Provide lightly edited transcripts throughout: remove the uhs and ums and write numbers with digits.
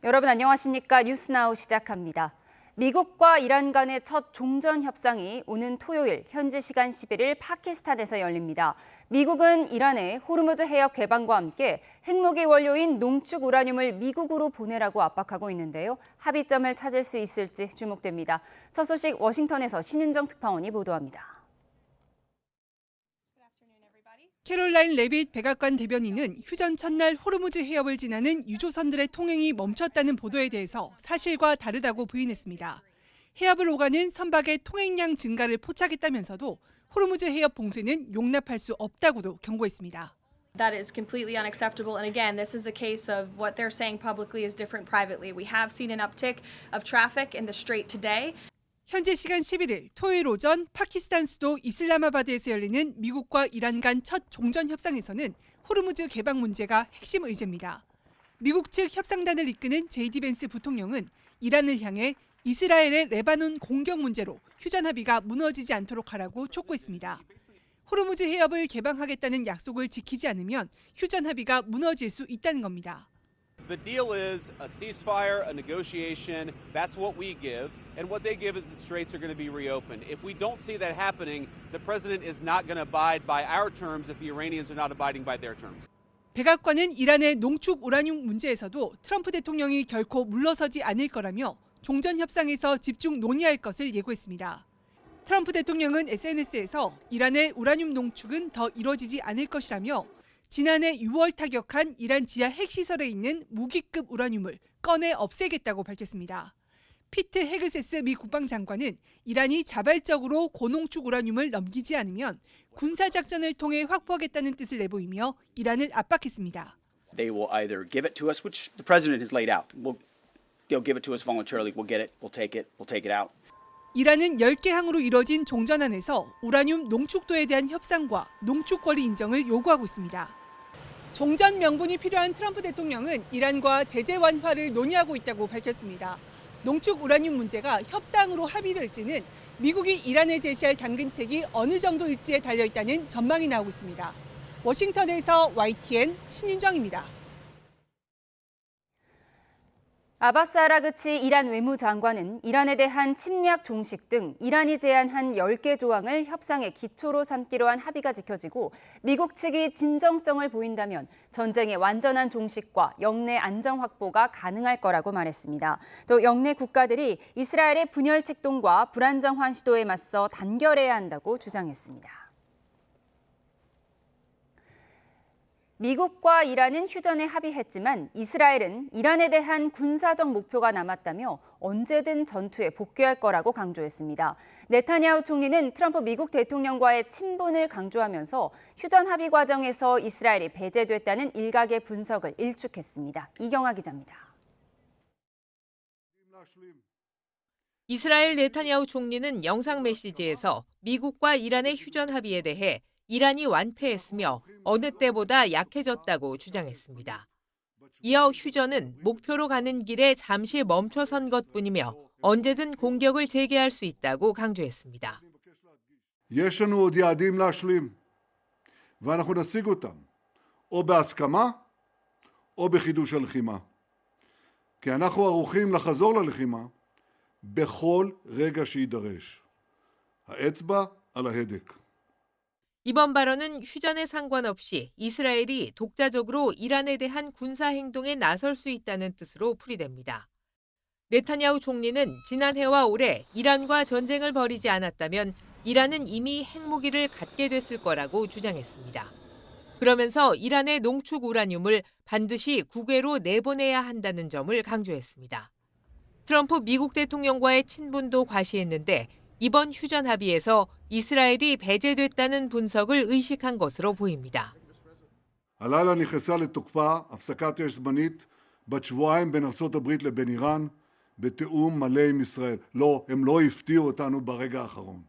여러분 안녕하십니까? 뉴스나우 시작합니다. 미국과 이란 간의 첫 종전 협상이 오는 토요일 현지 시간 11일 파키스탄에서 열립니다. 미국은 이란의 호르무즈 해협 개방과 함께 핵무기 원료인 농축 우라늄을 미국으로 보내라고 압박하고 있는데요. 합의점을 찾을 수 있을지 주목됩니다. 첫 소식 워싱턴에서 신윤정 특파원이 보도합니다. 캐롤라인 레빗 백악관 대변인은 휴전 첫날 호르무즈 해협을 지나는 유조선들의 통행이 멈췄다는 보도에 대해서 사실과 다르다고 부인했습니다. 해협을 오가는 선박의 통행량 증가를 포착했다면서도 호르무즈 해협 봉쇄는 용납할 수 없다고도 경고했습니다. That is completely unacceptable. And again, this is a case of what they're saying publicly is different privately. We have seen an uptick of traffic in the strait today. 현지 시간 11일 토요일 오전 파키스탄 수도 이슬라마바드에서 열리는 미국과 이란 간 첫 종전 협상에서는 호르무즈 개방 문제가 핵심 의제입니다. 미국 측 협상단을 이끄는 제이디 벤스 부통령은 이란을 향해 이스라엘의 레바논 공격 문제로 휴전 합의가 무너지지 않도록 하라고 촉구했습니다. 호르무즈 해협을 개방하겠다는 약속을 지키지 않으면 휴전 합의가 무너질 수 있다는 겁니다. The deal is a ceasefire, a negotiation. That's what we give. And what they give is the straits are going to be reopened. If we don't see that happening, the president is not going to abide by our terms if the Iranians are not abiding by their terms. 백악관은 이란의 농축 우라늄 문제에서도 트럼프 대통령이 결코 물러서지 않을 거라며 종전 협상에서 집중 논의할 것을 예고했습니다. 트럼프 대통령은 SNS에서 이란의 우라늄 농축은 더 이뤄지지 않을 것이라며 지난해 6월 타격한 이란 지하 핵시설에 있는 무기급 우라늄을 꺼내 없애겠다고 밝혔습니다. 피트 헤그세스 미 국방장관은 이란이 자발적으로 고농축 우라늄을 넘기지 않으면 군사작전을 통해 확보하겠다는 뜻을 내보이며 이란을 압박했습니다. They will either give it to us, which the president has laid out. They'll give it to us voluntarily. We'll get it. We'll take it out. 이란은 10개 항으로 이뤄진 종전안에서 우라늄 농축도에 대한 협상과 농축 권리 인정을 요구하고 있습니다. 종전 명분이 필요한 트럼프 대통령은 이란과 제재 완화를 논의하고 있다고 밝혔습니다. 농축 우라늄 문제가 협상으로 합의될지는 미국이 이란에 제시할 당근책이 어느 정도일지에 달려있다는 전망이 나오고 있습니다. 워싱턴에서 YTN 신윤정입니다. 아바스 아라그치 이란 외무장관은 이란에 대한 침략 종식 등 이란이 제안한 10개 조항을 협상의 기초로 삼기로 한 합의가 지켜지고 미국 측이 진정성을 보인다면 전쟁의 완전한 종식과 영내 안정 확보가 가능할 거라고 말했습니다. 또 영내 국가들이 이스라엘의 분열 책동과 불안정한 시도에 맞서 단결해야 한다고 주장했습니다. 미국과 이란은 휴전에 합의했지만 이스라엘은 이란에 대한 군사적 목표가 남았다며 언제든 전투에 복귀할 거라고 강조했습니다. 네타냐후 총리는 트럼프 미국 대통령과의 친분을 강조하면서 휴전 합의 과정에서 이스라엘이 배제됐다는 일각의 분석을 일축했습니다. 이경아 기자입니다. 이스라엘 네타냐후 총리는 영상 메시지에서 미국과 이란의 휴전 합의에 대해 이란이 완패했으며 어느 때보다 약해졌다고 주장했습니다. 이어 휴전은 목표로 가는 길에 잠시 멈춰선 것뿐이며 언제든 공격을 재개할 수 있다고 강조했습니다. יש לנו עוד יעדים להשלים, ואנחנו נשיג אותם, או בהסכמה, או בחידוש הלחימה. כי אנחנו ערוכים לחזור ללחימה בכל רגע שיידרש. האצבע על ההדק. 이번 발언은 휴전에 상관없이 이스라엘이 독자적으로 이란에 대한 군사 행동에 나설 수 있다는 뜻으로 풀이됩니다. 네타냐후 총리는 지난해와 올해 이란과 전쟁을 벌이지 않았다면 이란은 이미 핵무기를 갖게 됐을 거라고 주장했습니다. 그러면서 이란의 농축 우라늄을 반드시 국외로 내보내야 한다는 점을 강조했습니다. 트럼프 미국 대통령과의 친분도 과시했는데 이번 휴전 합의에서 이스라엘이 배제됐다는 분석을 의식한 것으로 보입니다. הלילה נכנסה לתוקפה הפסקת אש זמנית בת שבועיים בין ארצות הברית לבין איראן בתיאום מלא עם ישראל. לא, הם לא הפתיעו אותנו ברגע האחרון.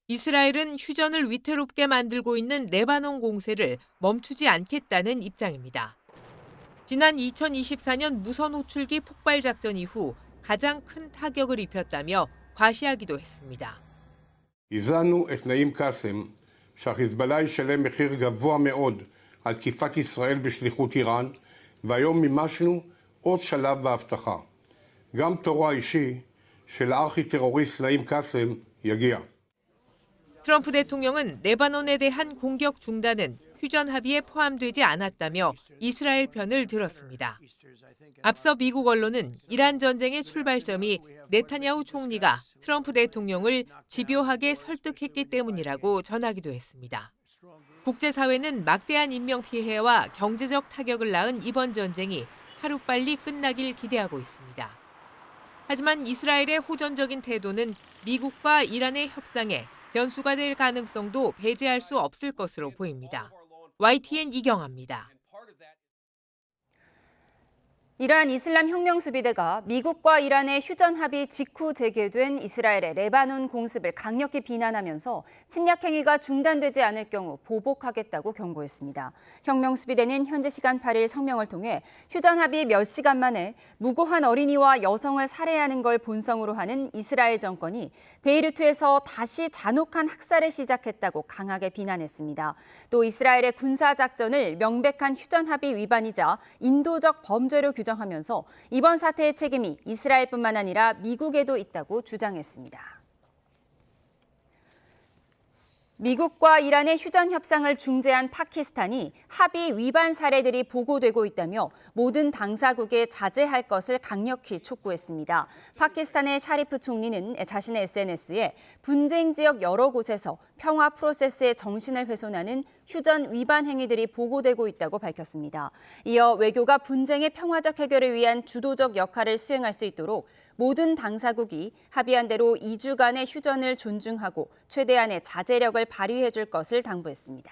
이스라엘은 휴전을 위태롭게 만들고 있는 레바논 공세를 멈추지 않겠다는 입장입니다. 지난 2024년 무선 호출기 폭발 작전 이후 가장 큰 타격을 입혔다며 과시하기도 했습니다. הזנו את נעים קאסם שהחיזבאללה ישלם מחיר גבוה מאוד על תקיפת ישראל בשליחות איראן, והיום מימשנו עוד שלב בהבטחה. גם תורו האישי של הארכי-טרוריסט נעים קאסם יגיע. 트럼프 대통령은 레바논에 대한 공격 중단은 휴전 합의에 포함되지 않았다며 이스라엘 편을 들었습니다. 앞서 미국 언론은 이란 전쟁의 출발점이 네타냐후 총리가 트럼프 대통령을 집요하게 설득했기 때문이라고 전하기도 했습니다. 국제사회는 막대한 인명피해와 경제적 타격을 낳은 이번 전쟁이 하루빨리 끝나길 기대하고 있습니다. 하지만 이스라엘의 호전적인 태도는 미국과 이란의 협상에 변수가 될 가능성도 배제할 수 없을 것으로 보입니다. YTN 이경아입니다. 이란 이슬람 혁명수비대가 미국과 이란의 휴전 합의 직후 재개된 이스라엘의 레바논 공습을 강력히 비난하면서 침략 행위가 중단되지 않을 경우 보복하겠다고 경고했습니다. 혁명수비대는 현지 시간 8일 성명을 통해 휴전 합의 몇 시간 만에 무고한 어린이와 여성을 살해하는 걸 본성으로 하는 이스라엘 정권이 베이루트에서 다시 잔혹한 학살을 시작했다고 강하게 비난했습니다. 또 이스라엘의 군사작전을 명백한 휴전 합의 위반이자 인도적 범죄로 규정하면서 이번 사태의 책임이 이스라엘뿐만 아니라 미국에도 있다고 주장했습니다. 미국과 이란의 휴전 협상을 중재한 파키스탄이 합의 위반 사례들이 보고되고 있다며 모든 당사국에 자제할 것을 강력히 촉구했습니다. 파키스탄의 샤리프 총리는 자신의 SNS에 분쟁 지역 여러 곳에서 평화 프로세스의 정신을 훼손하는 휴전 위반 행위들이 보고되고 있다고 밝혔습니다. 이어 외교가 분쟁의 평화적 해결을 위한 주도적 역할을 수행할 수 있도록 모든 당사국이 합의한 대로 2주간의 휴전을 존중하고 최대한의 자제력을 발휘해 줄 것을 당부했습니다.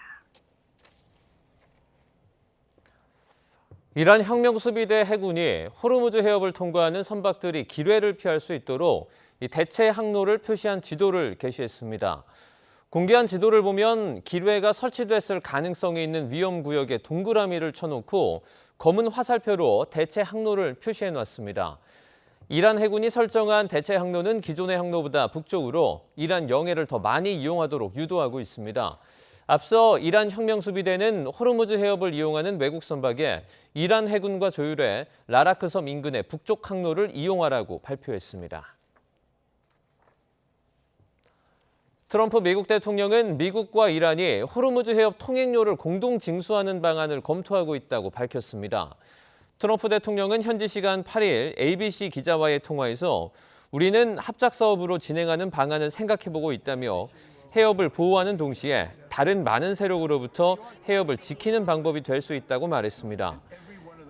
이란 혁명수비대 해군이 호르무즈 해협을 통과하는 선박들이 기뢰를 피할 수 있도록 대체 항로를 표시한 지도를 게시했습니다. 공개한 지도를 보면 기뢰가 설치됐을 가능성이 있는 위험구역에 동그라미를 쳐놓고 검은 화살표로 대체 항로를 표시해놨습니다. 이란 해군이 설정한 대체 항로는 기존의 항로보다 북쪽으로 이란 영해를 더 많이 이용하도록 유도하고 있습니다. 앞서 이란 혁명수비대는 호르무즈 해협을 이용하는 외국 선박에 이란 해군과 조율해 라라크 섬 인근의 북쪽 항로를 이용하라고 발표했습니다. 트럼프 미국 대통령은 미국과 이란이 호르무즈 해협 통행료를 공동 징수하는 방안을 검토하고 있다고 밝혔습니다. 트럼프 대통령은 현지 시간 8일 ABC 기자와의 통화에서 우리는 합작 사업으로 진행하는 방안을 생각해보고 있다며 해협을 보호하는 동시에 다른 많은 세력으로부터 해협을 지키는 방법이 될 수 있다고 말했습니다.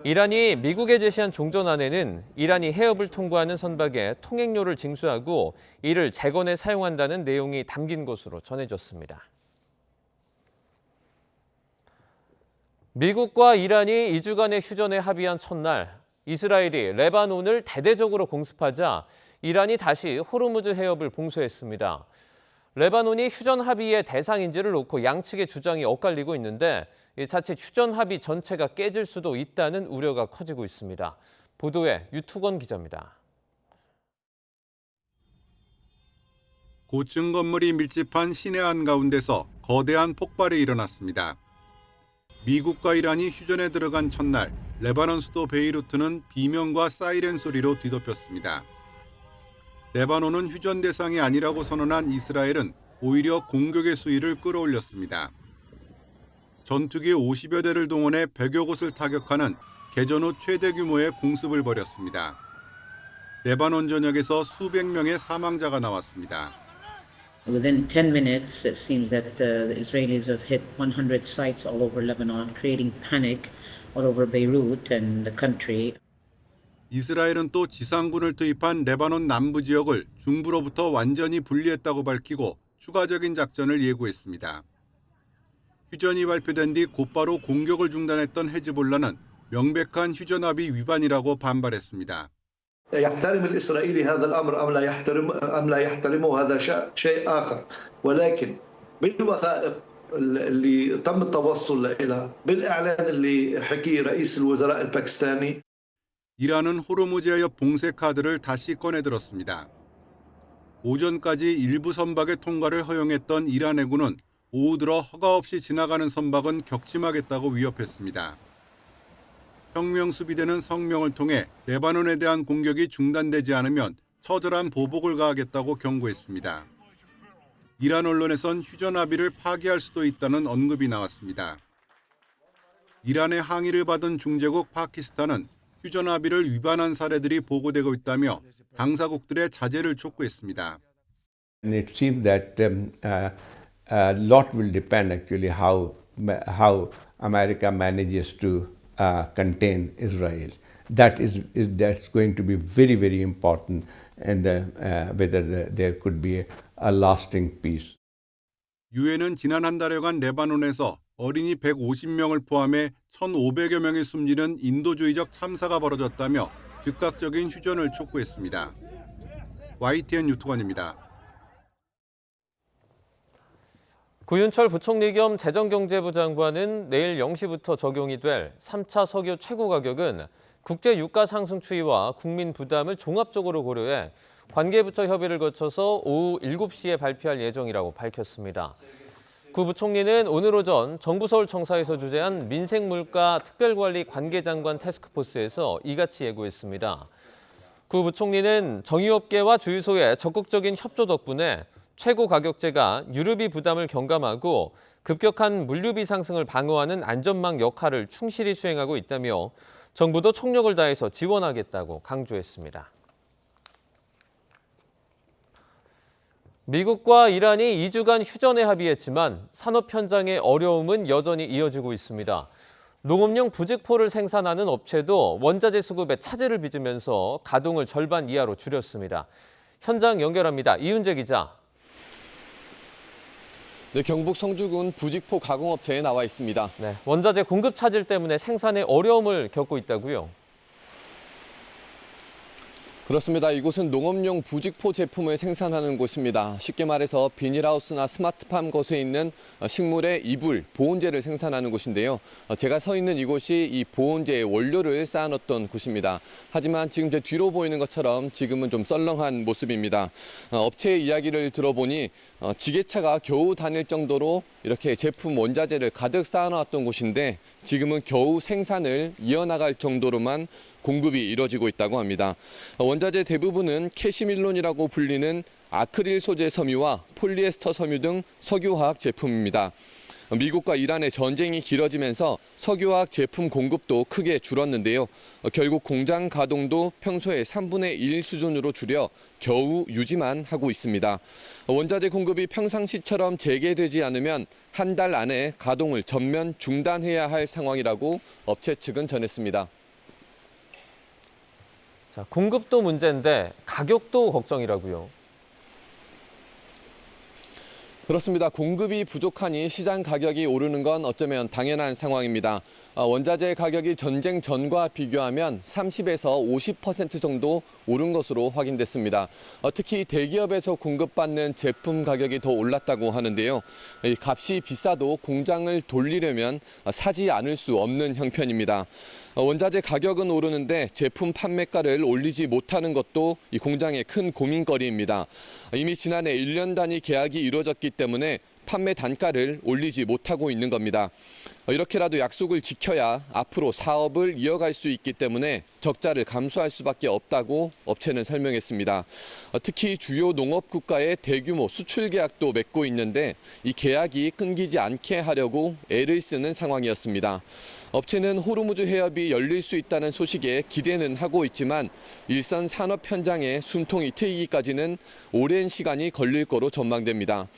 이란이 미국에 제시한 종전안에는 이란이 해협을 통과하는 선박에 통행료를 징수하고 이를 재건에 사용한다는 내용이 담긴 것으로 전해졌습니다. 미국과 이란이 2주간의 휴전에 합의한 첫날, 이스라엘이 레바논을 대대적으로 공습하자 이란이 다시 호르무즈 해협을 봉쇄했습니다. 레바논이 휴전 합의의 대상인지를 놓고 양측의 주장이 엇갈리고 있는데 자칫 휴전 합의 전체가 깨질 수도 있다는 우려가 커지고 있습니다. 보도에 유투건 기자입니다. 고층 건물이 밀집한 시내 한가운데서 거대한 폭발이 일어났습니다. 미국과 이란이 휴전에 들어간 첫날, 레바논 수도 베이루트는 비명과 사이렌 소리로 뒤덮였습니다. 레바논은 휴전 대상이 아니라고 선언한 이스라엘은 오히려 공격의 수위를 끌어올렸습니다. 전투기 50여 대를 동원해 100여 곳을 타격하는 개전 후 최대 규모의 공습을 벌였습니다. 레바논 전역에서 수백 명의 사망자가 나왔습니다. Within 10 minutes, it seems that the Israelis have hit 100 sites all over Lebanon, creating panic all over Beirut and the country. 이스라엘은 또 지상군을 투입한 레바논 남부 지역을 중부로부터 완전히 분리했다고 밝히고 추가적인 작전을 예고했습니다. 휴전이 발표된 뒤 곧바로 공격을 중단했던 헤즈볼라는 명백한 휴전 합의 위반이라고 반발했습니다. يحترم الإسرائيلي هذا الأمر أم لا يحترمه هذا شيء آخر ولكن بالوثائق اللي تم التوصل إليها بالإعلان اللي حكيه رئيس الوزراء الباكستاني 이란은 호르무즈 해협 봉쇄 카드를 다시 꺼내들었습니다. 오전까지 일부 선박의 통과를 허용했던 이란 해군은 오후 들어 허가 없이 지나가는 선박은 격침하겠다고 위협했습니다. 혁명 수비대는 성명을 통해 레바논에 대한 공격이 중단되지 않으면 처절한 보복을 가하겠다고 경고했습니다. 이란 언론에선 휴전 합의를 파기할 수도 있다는 언급이 나왔습니다. 이란의 항의를 받은 중재국 파키스탄은 휴전 합의를 위반한 사례들이 보고되고 있다며 당사국들의 자제를 촉구했습니다. And it seems that a lot will depend actually how America manages to contain Israel. That's going to be very, very important, and whether there could be a lasting peace. 유엔은 지난 한 달여간 레바논에서 어린이 150명을 포함해 1,500여 명이 숨지는 인도주의적 참사가 벌어졌다며 즉각적인 휴전을 촉구했습니다. YTN 유튜건입니다. 구윤철 부총리 겸 재정경제부 장관은 내일 0시부터 적용이 될 3차 석유 최고 가격은 국제 유가 상승 추이와 국민 부담을 종합적으로 고려해 관계부처 협의를 거쳐서 오후 7시에 발표할 예정이라고 밝혔습니다. 구 부총리는 오늘 오전 정부 서울청사에서 주재한 민생물가 특별관리 관계장관 태스크포스에서 이같이 예고했습니다. 구 부총리는 정유업계와 주유소의 적극적인 협조 덕분에 최고 가격제가 유류비 부담을 경감하고 급격한 물류비 상승을 방어하는 안전망 역할을 충실히 수행하고 있다며 정부도 총력을 다해서 지원하겠다고 강조했습니다. 미국과 이란이 2주간 휴전에 합의했지만 산업 현장의 어려움은 여전히 이어지고 있습니다. 농업용 부직포를 생산하는 업체도 원자재 수급에 차질을 빚으면서 가동을 절반 이하로 줄였습니다. 현장 연결합니다. 이윤재 기자. 네, 경북 성주군 부직포 가공업체에 나와 있습니다. 네, 원자재 공급 차질 때문에 생산에 어려움을 겪고 있다고요? 그렇습니다. 이곳은 농업용 부직포 제품을 생산하는 곳입니다. 쉽게 말해서 비닐하우스나 스마트팜 것에 있는 식물의 이불, 보온재를 생산하는 곳인데요. 제가 서 있는 이곳이 이 보온재의 원료를 쌓아놓던 곳입니다. 하지만 지금 제 뒤로 보이는 것처럼 지금은 좀 썰렁한 모습입니다. 업체의 이야기를 들어보니 지게차가 겨우 다닐 정도로 이렇게 제품 원자재를 가득 쌓아놨던 곳인데 지금은 겨우 생산을 이어나갈 정도로만 공급이 이뤄지고 있다고 합니다. 원자재 대부분은 캐시밀론이라고 불리는 아크릴 소재 섬유와 폴리에스터 섬유 등 석유화학 제품입니다. 미국과 이란의 전쟁이 길어지면서 석유화학 제품 공급도 크게 줄었는데요. 결국 공장 가동도 평소의 3분의 1 수준으로 줄여 겨우 유지만 하고 있습니다. 원자재 공급이 평상시처럼 재개되지 않으면 한 달 안에 가동을 전면 중단해야 할 상황이라고 업체 측은 전했습니다. 자, 공급도 문제인데 가격도 걱정이라고요. 그렇습니다. 공급이 부족하니 시장 가격이 오르는 건 어쩌면 당연한 상황입니다. 원자재 가격이 전쟁 전과 비교하면 30에서 50% 정도 오른 것으로 확인됐습니다. 특히 대기업에서 공급받는 제품 가격이 더 올랐다고 하는데요. 값이 비싸도 공장을 돌리려면 사지 않을 수 없는 형편입니다. 원자재 가격은 오르는데 제품 판매가를 올리지 못하는 것도 이 공장의 큰 고민거리입니다. 이미 지난해 1년 단위 계약이 이루어졌기 때문에 판매 단가를 올리지 못하고 있는 겁니다. 이렇게라도 약속을 지켜야 앞으로 사업을 이어갈 수 있기 때문에 적자를 감수할 수밖에 없다고 업체는 설명했습니다. 특히 주요 농업 국가의 대규모 수출 계약도 맺고 있는데 이 계약이 끊기지 않게 하려고 애를 쓰는 상황이었습니다. 업체는 호르무즈 해협이 열릴 수 있다는 소식에 기대는 하고 있지만 일선 산업 현장에 숨통이 트이기까지는 오랜 시간이 걸릴 거로 전망됩니다.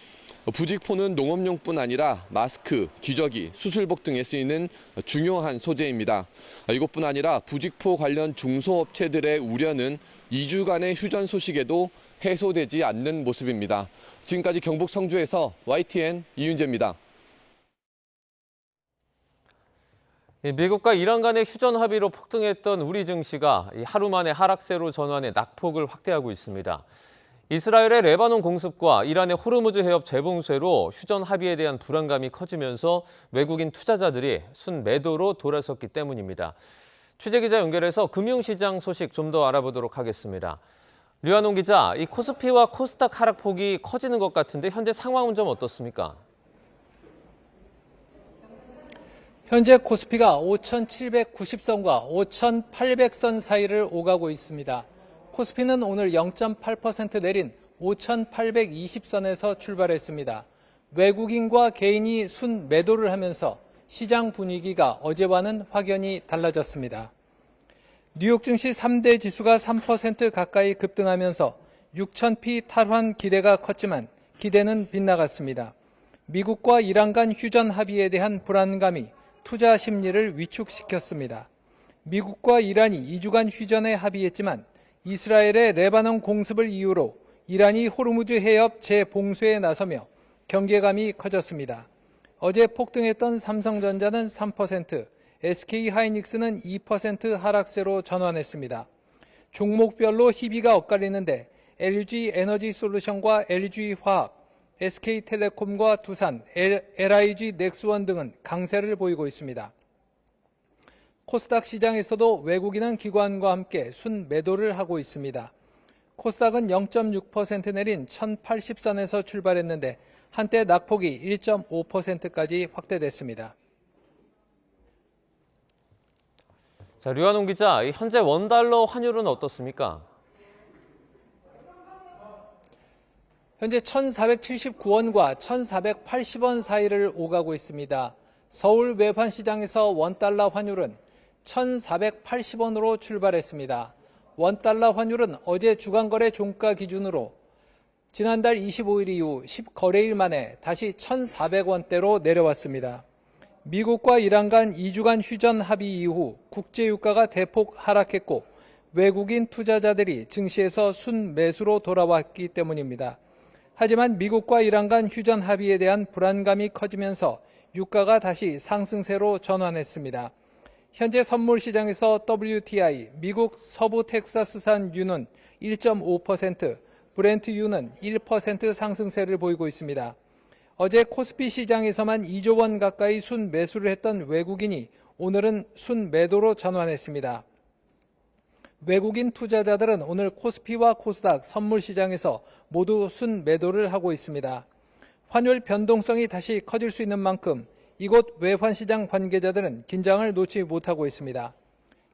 부직포는 농업용뿐 아니라 마스크, 기저귀, 수술복 등에 쓰이는 중요한 소재입니다. 이것뿐 아니라 부직포 관련 중소업체들의 우려는 2주간의 휴전 소식에도 해소되지 않는 모습입니다. 지금까지 경북 성주에서 YTN 이윤재입니다. 미국과 이란 간의 휴전 합의로 폭등했던 우리 증시가 하루 만에 하락세로 전환해 낙폭을 확대하고 있습니다. 이스라엘의 레바논 공습과 이란의 호르무즈 해협 재봉쇄로 휴전 합의에 대한 불안감이 커지면서 외국인 투자자들이 순매도로 돌아섰기 때문입니다. 취재기자 연결해서 금융시장 소식 좀 더 알아보도록 하겠습니다. 류한홍 기자, 이 코스피와 코스닥 하락폭이 커지는 것 같은데 현재 상황은 좀 어떻습니까? 현재 코스피가 5,790선과 5,800선 사이를 오가고 있습니다. 코스피는 오늘 0.8% 내린 5,820선에서 출발했습니다. 외국인과 개인이 순 매도를 하면서 시장 분위기가 어제와는 확연히 달라졌습니다. 뉴욕 증시 3대 지수가 3% 가까이 급등하면서 6,000피 탈환 기대가 컸지만 기대는 빗나갔습니다. 미국과 이란 간 휴전 합의에 대한 불안감이 투자 심리를 위축시켰습니다. 미국과 이란이 2주간 휴전에 합의했지만 이스라엘의 레바논 공습을 이유로 이란이 호르무즈 해협 재봉쇄에 나서며 경계감이 커졌습니다. 어제 폭등했던 삼성전자는 3%, SK하이닉스는 2% 하락세로 전환했습니다. 종목별로 희비가 엇갈리는데 LG 에너지솔루션과 LG화학, SK텔레콤과 두산, LIG 넥스원 등은 강세를 보이고 있습니다. 코스닥 시장에서도 외국인은 기관과 함께 순 매도를 하고 있습니다. 코스닥은 0.6% 내린 1080선에서 출발했는데 한때 낙폭이 1.5%까지 확대됐습니다. 자, 류한홍 기자, 현재 원달러 환율은 어떻습니까? 현재 1,479원과 1,480원 사이를 오가고 있습니다. 서울 외환시장에서 원달러 환율은 1,480원으로 출발했습니다. 원달러 환율은 어제 주간거래 종가 기준으로 지난달 25일 이후 10거래일 만에 다시 1,400원대로 내려왔습니다. 미국과 이란 간 2주간 휴전 합의 이후 국제유가가 대폭 하락했고 외국인 투자자들이 증시에서 순매수로 돌아왔기 때문입니다. 하지만 미국과 이란 간 휴전 합의에 대한 불안감이 커지면서 유가가 다시 상승세로 전환했습니다. 현재 선물 시장에서 WTI, 미국 서부 텍사스산 유는 1.5%, 브렌트 유는 1% 상승세를 보이고 있습니다. 어제 코스피 시장에서만 2조 원 가까이 순매수를 했던 외국인이 오늘은 순매도로 전환했습니다. 외국인 투자자들은 오늘 코스피와 코스닥 선물 시장에서 모두 순매도를 하고 있습니다. 환율 변동성이 다시 커질 수 있는 만큼 이곳 외환시장 관계자들은 긴장을 놓지 못하고 있습니다.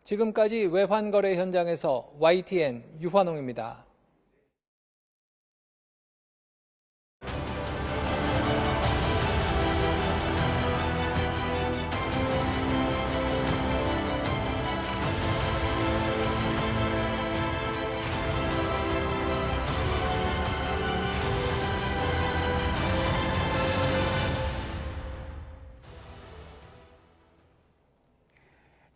지금까지 외환거래 현장에서 YTN 유환홍입니다.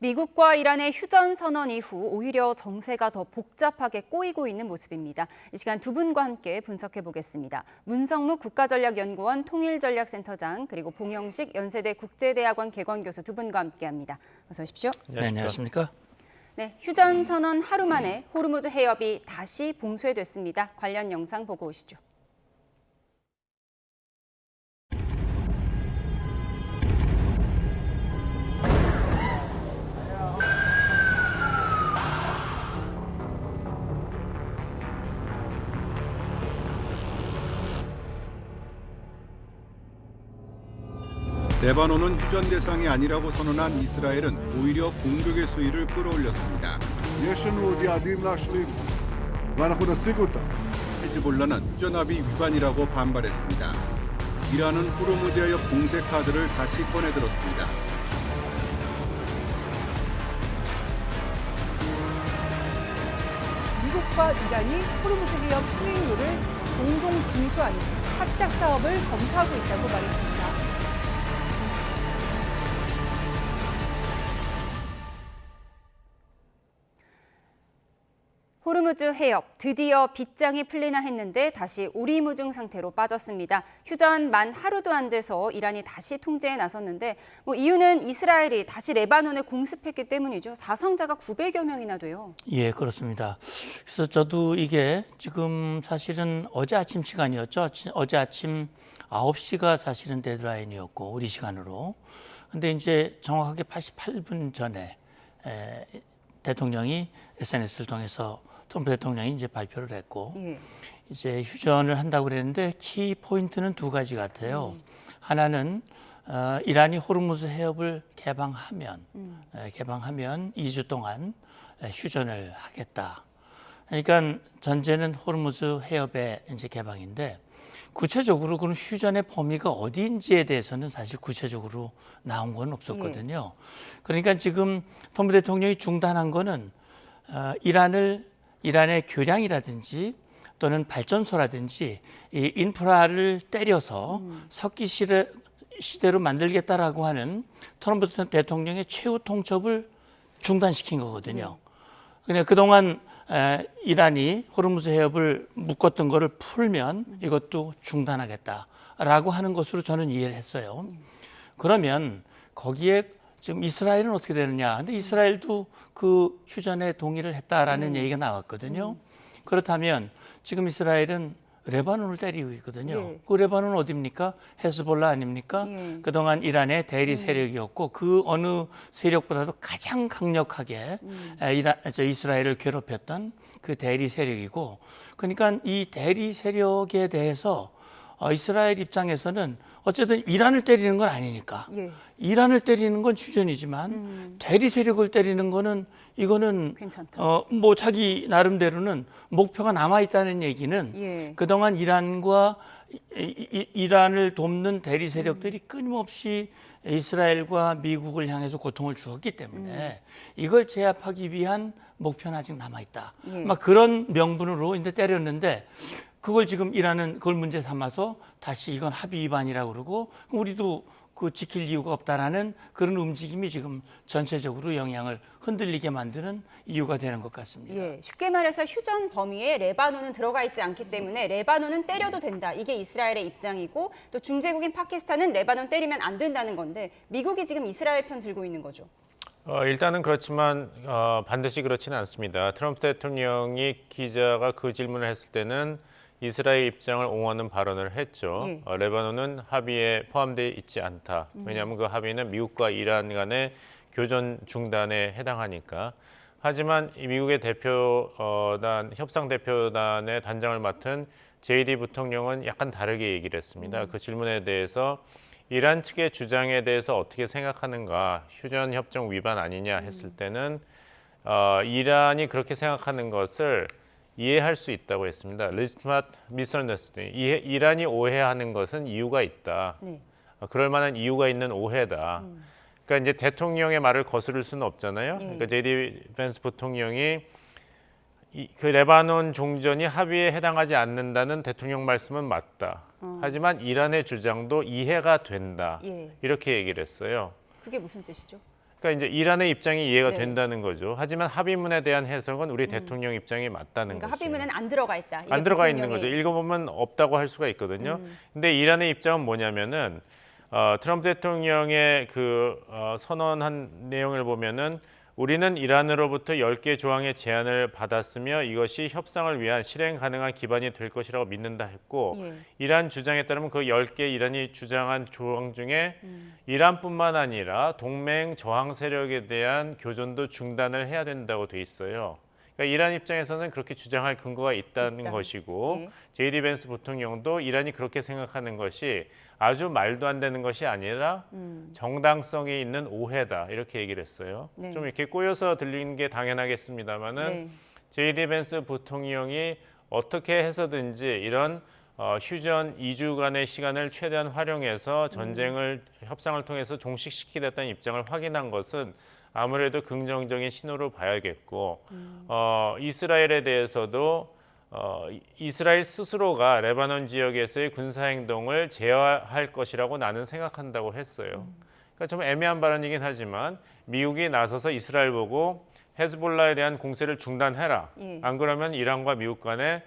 미국과 이란의 휴전 선언 이후 오히려 정세가 더 복잡하게 꼬이고 있는 모습입니다. 이 시간 두 분과 함께 분석해 보겠습니다. 문성묵 국가전략연구원 통일전략센터장 그리고 봉영식 연세대 국제대학원 개건교수 두 분과 함께합니다. 어서 오십시오. 네, 안녕하십니까? 네, 휴전 선언 하루 만에 호르무즈 해협이 다시 봉쇄됐습니다. 관련 영상 보고 오시죠. 레바논은 휴전 대상이 아니라고 선언한 이스라엘은 오히려 공격의 수위를 끌어올렸습니다. יש לנו עוד יעדים להשלים, ואנחנו נשיג אותם. 히즈볼라는 휴전 합의 위반이라고 반발했습니다. 이란은 호르무즈 해협 봉쇄 카드를 다시 꺼내들었습니다. 미국과 이란이 호르무즈 해협 통행로를 공동 징수하는 합작 사업을 검토하고 있다고 말했습니다. 호르무즈 해협 드디어 빗장이 풀리나 했는데 다시 오리무중 상태로 빠졌습니다. 휴전 만 하루도 안 돼서 이란이 다시 통제에 나섰는데 이유는 이스라엘이 다시 레바논을 공습했기 때문이죠. 사상자가 900여 명이나 돼요. 예, 그렇습니다. 그래서 저도 이게 지금 사실은 어제 아침 시간이었죠. 어제 아침 9시가 사실은 데드라인이었고 우리 시간으로. 근데 이제 정확하게 88분 전에 대통령이 SNS를 통해서 트럼프 대통령이 이제 발표를 했고 이제 휴전을 한다고 그랬는데 키 포인트는 두 가지 같아요. 하나는 이란이 호르무즈 해협을 개방하면 2주 동안 휴전을 하겠다. 그러니까 전제는 호르무즈 해협의 이제 개방인데 구체적으로 그럼 휴전의 범위가 어디인지에 대해서는 사실 구체적으로 나온 건 없었거든요. 그러니까 지금 트럼프 대통령이 중단한 거는 이란의 교량이라든지 또는 발전소라든지 이 인프라를 때려서 석기 시대로 만들겠다라고 하는 트럼프 대통령의 최후 통첩을 중단시킨 거거든요. 그냥 그동안 이란이 호르무즈 해협을 묶었던 거를 풀면 이것도 중단하겠다라고 하는 것으로 저는 이해를 했어요. 그러면 거기에 지금 이스라엘은 어떻게 되느냐? 근데 이스라엘도 그 휴전에 동의를 했다라는 얘기가 나왔거든요. 그렇다면 지금 이스라엘은 레바논을 때리고 있거든요. 그 레바논은 어디입니까? 헤즈볼라 아닙니까? 그동안 이란의 대리 세력이었고 그 어느 세력보다도 가장 강력하게 이스라엘을 괴롭혔던 그 대리 세력이고, 그러니까 이 대리 세력에 대해서 이스라엘 입장에서는 어쨌든 이란을 때리는 건 아니니까 이란을 때리는 건 휴전이지만 대리 세력을 때리는 거는 이거는 괜찮다. 뭐 자기 나름대로는 목표가 남아 있다는 얘기는 그동안 이란과 이란을 돕는 대리 세력들이 끊임없이 이스라엘과 미국을 향해서 고통을 주었기 때문에 이걸 제압하기 위한 목표는 아직 남아 있다. 막 그런 명분으로 이제 때렸는데 그걸 지금 이란은 그걸 문제 삼아서 다시 이건 합의 위반이라고 그러고 우리도 그 지킬 이유가 없다라는 그런 움직임이 지금 전체적으로 영향을 흔들리게 만드는 이유가 되는 것 같습니다. 쉽게 말해서 휴전 범위에 레바논은 들어가 있지 않기 때문에 레바논은 때려도 된다. 이게 이스라엘의 입장이고 또 중재국인 파키스탄은 레바논 때리면 안 된다는 건데 미국이 지금 이스라엘 편 들고 있는 거죠. 일단은 그렇지만 반드시 그렇지는 않습니다. 트럼프 대통령이 기자가 그 질문을 했을 때는 이스라엘 입장을 옹호하는 발언을 했죠. 레바논은 합의에 포함되어 있지 않다. 왜냐하면 그 합의는 미국과 이란 간의 교전 중단에 해당하니까. 하지만 이 미국의 협상 대표단의 단장을 맡은 JD 부통령은 약간 다르게 얘기를 했습니다. 그 질문에 대해서 이란 측의 주장에 대해서 어떻게 생각하는가, 휴전 협정 위반 아니냐 했을 때는 이란이 그렇게 생각하는 것을 이해할 수 있다고 했습니다. Legitimate misunderstanding. 이란이 오해하는 것은 이유가 있다. 그럴 만한 이유가 있는 오해다. 그러니까 이제 대통령의 말을 거스를 수는 없잖아요. 그러니까 JD 벤스 부통령이 그 레바논 종전이 합의에 해당하지 않는다는 대통령 말씀은 맞다. 하지만 이란의 주장도 이해가 된다. 이렇게 얘기를 했어요. 그게 무슨 뜻이죠? 그러니까 이제 이란의 입장이 이해가 된다는 거죠. 하지만 합의문에 대한 해석은 우리 대통령 입장이 맞다는 그러니까 거죠. 합의문에는 안 들어가 있다. 안 들어가 있는 거죠. 읽어보면 없다고 할 수가 있거든요. 근데 이란의 입장은 뭐냐면은 트럼프 대통령의 그 선언한 내용을 보면은 우리는 이란으로부터 10개 조항의 제안을 받았으며 이것이 협상을 위한 실행 가능한 기반이 될 것이라고 믿는다 했고 이란 주장에 따르면 그 10개 이란이 주장한 조항 중에 이란뿐만 아니라 동맹 저항 세력에 대한 교전도 중단을 해야 된다고 돼 있어요. 그러니까 이란 입장에서는 그렇게 주장할 근거가 있다는 것이고 JD 벤스 부통령도 이란이 그렇게 생각하는 것이 아주 말도 안 되는 것이 아니라 정당성이 있는 오해다 이렇게 얘기를 했어요. 좀 이렇게 꼬여서 들리는 게 당연하겠습니다만은 JD 벤스 부통령이 어떻게 해서든지 이런 휴전 2주간의 시간을 최대한 활용해서 협상을 통해서 종식시키겠다는 입장을 확인한 것은 아무래도 긍정적인 신호로 봐야겠고 이스라엘에 대해서도 이스라엘 스스로가 레바논 지역에서의 군사행동을 제어할 것이라고 나는 생각한다고 했어요. 그러니까 좀 애매한 발언이긴 하지만 미국이 나서서 이스라엘 보고 헤즈볼라에 대한 공세를 중단해라. 안 그러면 이란과 미국 간의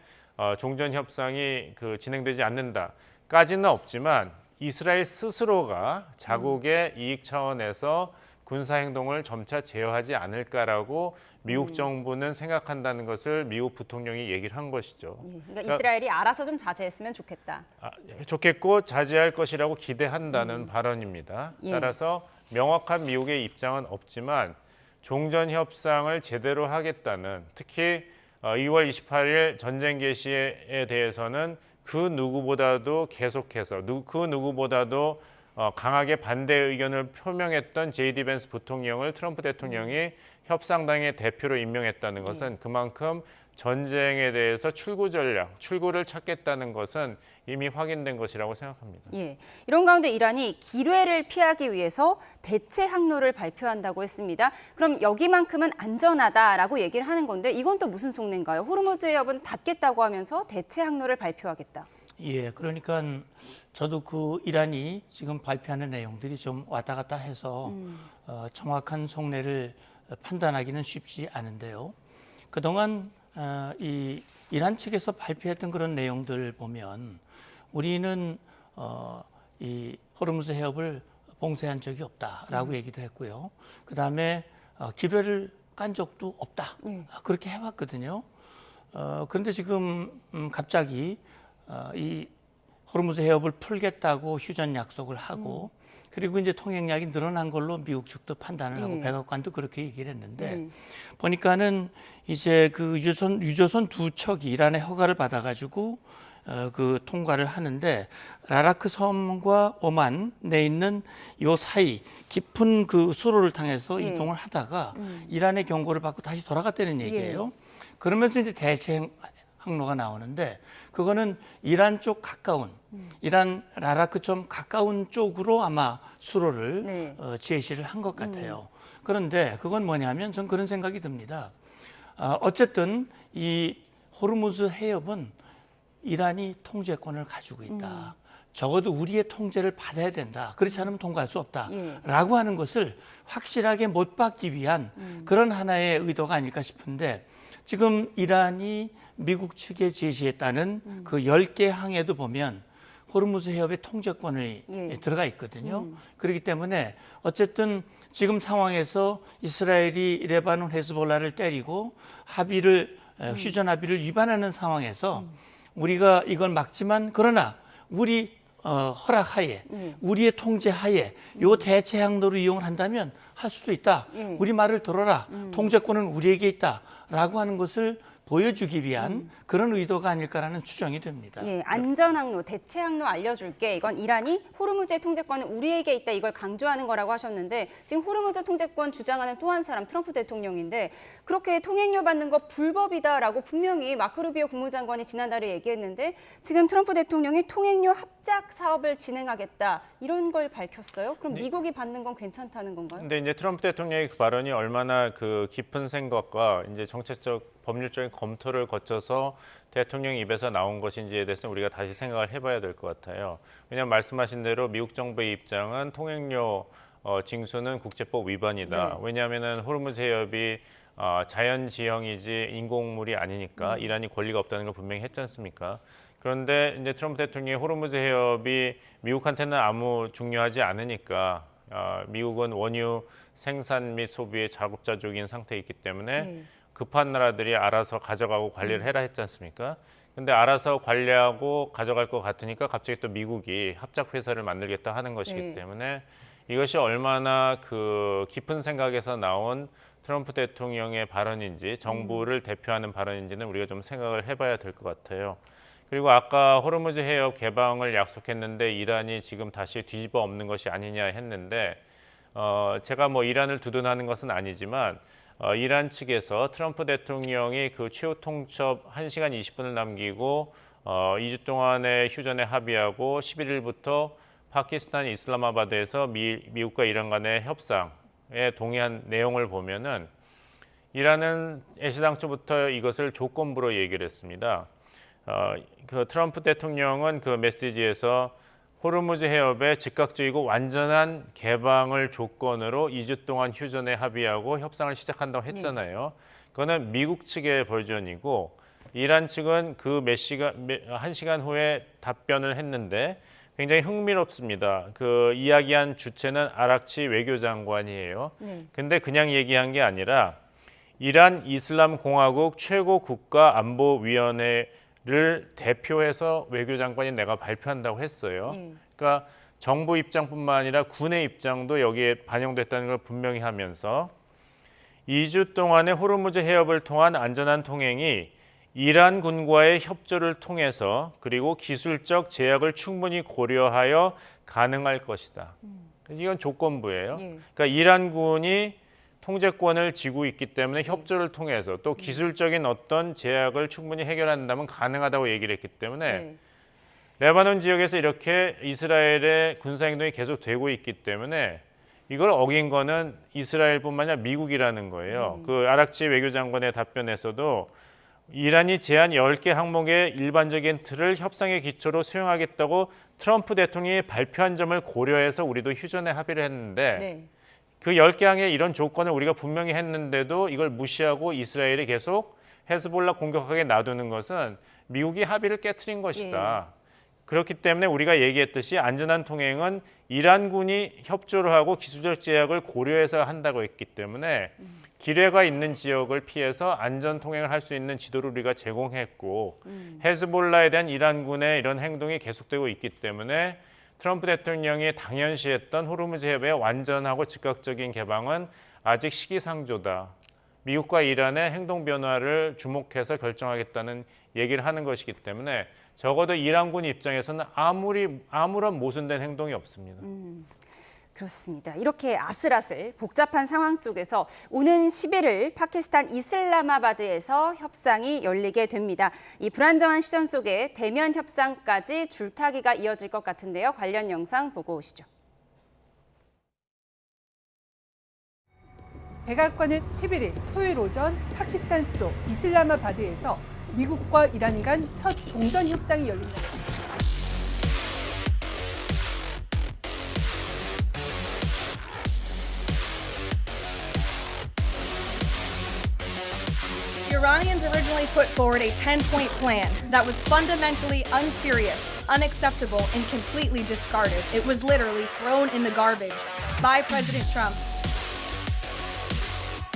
종전 협상이 진행되지 않는다까지는 없지만 이스라엘 스스로가 자국의 이익 차원에서 군사행동을 점차 제어하지 않을까라고 미국 정부는 생각한다는 것을 미국 부통령이 얘기를 한 것이죠. 그러니까 이스라엘이 알아서 좀 자제했으면 좋겠다. 좋겠고 자제할 것이라고 기대한다는 발언입니다. 따라서 명확한 미국의 입장은 없지만 종전 협상을 제대로 하겠다는, 특히 2월 28일 전쟁 개시에 대해서는 그 누구보다도 계속해서 그 누구보다도 강하게 반대 의견을 표명했던 J.D. 벤스 부통령을 트럼프 대통령이 협상당의 대표로 임명했다는 것은 그만큼 전쟁에 대해서 출구 전략, 출구를 찾겠다는 것은 이미 확인된 것이라고 생각합니다. 예, 이런 가운데 이란이 기뢰를 피하기 위해서 대체 항로를 발표한다고 했습니다. 그럼 여기만큼은 안전하다라고 얘기를 하는 건데 이건 또 무슨 속내인가요? 호르무즈 해협은 닫겠다고 하면서 대체 항로를 발표하겠다. 예, 그러니까 저도 그 이란이 지금 발표하는 내용들이 좀 왔다 갔다 해서 정확한 속내를 판단하기는 쉽지 않은데요. 그동안 이 이란 측에서 발표했던 그런 내용들 보면 우리는 이 호르무즈 해협을 봉쇄한 적이 없다라고 얘기도 했고요. 그다음에 기뢰를 깐 적도 없다. 그렇게 해왔거든요. 그런데 지금 갑자기 이 호르무즈 해협을 풀겠다고 휴전 약속을 하고 그리고 이제 통행량이 늘어난 걸로 미국 측도 판단을 하고 백악관도 그렇게 얘기를 했는데 보니까는 이제 그 유조선 두 척이 이란의 허가를 받아가지고 그 통과를 하는데 라라크 섬과 오만 내 있는 요 사이 깊은 그 수로를 통해서 이동을 하다가 이란의 경고를 받고 다시 돌아갔다는 얘기예요. 그러면서 이제 대체 항로가 나오는데 그거는 이란 쪽 가까운 이란 라라크 좀 가까운 쪽으로 아마 수로를 제시를 한 것 같아요. 그런데 그건 뭐냐면 전 그런 생각이 듭니다. 어쨌든 이 호르무즈 해협은 이란이 통제권을 가지고 있다. 적어도 우리의 통제를 받아야 된다. 그렇지 않으면 통과할 수 없다. 라고 하는 것을 확실하게 못 받기 위한 그런 하나의 의도가 아닐까 싶은데 지금 이란이 미국 측에 제시했다는 그 10개 항에도 보면 호르무즈 해협의 통제권이 들어가 있거든요. 그렇기 때문에 어쨌든 지금 상황에서 이스라엘이 레바논 헤즈볼라를 때리고 휴전 합의를 위반하는 상황에서 우리가 이걸 막지만 그러나 우리 허락하에 우리의 통제하에 요 대체 항로를 이용을 한다면 할 수도 있다. 우리 말을 들어라. 통제권은 우리에게 있다라고 하는 것을 보여주기 위한 그런 의도가 아닐까라는 추정이 됩니다. 예, 안전 항로, 대체 항로 알려줄게. 이건 이란이 호르무즈의 통제권은 우리에게 있다. 이걸 강조하는 거라고 하셨는데 지금 호르무즈 통제권 주장하는 또 한 사람 트럼프 대통령인데 그렇게 통행료 받는 거 불법이다라고 분명히 마크 루비오 국무장관이 지난달에 얘기했는데 지금 트럼프 대통령이 통행료 합작 사업을 진행하겠다. 이런 걸 밝혔어요. 그럼 미국이 받는 건 괜찮다는 건가요? 근데 이제 트럼프 대통령의 그 발언이 얼마나 그 깊은 생각과 이제 정책적 법률적인 검토를 거쳐서 대통령 입에서 나온 것인지에 대해서 우리가 다시 생각을 해봐야 될 것 같아요. 왜냐하면 말씀하신 대로 미국 정부의 입장은 통행료 징수는 국제법 위반이다. 왜냐하면 호르무즈 해협이 자연지형이지 인공물이 아니니까 이란이 권리가 없다는 걸 분명히 했지 않습니까? 그런데 이제 트럼프 대통령이 호르무즈 해협이 미국한테는 아무 중요하지 않으니까 미국은 원유 생산 및 소비의 자급자족인 상태에 있기 때문에 급한 나라들이 알아서 가져가고 관리를 해라 했지 않습니까? 근데 알아서 관리하고 가져갈 것 같으니까 갑자기 또 미국이 합작 회사를 만들겠다 하는 것이기 때문에 이것이 얼마나 그 깊은 생각에서 나온 트럼프 대통령의 발언인지 정부를 대표하는 발언인지는 우리가 좀 생각을 해봐야 될 것 같아요. 그리고 아까 호르무즈 해협 개방을 약속했는데 이란이 지금 다시 뒤집어 엎는 것이 아니냐 했는데 제가 뭐 이란을 두둔하는 것은 아니지만 이란 측에서 트럼프 대통령이 그 최후 통첩 1시간 20분을 남기고 2주 동안의 휴전에 합의하고 11일부터 파키스탄 이슬라마바드에서 미국과 이란 간의 협상에 동의한 내용을 보면은 이란은 애시당초부터 이것을 조건부로 얘기를 했습니다. 그 트럼프 대통령은 그 메시지에서 호르무즈 해협의 즉각적이고 완전한 개방을 조건으로 2주 동안 휴전에 합의하고 협상을 시작한다고 했잖아요. 그거는 미국 측의 버전이고 이란 측은 그 1시간 후에 답변을 했는데 굉장히 흥미롭습니다. 그 이야기한 주체는 아락치 외교장관이에요. 근데 그냥 얘기한 게 아니라 이란 이슬람 공화국 최고 국가안보위원회를 대표해서 외교장관이 내가 발표한다고 했어요. 그러니까 정부 입장뿐만 아니라 군의 입장도 여기에 반영됐다는 걸 분명히 하면서 2주 동안의 호르무즈 해협을 통한 안전한 통행이 이란 군과의 협조를 통해서 그리고 기술적 제약을 충분히 고려하여 가능할 것이다. 이건 조건부예요. 예. 그러니까 이란군이 통제권을 쥐고 있기 때문에 협조를 통해서 또 기술적인 어떤 제약을 충분히 해결한다면 가능하다고 얘기를 했기 때문에 네. 레바논 지역에서 이렇게 이스라엘의 군사행동이 계속 되고 있기 때문에 이걸 어긴 거는 이스라엘뿐만 아니라 미국이라는 거예요. 그 아락치 외교장관의 답변에서도 이란이 제한 10개 항목의 일반적인 틀을 협상의 기초로 수용하겠다고 트럼프 대통령이 발표한 점을 고려해서 우리도 휴전에 합의를 했는데 네. 그 10개항의 이런 조건을 우리가 분명히 했는데도 이걸 무시하고 이스라엘이 계속 헤즈볼라 공격하게 놔두는 것은 미국이 합의를 깨트린 것이다. 그렇기 때문에 우리가 얘기했듯이 안전한 통행은 이란군이 협조를 하고 기술적 제약을 고려해서 한다고 했기 때문에 기뢰가 있는 지역을 피해서 안전 통행을 할 수 있는 지도를 우리가 제공했고 헤즈볼라에 대한 이란군의 이런 행동이 계속되고 있기 때문에 트럼프 대통령이 당연시했던 호르무즈 해협의 완전하고 즉각적인 개방은 아직 시기상조다. 미국과 이란의 행동 변화를 주목해서 결정하겠다는 얘기를 하는 것이기 때문에 적어도 이란군 입장에서는 아무런 모순된 행동이 없습니다. 그렇습니다. 이렇게 아슬아슬 복잡한 상황 속에서 오는 11일 파키스탄 이슬라마바드에서 협상이 열리게 됩니다. 이 불안정한 휴전 속에 대면 협상까지 줄타기가 이어질 것 같은데요. 관련 영상 보고 오시죠. 백악관은 11일 토요일 오전 파키스탄 수도 이슬라마바드에서 미국과 이란 간 첫 종전 협상이 열립니다. The Iranians originally put forward a 10-point plan that was fundamentally unserious, unacceptable, and completely discarded. It was literally thrown in the garbage by President Trump.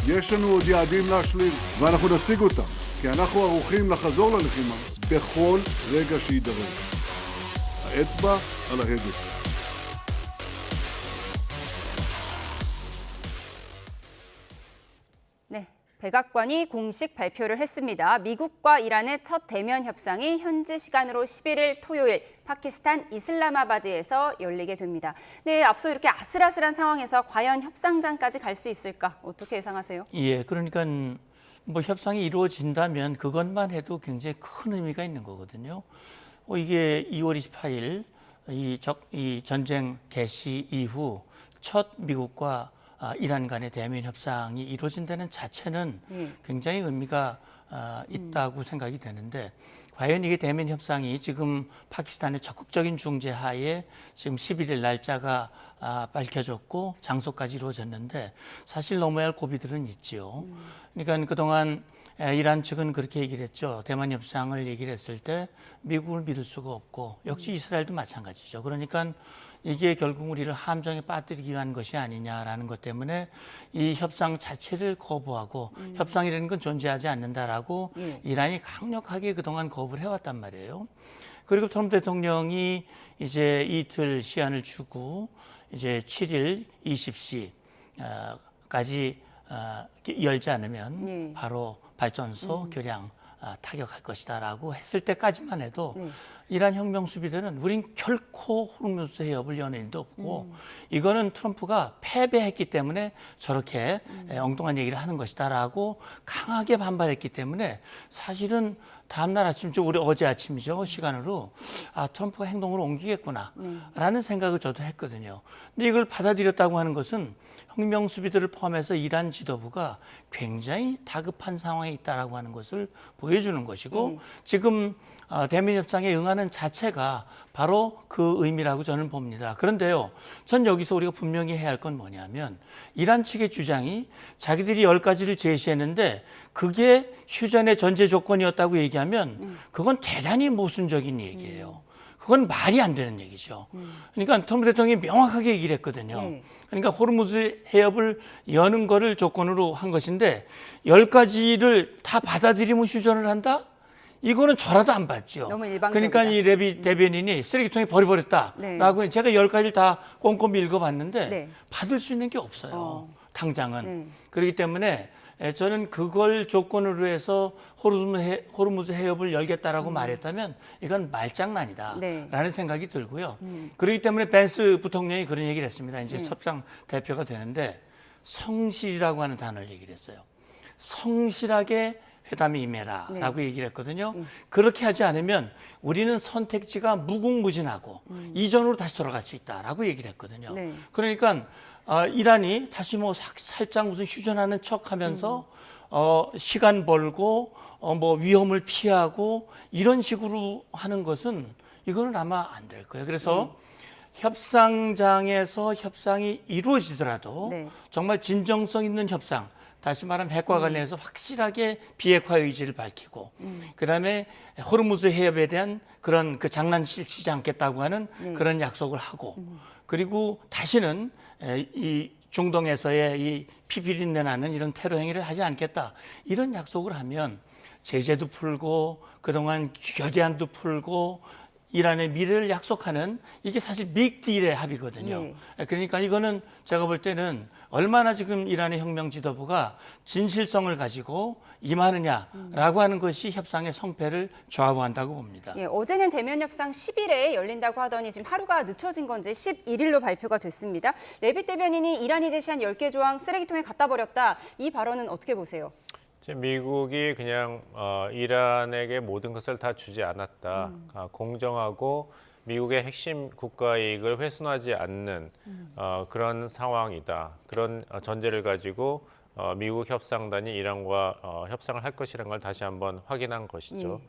יש לנו עוד יעדים להשלים, ואנחנו נשיג אותם, כי אנחנו ערוכים לחזור ללחימה בכל רגע שיידרש. האצבע על ההדק. 네, 백악관이 공식 발표를 했습니다. 미국과 이란의 첫 대면 협상이 현지 시간으로 11일 토요일 파키스탄 이슬라마바드에서 열리게 됩니다. 네, 앞서 이렇게 아슬아슬한 상황에서 과연 협상장까지 갈 수 있을까? 어떻게 예상하세요? 예, 그러니까 뭐 협상이 이루어진다면 그것만 해도 굉장히 큰 의미가 있는 거거든요. 이게 2월 28일 이 전쟁 개시 이후 첫 미국과 이란 간의 대면 협상이 이루어진다는 자체는 굉장히 의미가 있다고 생각이 되는데 과연 이게 대면 협상이 지금 파키스탄의 적극적인 중재 하에 지금 11일 날짜가 밝혀졌고 장소까지 이루어졌는데 사실 넘어야 할 고비들은 있지요. 그러니까 그동안 이란 측은 그렇게 얘기를 했죠. 대만 협상을 얘기를 했을 때 미국을 믿을 수가 없고 역시 이스라엘도 마찬가지죠. 그러니까 이게 결국 우리를 함정에 빠뜨리기 위한 것이 아니냐라는 것 때문에 이 협상 자체를 거부하고 협상이라는 건 존재하지 않는다라고 이란이 강력하게 그동안 거부를 해왔단 말이에요. 그리고 트럼프 대통령이 이제 이틀 시한을 주고 이제 7일 20시까지 열지 않으면 바로 발전소 교량 타격할 것이다라고 했을 때까지만 해도 이란 혁명 수비대는 우린 결코 호르무즈 해협을 여는 일도 없고 이거는 트럼프가 패배했기 때문에 저렇게 엉뚱한 얘기를 하는 것이다라고 강하게 반발했기 때문에 사실은 다음날 아침, 우리 어제 아침이죠, 시간으로 트럼프가 행동으로 옮기겠구나라는 생각을 저도 했거든요. 근데 이걸 받아들였다고 하는 것은 혁명 수비들을 포함해서 이란 지도부가 굉장히 다급한 상황에 있다라고 하는 것을 보여주는 것이고 지금 대면 협상에 응하는 자체가 바로 그 의미라고 저는 봅니다. 그런데요, 전 여기서 우리가 분명히 해야 할 건 뭐냐면 이란 측의 주장이 자기들이 10가지를 제시했는데 그게 휴전의 전제 조건이었다고 얘기하면 그건 대단히 모순적인 얘기예요. 그건 말이 안 되는 얘기죠. 그러니까 트럼프 대통령이 명확하게 얘기를 했거든요. 그러니까 호르무즈 해협을 여는 거를 조건으로 한 것인데 10가지를 다 받아들이면 휴전을 한다? 이거는 저라도 안 받죠. 너무 일방적이다. 그러니까 이 레비 대변인이 쓰레기통에 버려버렸다라고 제가 10가지를 다 꼼꼼히 읽어봤는데 받을 수 있는 게 없어요. 당장은. 그렇기 때문에 저는 그걸 조건으로 해서 호르무즈 해협을 열겠다라고 말했다면 이건 말장난이다라는 생각이 들고요. 그렇기 때문에 벤스 부통령이 그런 얘기를 했습니다. 이제 협상 대표가 되는데 성실이라고 하는 단어를 얘기를 했어요. 성실하게 회담에 임해라라고 얘기를 했거든요. 그렇게 하지 않으면 우리는 선택지가 무궁무진하고 이전으로 다시 돌아갈 수 있다라고 얘기를 했거든요. 그러니까 이란이 다시 뭐 살짝 무슨 휴전하는 척하면서 시간 벌고 뭐 위험을 피하고 이런 식으로 하는 것은 이거는 아마 안 될 거예요. 그래서 협상장에서 협상이 이루어지더라도 정말 진정성 있는 협상, 다시 말하면 핵과 관련해서 확실하게 비핵화 의지를 밝히고 그다음에 호르무즈 해협에 대한 그런 그 장난칠 치지 않겠다고 하는 그런 약속을 하고 그리고 다시는 이 중동에서의 이 피비린내 나는 이런 테러 행위를 하지 않겠다 이런 약속을 하면 제재도 풀고 그동안 겨대안도 풀고 이란의 미래를 약속하는 이게 사실 빅딜의 합의거든요. 그러니까 이거는 제가 볼 때는 얼마나 지금 이란의 혁명 지도부가 진실성을 가지고 임하느냐라고 하는 것이 협상의 성패를 좌우한다고 봅니다. 어제는 대면 협상 10일에 열린다고 하더니 지금 하루가 늦춰진 건지 11일로 발표가 됐습니다. 레빗 대변인이 이란이 제시한 10개 조항 쓰레기통에 갖다 버렸다. 이 발언은 어떻게 보세요? 미국이 그냥 이란에게 모든 것을 다 주지 않았다. 공정하고 미국의 핵심 국가 이익을 훼손하지 않는 그런 상황이다. 그런 전제를 가지고 미국 협상단이 이란과 협상을 할 것이라는 걸 다시 한번 확인한 것이죠.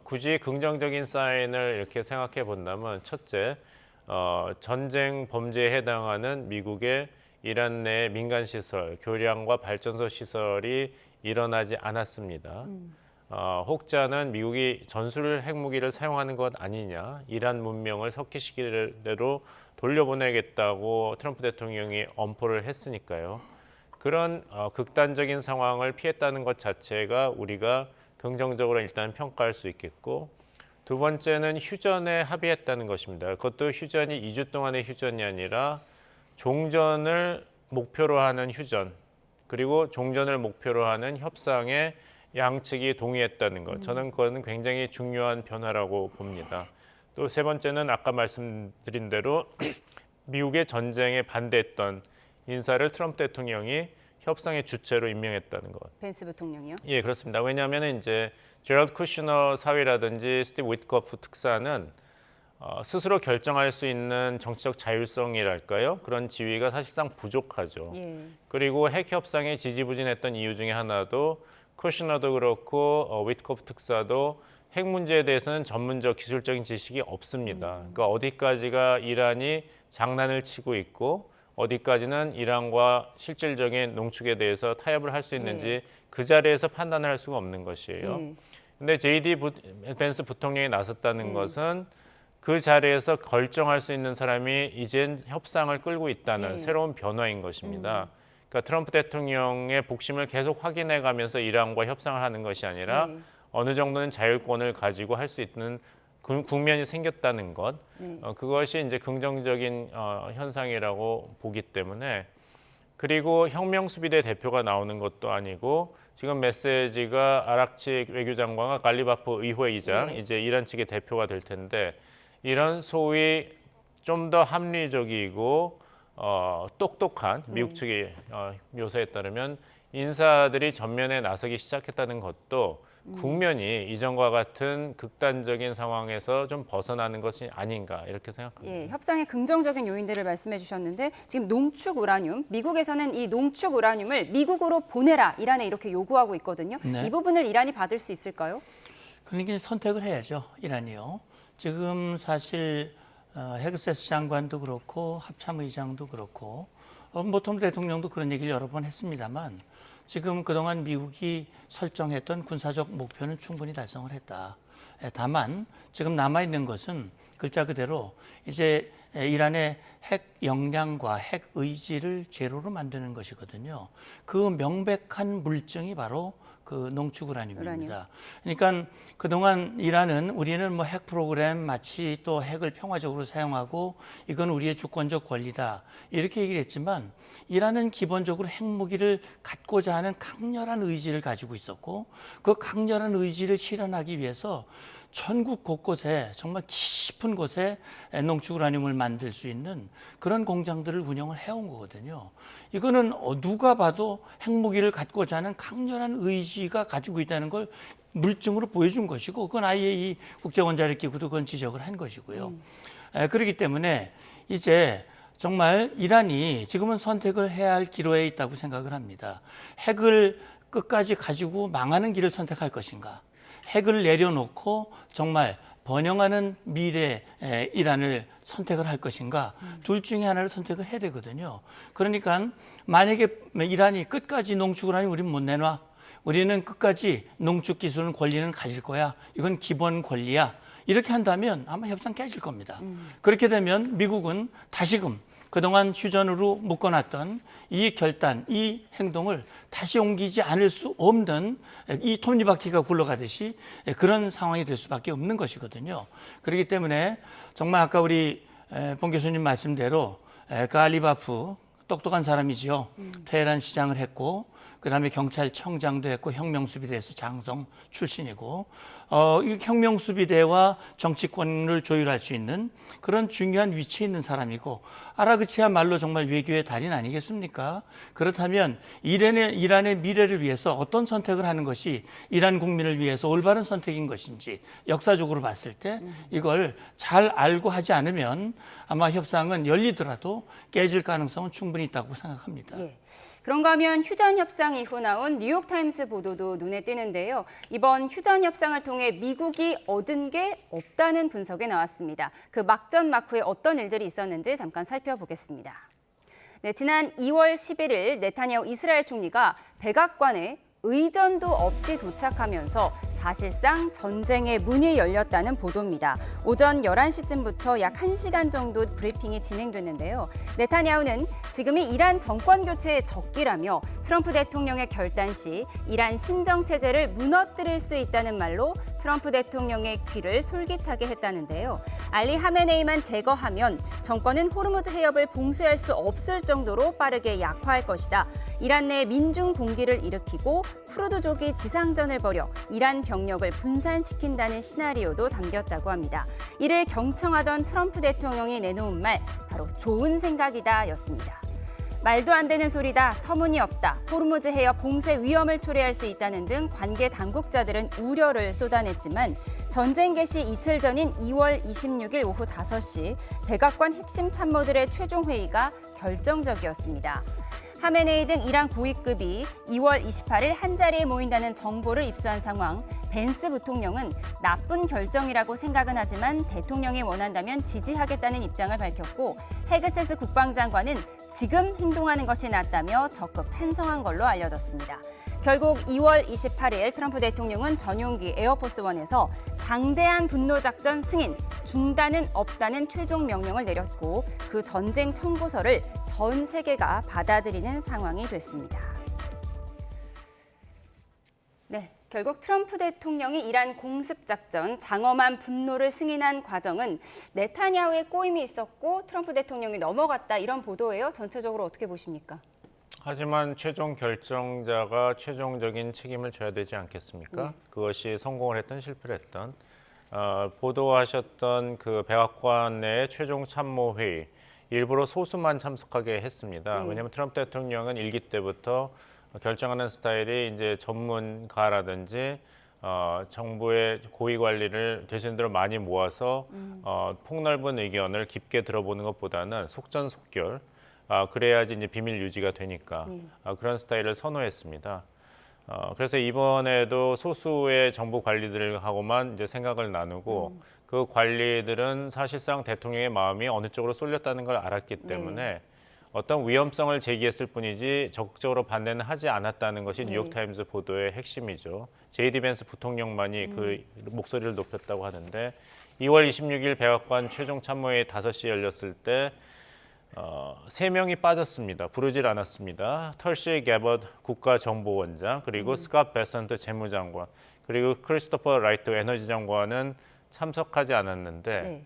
굳이 긍정적인 사인을 이렇게 생각해 본다면 첫째, 전쟁 범죄에 해당하는 미국의 이란 내 민간 시설, 교량과 발전소 시설이 일어나지 않았습니다. 혹자는 미국이 전술 핵무기를 사용하는 것 아니냐, 이란 문명을 석기 시기대로 돌려보내겠다고 트럼프 대통령이 엄포를 했으니까요. 그런 극단적인 상황을 피했다는 것 자체가 우리가 긍정적으로 일단 평가할 수 있겠고, 두 번째는 휴전에 합의했다는 것입니다. 그것도 휴전이 2주 동안의 휴전이 아니라 종전을 목표로 하는 휴전, 그리고 종전을 목표로 하는 협상에 양측이 동의했다는 것. 저는 그거는 굉장히 중요한 변화라고 봅니다. 또 세 번째는 아까 말씀드린 대로 미국의 전쟁에 반대했던 인사를 트럼프 대통령이 협상의 주체로 임명했다는 것. 벤스 부통령이요? 예, 그렇습니다. 왜냐하면 이제 제럴드 쿠시너 사위라든지 스티브 위트코프 특사는 스스로 결정할 수 있는 정치적 자율성이랄까요? 그런 지위가 사실상 부족하죠. 그리고 핵 협상에 지지부진했던 이유 중에 하나도 쿠시너도 그렇고 위트코프 특사도 핵 문제에 대해서는 전문적 기술적인 지식이 없습니다. 그러니까 어디까지가 이란이 장난을 치고 있고 어디까지는 이란과 실질적인 농축에 대해서 타협을 할 수 있는지 그 자리에서 판단을 할 수가 없는 것이에요. 근데 JD 벤스 부통령이 나섰다는 것은 그 자리에서 결정할 수 있는 사람이 이젠 협상을 끌고 있다는 새로운 변화인 것입니다. 그러니까 트럼프 대통령의 복심을 계속 확인해가면서 이란과 협상을 하는 것이 아니라 어느 정도는 자율권을 가지고 할 수 있는 국면이 생겼다는 것, 그것이 이제 긍정적인 현상이라고 보기 때문에, 그리고 혁명수비대 대표가 나오는 것도 아니고 지금 메시지가 아락치 외교장관과 갈리바프 의회의장, 이제 이란 측의 대표가 될 텐데, 이런 소위 좀 더 합리적이고 똑똑한 미국 측의 묘사에 따르면 인사들이 전면에 나서기 시작했다는 것도 국면이 이전과 같은 극단적인 상황에서 좀 벗어나는 것이 아닌가 이렇게 생각합니다. 협상의 긍정적인 요인들을 말씀해 주셨는데 지금 농축 우라늄, 미국에서는 이 농축 우라늄을 미국으로 보내라 이란에 이렇게 요구하고 있거든요. 이 부분을 이란이 받을 수 있을까요? 그러니까 선택을 해야죠, 이란이요. 지금 사실 헤그세스 장관도 그렇고 합참의장도 그렇고 트럼프 대통령도 그런 얘기를 여러 번 했습니다만 지금 그동안 미국이 설정했던 군사적 목표는 충분히 달성을 했다. 다만 지금 남아있는 것은 글자 그대로 이제 이란의 핵 역량과 핵 의지를 제로로 만드는 것이거든요. 그 명백한 물증이 바로 그 농축 우라늄입니다. 그러니까 그동안 이란은 우리는 뭐 핵 프로그램 마치 또 핵을 평화적으로 사용하고 이건 우리의 주권적 권리다 이렇게 얘기를 했지만 이란은 기본적으로 핵무기를 갖고자 하는 강렬한 의지를 가지고 있었고 그 강렬한 의지를 실현하기 위해서 전국 곳곳에 정말 깊은 곳에 농축 우라늄을 만들 수 있는 그런 공장들을 운영을 해온 거거든요. 이거는 누가 봐도 핵무기를 갖고자 하는 강렬한 의지가 가지고 있다는 걸 물증으로 보여준 것이고 그건 IAEA 국제원자력기구도 그건 지적을 한 것이고요. 그렇기 때문에 이제 정말 이란이 지금은 선택을 해야 할 기로에 있다고 생각을 합니다. 핵을 끝까지 가지고 망하는 길을 선택할 것인가? 핵을 내려놓고 정말 번영하는 미래 이란을 선택을 할 것인가 둘 중에 하나를 선택을 해야 되거든요. 그러니까 만약에 이란이 끝까지 농축을 하니 우리는 못 내놔. 우리는 끝까지 농축 기술은 권리는 가질 거야. 이건 기본 권리야. 이렇게 한다면 아마 협상 깨질 겁니다. 그렇게 되면 미국은 다시금 그동안 휴전으로 묶어놨던 이 결단, 이 행동을 다시 옮기지 않을 수 없는 이 톱니바퀴가 굴러가듯이 그런 상황이 될 수밖에 없는 것이거든요. 그렇기 때문에 정말 아까 우리 봉 교수님 말씀대로 갈리바프 똑똑한 사람이지요. 테헤란 시장을 했고 그다음에 경찰청장도 했고 혁명수비대에서 장성 출신이고 이 혁명수비대와 정치권을 조율할 수 있는 그런 중요한 위치에 있는 사람이고 아라그치야말로 정말 외교의 달인 아니겠습니까? 그렇다면 이란의 미래를 위해서 어떤 선택을 하는 것이 이란 국민을 위해서 올바른 선택인 것인지 역사적으로 봤을 때 이걸 잘 알고 하지 않으면 아마 협상은 열리더라도 깨질 가능성은 충분히 있다고 생각합니다. 예. 그런가 하면 휴전 협상 이후 나온 뉴욕타임스 보도도 눈에 띄는데요. 이번 휴전 협상을 통해 미국이 얻은 게 없다는 분석이 나왔습니다. 그 막전 막후에 어떤 일들이 있었는지 잠깐 살펴보겠습니다. 네, 지난 2월 11일 네타냐후 이스라엘 총리가 백악관에 의전도 없이 도착하면서 사실상 전쟁의 문이 열렸다는 보도입니다. 오전 11시쯤부터 약 1시간 정도 브리핑이 진행됐는데요. 네타냐후는 지금이 이란 정권 교체의 적기라며 트럼프 대통령의 결단 시 이란 신정체제를 무너뜨릴 수 있다는 말로 트럼프 대통령의 귀를 솔깃하게 했다는데요. 알리 하메네이만 제거하면 정권은 호르무즈 해협을 봉쇄할 수 없을 정도로 빠르게 약화할 것이다. 이란 내 민중 봉기를 일으키고 쿠르드족이 지상전을 벌여 이란 병력을 분산시킨다는 시나리오도 담겼다고 합니다. 이를 경청하던 트럼프 대통령이 내놓은 말, 바로 좋은 생각이다였습니다. 말도 안 되는 소리다, 터무니없다, 호르무즈 해협 봉쇄 위험을 초래할 수 있다는 등 관계 당국자들은 우려를 쏟아냈지만 전쟁 개시 이틀 전인 2월 26일 오후 5시 백악관 핵심 참모들의 최종 회의가 결정적이었습니다. 하메네이 등 이란 고위급이 2월 28일 한자리에 모인다는 정보를 입수한 상황, 벤스 부통령은 나쁜 결정이라고 생각은 하지만 대통령이 원한다면 지지하겠다는 입장을 밝혔고 헤그세스 국방장관은 지금 행동하는 것이 낫다며 적극 찬성한 걸로 알려졌습니다. 결국 2월 28일 트럼프 대통령은 전용기 에어포스원에서 장대한 분노작전 승인, 중단은 없다는 최종 명령을 내렸고 그 전쟁 청구서를 전 세계가 받아들이는 상황이 됐습니다. 네, 결국 트럼프 대통령이 이란 공습작전, 장엄한 분노를 승인한 과정은 네타냐후의 꼬임이 있었고 트럼프 대통령이 넘어갔다 이런 보도예요. 전체적으로 어떻게 보십니까? 하지만 최종 결정자가 최종적인 책임을 져야 되지 않겠습니까? 그것이 성공을 했든 실패를 했든 보도하셨던 그 백악관 내 최종 참모회의 일부러 소수만 참석하게 했습니다. 왜냐하면 트럼프 대통령은 일기 때부터 결정하는 스타일이 이제 전문가라든지 정부의 고위 관리를 되시는 대로 많이 모아서 폭넓은 의견을 깊게 들어보는 것보다는 속전속결. 그래야지 이제 비밀 유지가 되니까 그런 스타일을 선호했습니다. 그래서 이번에도 소수의 정부 관리들하고만 이제 생각을 나누고 그 관리들은 사실상 대통령의 마음이 어느 쪽으로 쏠렸다는 걸 알았기 때문에 어떤 위험성을 제기했을 뿐이지 적극적으로 반대는 하지 않았다는 것이 뉴욕타임스 보도의 핵심이죠. 제이디 벤스 부통령만이 그 목소리를 높였다고 하는데 2월 26일 백악관 최종 참모회의 5시에 열렸을 때 3명이 빠졌습니다. 부르질 않았습니다. 털시 게버드 국가정보원장, 그리고 스캇 베선트 재무장관, 그리고 크리스토퍼 라이트 에너지 장관은 참석하지 않았는데 네.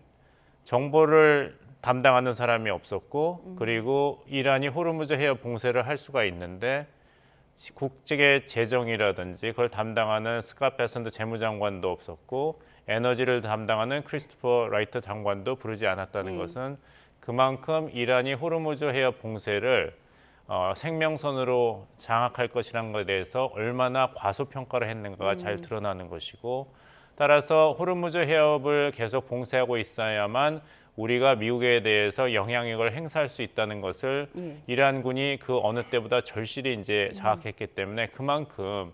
정보를 담당하는 사람이 없었고 그리고 이란이 호르무즈 해협 봉쇄를 할 수가 있는데 국제 재정이라든지 그걸 담당하는 스캇 베선트 재무장관도 없었고 에너지를 담당하는 크리스토퍼 라이트 장관도 부르지 않았다는 것은 그만큼 이란이 호르무즈 해협 봉쇄를 생명선으로 장악할 것이라는 것에 대해서 얼마나 과소평가를 했는가가 잘 드러나는 것이고 따라서 호르무즈 해협을 계속 봉쇄하고 있어야만 우리가 미국에 대해서 영향력을 행사할 수 있다는 것을 이란군이 그 어느 때보다 절실히 이제 자각했기 때문에 그만큼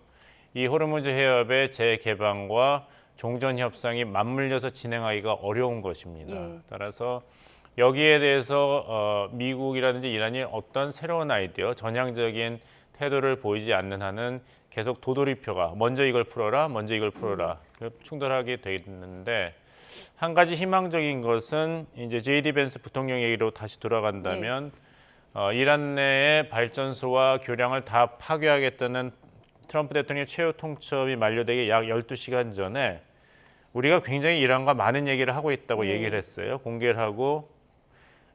이 호르무즈 해협의 재개방과 종전 협상이 맞물려서 진행하기가 어려운 것입니다. 따라서 여기에 대해서 미국이라든지 이란이 어떤 새로운 아이디어, 전향적인 태도를 보이지 않는 한은 계속 도돌이표가 먼저 이걸 풀어라, 먼저 이걸 풀어라 충돌하게 돼 있는데 한 가지 희망적인 것은 이제 J.D. 벤스 부통령 얘기로 다시 돌아간다면 이란 내의 발전소와 교량을 다 파괴하겠다는 트럼프 대통령 최후 통첩이 만료되기 약 12시간 전에 우리가 굉장히 이란과 많은 얘기를 하고 있다고 얘기를 했어요. 공개를 하고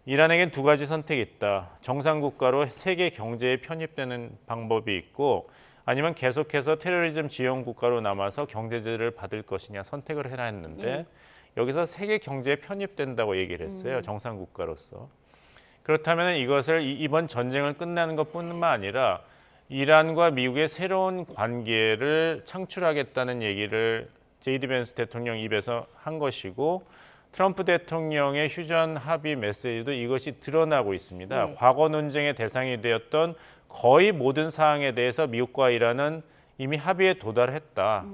이란에겐 두 가지 선택이 있다. 정상국가로 세계 경제에 편입되는 방법이 있고 아니면 계속해서 테러리즘 지원 국가로 남아서 경제제재를 받을 것이냐 선택을 해라 했는데 여기서 세계 경제에 편입된다고 얘기를 했어요. 정상국가로서. 그렇다면 이것을 이번 전쟁을 끝내는 것뿐만 아니라 이란과 미국의 새로운 관계를 창출하겠다는 얘기를 J.D. 벤스 대통령 입에서 한 것이고 트럼프 대통령의 휴전 합의 메시지도 이것이 드러나고 있습니다. 과거 논쟁의 대상이 되었던 거의 모든 사항에 대해서 미국과 이란은 이미 합의에 도달했다.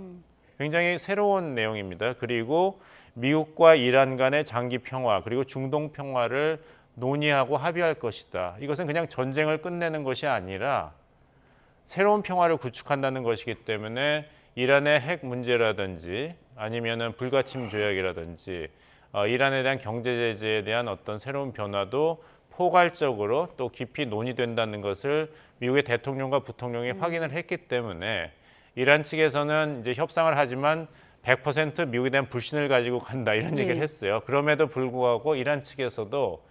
굉장히 새로운 내용입니다. 그리고 미국과 이란 간의 장기 평화 그리고 중동 평화를 논의하고 합의할 것이다. 이것은 그냥 전쟁을 끝내는 것이 아니라 새로운 평화를 구축한다는 것이기 때문에 이란의 핵 문제라든지 아니면은 불가침 조약이라든지 이란에 대한 경제 제재에 대한 어떤 새로운 변화도 포괄적으로 또 깊이 논의된다는 것을 미국의 대통령과 부통령이 확인을 했기 때문에 이란 측에서는 이제 협상을 하지만 100% 미국에 대한 불신을 가지고 간다 이런 얘기를 했어요. 그럼에도 불구하고 이란 측에서도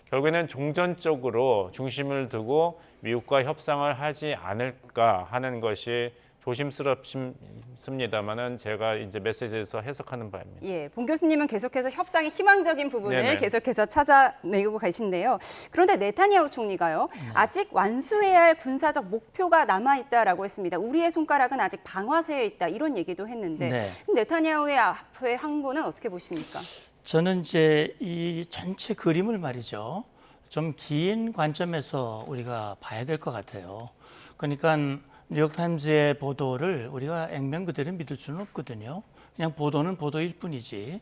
결국에는 종전적으로 중심을 두고 미국과 협상을 하지 않을까 하는 것이 조심스럽습니다만은 제가 이제 메시지에서 해석하는 바입니다. 예, 봉 교수님은 계속해서 협상의 희망적인 부분을 네네. 계속해서 찾아내고 계신데요. 그런데 네타냐후 총리가요, 아직 완수해야 할 군사적 목표가 남아 있다라고 했습니다. 우리의 손가락은 아직 방아쇠에 있다 이런 얘기도 했는데 네타냐후의 앞의 항보는 어떻게 보십니까? 저는 이제 이 전체 그림을 말이죠. 좀 긴 관점에서 우리가 봐야 될 것 같아요. 그러니까 뉴욕타임즈의 보도를 우리가 액면 그대로 믿을 수는 없거든요. 그냥 보도는 보도일 뿐이지.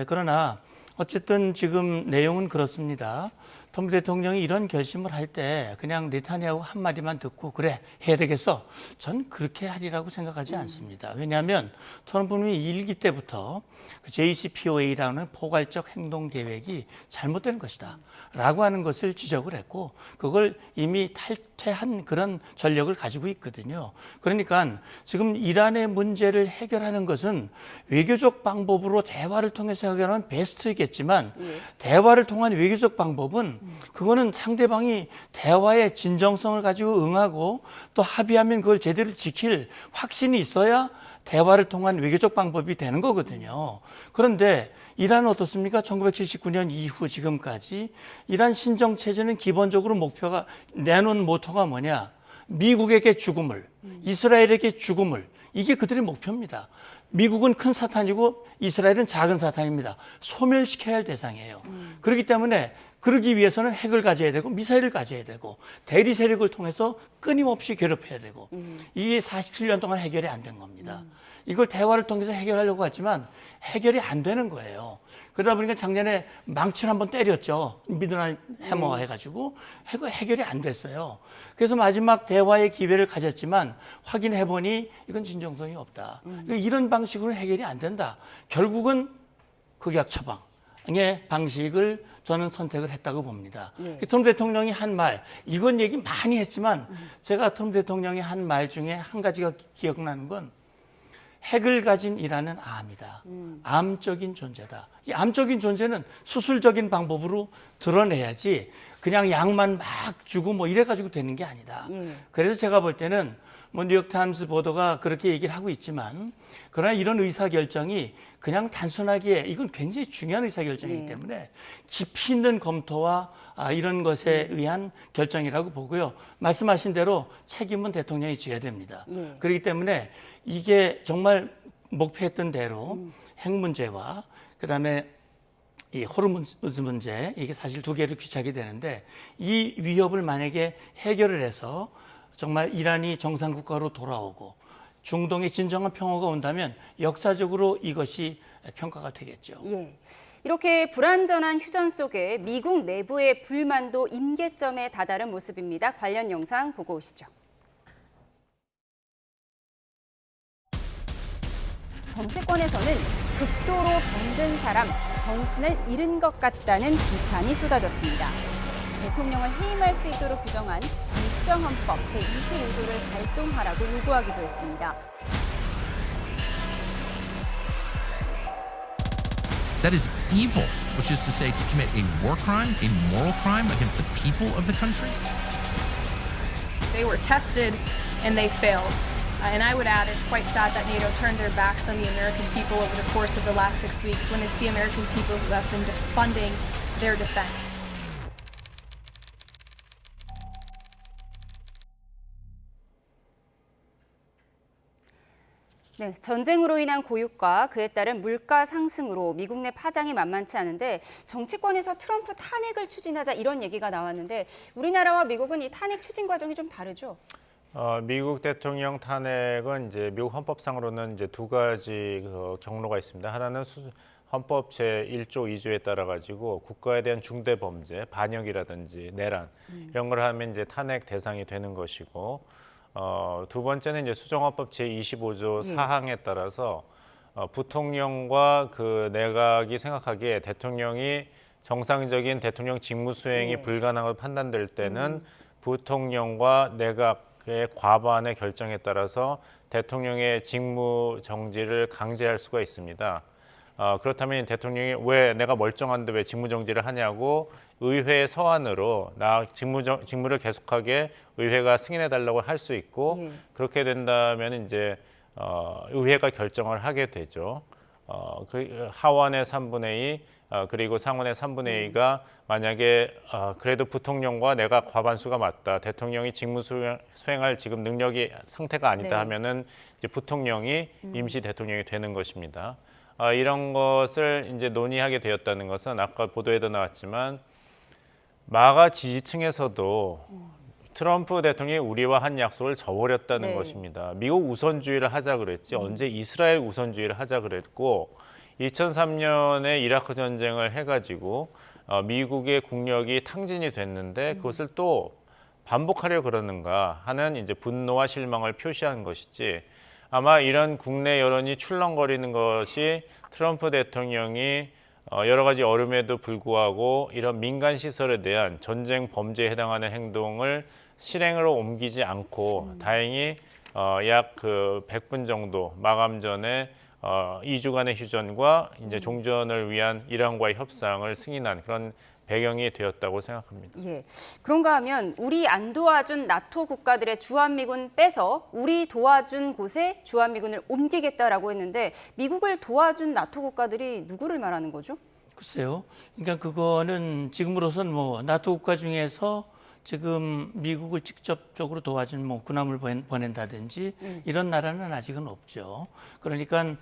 그러나 어쨌든 지금 내용은 그렇습니다. 트럼프 대통령이 이런 결심을 할 때 그냥 네타냐후 한마디만 듣고 그래 해야 되겠어. 전 그렇게 하리라고 생각하지 않습니다. 왜냐하면 트럼프는 1기 때부터 그 JCPOA라는 포괄적 행동 계획이 잘못된 것이다 라고 하는 것을 지적을 했고 그걸 이미 탈퇴한 그런 전력을 가지고 있거든요. 그러니까 지금 이란의 문제를 해결하는 것은 외교적 방법으로 대화를 통해서 해결하면 베스트겠지만 대화를 통한 외교적 방법은 그거는 상대방이 대화의 진정성을 가지고 응하고 또 합의하면 그걸 제대로 지킬 확신이 있어야 대화를 통한 외교적 방법이 되는 거거든요. 그런데 이란은 어떻습니까? 1979년 이후 지금까지 이란 신정체제는 기본적으로 목표가 내놓은 모토가 뭐냐? 미국에게 죽음을, 이스라엘에게 죽음을 이게 그들의 목표입니다. 미국은 큰 사탄이고 이스라엘은 작은 사탄입니다. 소멸시켜야 할 대상이에요. 그렇기 때문에 그러기 위해서는 핵을 가져야 되고 미사일을 가져야 되고 대리 세력을 통해서 끊임없이 괴롭혀야 되고 이게 47년 동안 해결이 안 된 겁니다. 이걸 대화를 통해서 해결하려고 했지만 해결이 안 되는 거예요. 그러다 보니까 작년에 망치를 한번 때렸죠. 미드나잇 해머 해가지고 해결이 안 됐어요. 그래서 마지막 대화의 기회를 가졌지만 확인해보니 이건 진정성이 없다. 이런 방식으로 해결이 안 된다. 결국은 극약 처방. 방식을 저는 선택을 했다고 봅니다. 트럼프 대통령이 한 말, 이건 얘기 많이 했지만 제가 트럼프 대통령이 한 말 중에 한 가지가 기억나는 건 핵을 가진 이란은 암이다. 암적인 존재다. 이 암적인 존재는 수술적인 방법으로 드러내야지 그냥 약만 막 주고 뭐 이래가지고 되는 게 아니다. 그래서 제가 볼 때는 뭐 뉴욕타임스 보도가 그렇게 얘기를 하고 있지만 그러나 이런 의사결정이 그냥 단순하게 이건 굉장히 중요한 의사결정이기 때문에 깊이 있는 검토와 이런 것에 의한 결정이라고 보고요. 말씀하신 대로 책임은 대통령이 져야 됩니다. 그렇기 때문에 이게 정말 목표했던 대로 핵 문제와 그다음에 이 호르무즈 문제 이게 사실 두 개로 귀착이 되는데 이 위협을 만약에 해결을 해서 정말 이란이 정상국가로 돌아오고 중동에 진정한 평화가 온다면 역사적으로 이것이 평가가 되겠죠. 이렇게 불안전한 휴전 속에 미국 내부의 불만도 임계점에 다다른 모습입니다. 관련 영상 보고 오시죠. 정치권에서는 극도로 병든 사람, 정신을 잃은 것 같다는 비판이 쏟아졌습니다. 대통령을 해임할 수 있도록 규정한 수정헌법 제25조를 발동하라고 요구하기도 했습니다. That is evil, which is to say to commit a war crime, a moral crime against the people of the country. They were tested and they failed. And I would add, it's quite sad that NATO turned their backs on the American people over the course of the last 6 weeks when it's the American people who have been funding their defense. 네, 전쟁으로 인한 고육과 그에 따른 물가 상승으로 미국 내 파장이 만만치 않은데 정치권에서 트럼프 탄핵을 추진하자 이런 얘기가 나왔는데 우리나라와 미국은 이 탄핵 추진 과정이 좀 다르죠? 미국 대통령 탄핵은 이제 미국 헌법상으로는 이제 두 가지 경로가 있습니다. 하나는 헌법 제1조 2조에 따라 가지고 국가에 대한 중대 범죄, 반역이라든지 내란 이런 걸 하면 이제 탄핵 대상이 되는 것이고 두 번째는 이제 수정헌법 제25조 사항에 따라서 부통령과 그 내각이 생각하기에 대통령이 정상적인 대통령 직무 수행이 불가능하고 판단될 때는 부통령과 내각의 과반의 결정에 따라서 대통령의 직무 정지를 강제할 수가 있습니다. 그렇다면 대통령이 왜 내가 멀쩡한데 왜 직무 정지를 하냐고 의회 서한으로 나 직무를 계속하게 의회가 승인해 달라고 할 수 있고 그렇게 된다면 이제 의회가 결정을 하게 되죠. 하원의 3분의 2 그리고 상원의 3분의 2가 만약에 그래도 부통령과 내각 과반수가 맞다. 대통령이 직무 수행할 지금 능력이 상태가 아니다 하면은 이제 부통령이 임시 대통령이 되는 것입니다. 이런 것을 이제 논의하게 되었다는 것은 아까 보도에도 나왔지만 마가 지지층에서도 트럼프 대통령이 우리와 한 약속을 저버렸다는 것입니다. 미국 우선주의를 하자 그랬지 언제 이스라엘 우선주의를 하자 그랬고 2003년에 이라크 전쟁을 해가지고 미국의 국력이 탕진이 됐는데 그것을 또 반복하려 그러는가 하는 이제 분노와 실망을 표시한 것이지 아마 이런 국내 여론이 출렁거리는 것이 트럼프 대통령이 여러 가지 어려움에도 불구하고 이런 민간 시설에 대한 전쟁 범죄에 해당하는 행동을 실행으로 옮기지 않고 다행히 약 100분 정도 마감 전에 2주간의 휴전과 이제 종전을 위한 이란과의 협상을 승인한 그런 배경이 되었다고 생각합니다. 그런가 하면 우리 안 도와준 나토 국가들의 주한미군 빼서 우리 도와준 곳에 주한미군을 옮기겠다라고 했는데 미국을 도와준 나토 국가들이 누구를 말하는 거죠? 글쎄요. 그러니까 그거는 지금으로선 뭐 나토 국가 중에서 지금 미국을 직접적으로 도와준 뭐 군함을 보낸다든지 이런 나라는 아직은 없죠. 그러니까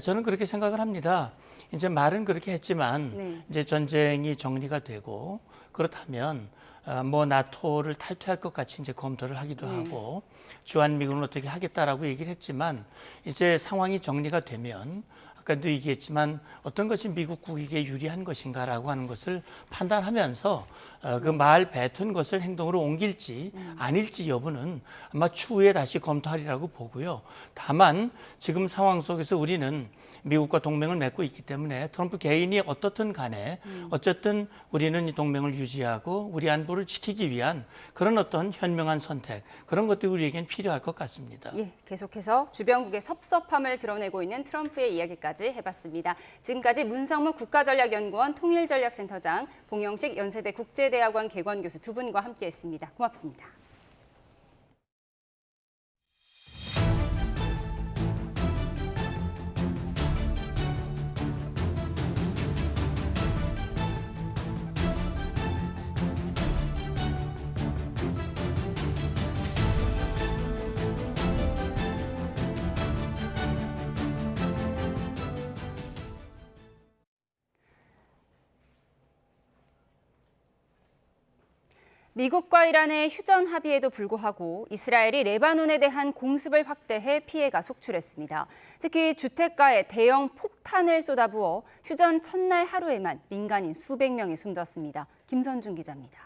저는 그렇게 생각을 합니다. 이제 말은 그렇게 했지만 이제 전쟁이 정리가 되고 그렇다면 뭐 나토를 탈퇴할 것 같이 이제 검토를 하기도 하고 주한미군을 어떻게 하겠다라고 얘기를 했지만 이제 상황이 정리가 되면 아까도 얘기했지만 어떤 것이 미국 국익에 유리한 것인가라고 하는 것을 판단하면서 그 말 뱉은 것을 행동으로 옮길지 아닐지 여부는 아마 추후에 다시 검토하리라고 보고요. 다만 지금 상황 속에서 우리는 미국과 동맹을 맺고 있기 때문에 트럼프 개인이 어떻든 간에 어쨌든 우리는 이 동맹을 유지하고 우리 안보를 지키기 위한 그런 어떤 현명한 선택, 그런 것들이 우리에겐 필요할 것 같습니다. 예, 계속해서 주변국의 섭섭함을 드러내고 있는 트럼프의 이야기까지 해봤습니다. 지금까지 문성무 국가전략연구원 통일전략센터장, 봉영식 연세대 국제대학원 개관교수 두 분과 함께했습니다. 고맙습니다. 미국과 이란의 휴전 합의에도 불구하고 이스라엘이 레바논에 대한 공습을 확대해 피해가 속출했습니다. 특히 주택가에 대형 폭탄을 쏟아부어 휴전 첫날 하루에만 민간인 수백 명이 숨졌습니다. 김선중 기자입니다.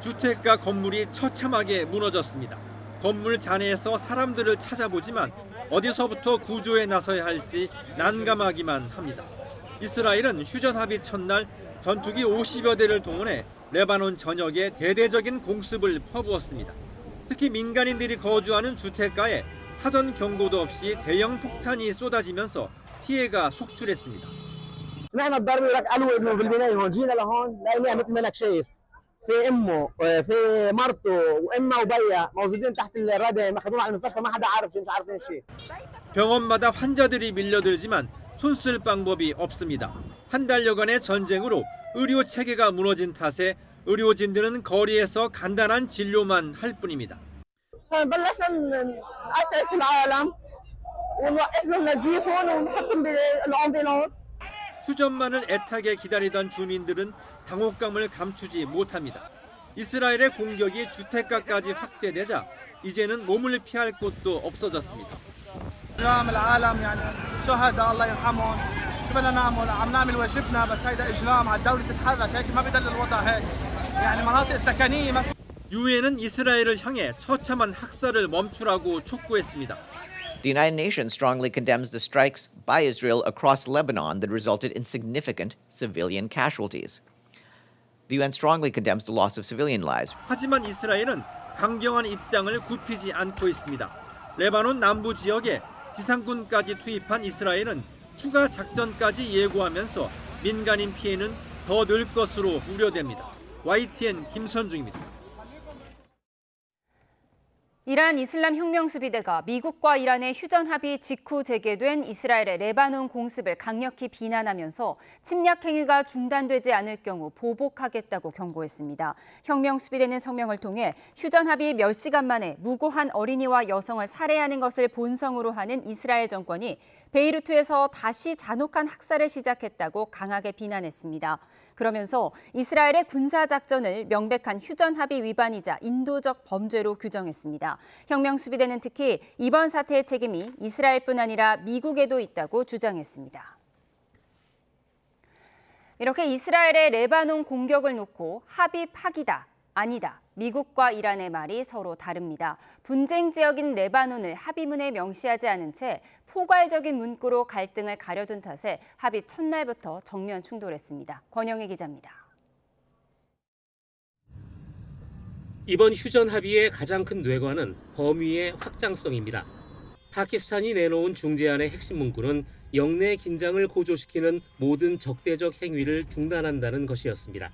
주택가 건물이 처참하게 무너졌습니다. 건물 잔해에서 사람들을 찾아보지만 어디서부터 구조에 나서야 할지 난감하기만 합니다. 이스라엘은 휴전 합의 첫날 전투기 50여 대를 동원해 레바논 전역에 대대적인 공습을 퍼부었습니다. 특히 민간인들이 거주하는 주택가에 사전 경고도 없이 대형 폭탄이 쏟아지면서 피해가 속출했습니다. سمعنا الضرب قالوا انه بالبنايه هون جينا لهون لقيناها مثل ما انك شايف في امه في مرته وامها وبيها موجودين تحت الردم اخذوهم على المستشفى ما حدا عارف شيء مش عارفين شيء. 병원마다 환자들이 밀려들지만 손쓸 방법이 없습니다. 한 달여간의 전쟁으로 의료 체계가 무너진 탓에 의료진들은 거리에서 간단한 진료만 할 뿐입니다. بلشنا نأسعف العالم ونوقف لهم نزيفهم ونحطهم بالأمبولانس. 휴전만을 애타게 기다리던 주민들은 당혹감을 감추지 못합니다. 이스라엘의 공격이 주택가까지 확대되자 이제는 몸을 피할 곳도 없어졌습니다. العالم يعني شهداء الله يرحمهم شو بدنا نعمل عم نعمل واجبنا بس هيدا اجرام على الدوله تتحرك هيك ما بدل الوضع هيك يعني مناطق سكنيه ما 유엔은 이스라엘을 향해 처참한 학살을 멈추라고 촉구했습니다. The United Nations strongly condemns the strikes by Israel across Lebanon that resulted in significant civilian casualties. The UN strongly condemns the loss of civilian lives. 하지만 이스라엘은 강경한 입장을 굽히지 않고 있습니다. 레바논 남부 지역에 지상군까지 투입한 이스라엘은 추가 작전까지 예고하면서 민간인 피해는 더 늘 것으로 우려됩니다. YTN 김선중입니다. 이란 이슬람 혁명수비대가 미국과 이란의 휴전 합의 직후 재개된 이스라엘의 레바논 공습을 강력히 비난하면서 침략 행위가 중단되지 않을 경우 보복하겠다고 경고했습니다. 혁명수비대는 성명을 통해 휴전 합의 몇 시간 만에 무고한 어린이와 여성을 살해하는 것을 본성으로 하는 이스라엘 정권이 베이루트에서 다시 잔혹한 학살을 시작했다고 강하게 비난했습니다. 그러면서 이스라엘의 군사작전을 명백한 휴전 합의 위반이자 인도적 범죄로 규정했습니다. 혁명수비대는 특히 이번 사태의 책임이 이스라엘뿐 아니라 미국에도 있다고 주장했습니다. 이렇게 이스라엘의 레바논 공격을 놓고 합의 파기다, 아니다. 미국과 이란의 말이 서로 다릅니다. 분쟁 지역인 레바논을 합의문에 명시하지 않은 채 포괄적인 문구로 갈등을 가려둔 탓에 합의 첫날부터 정면 충돌했습니다. 권영희 기자입니다. 이번 휴전 합의의 가장 큰 뇌관은 범위의 확장성입니다. 파키스탄이 내놓은 중재안의 핵심 문구는 영내 긴장을 고조시키는 모든 적대적 행위를 중단한다는 것이었습니다.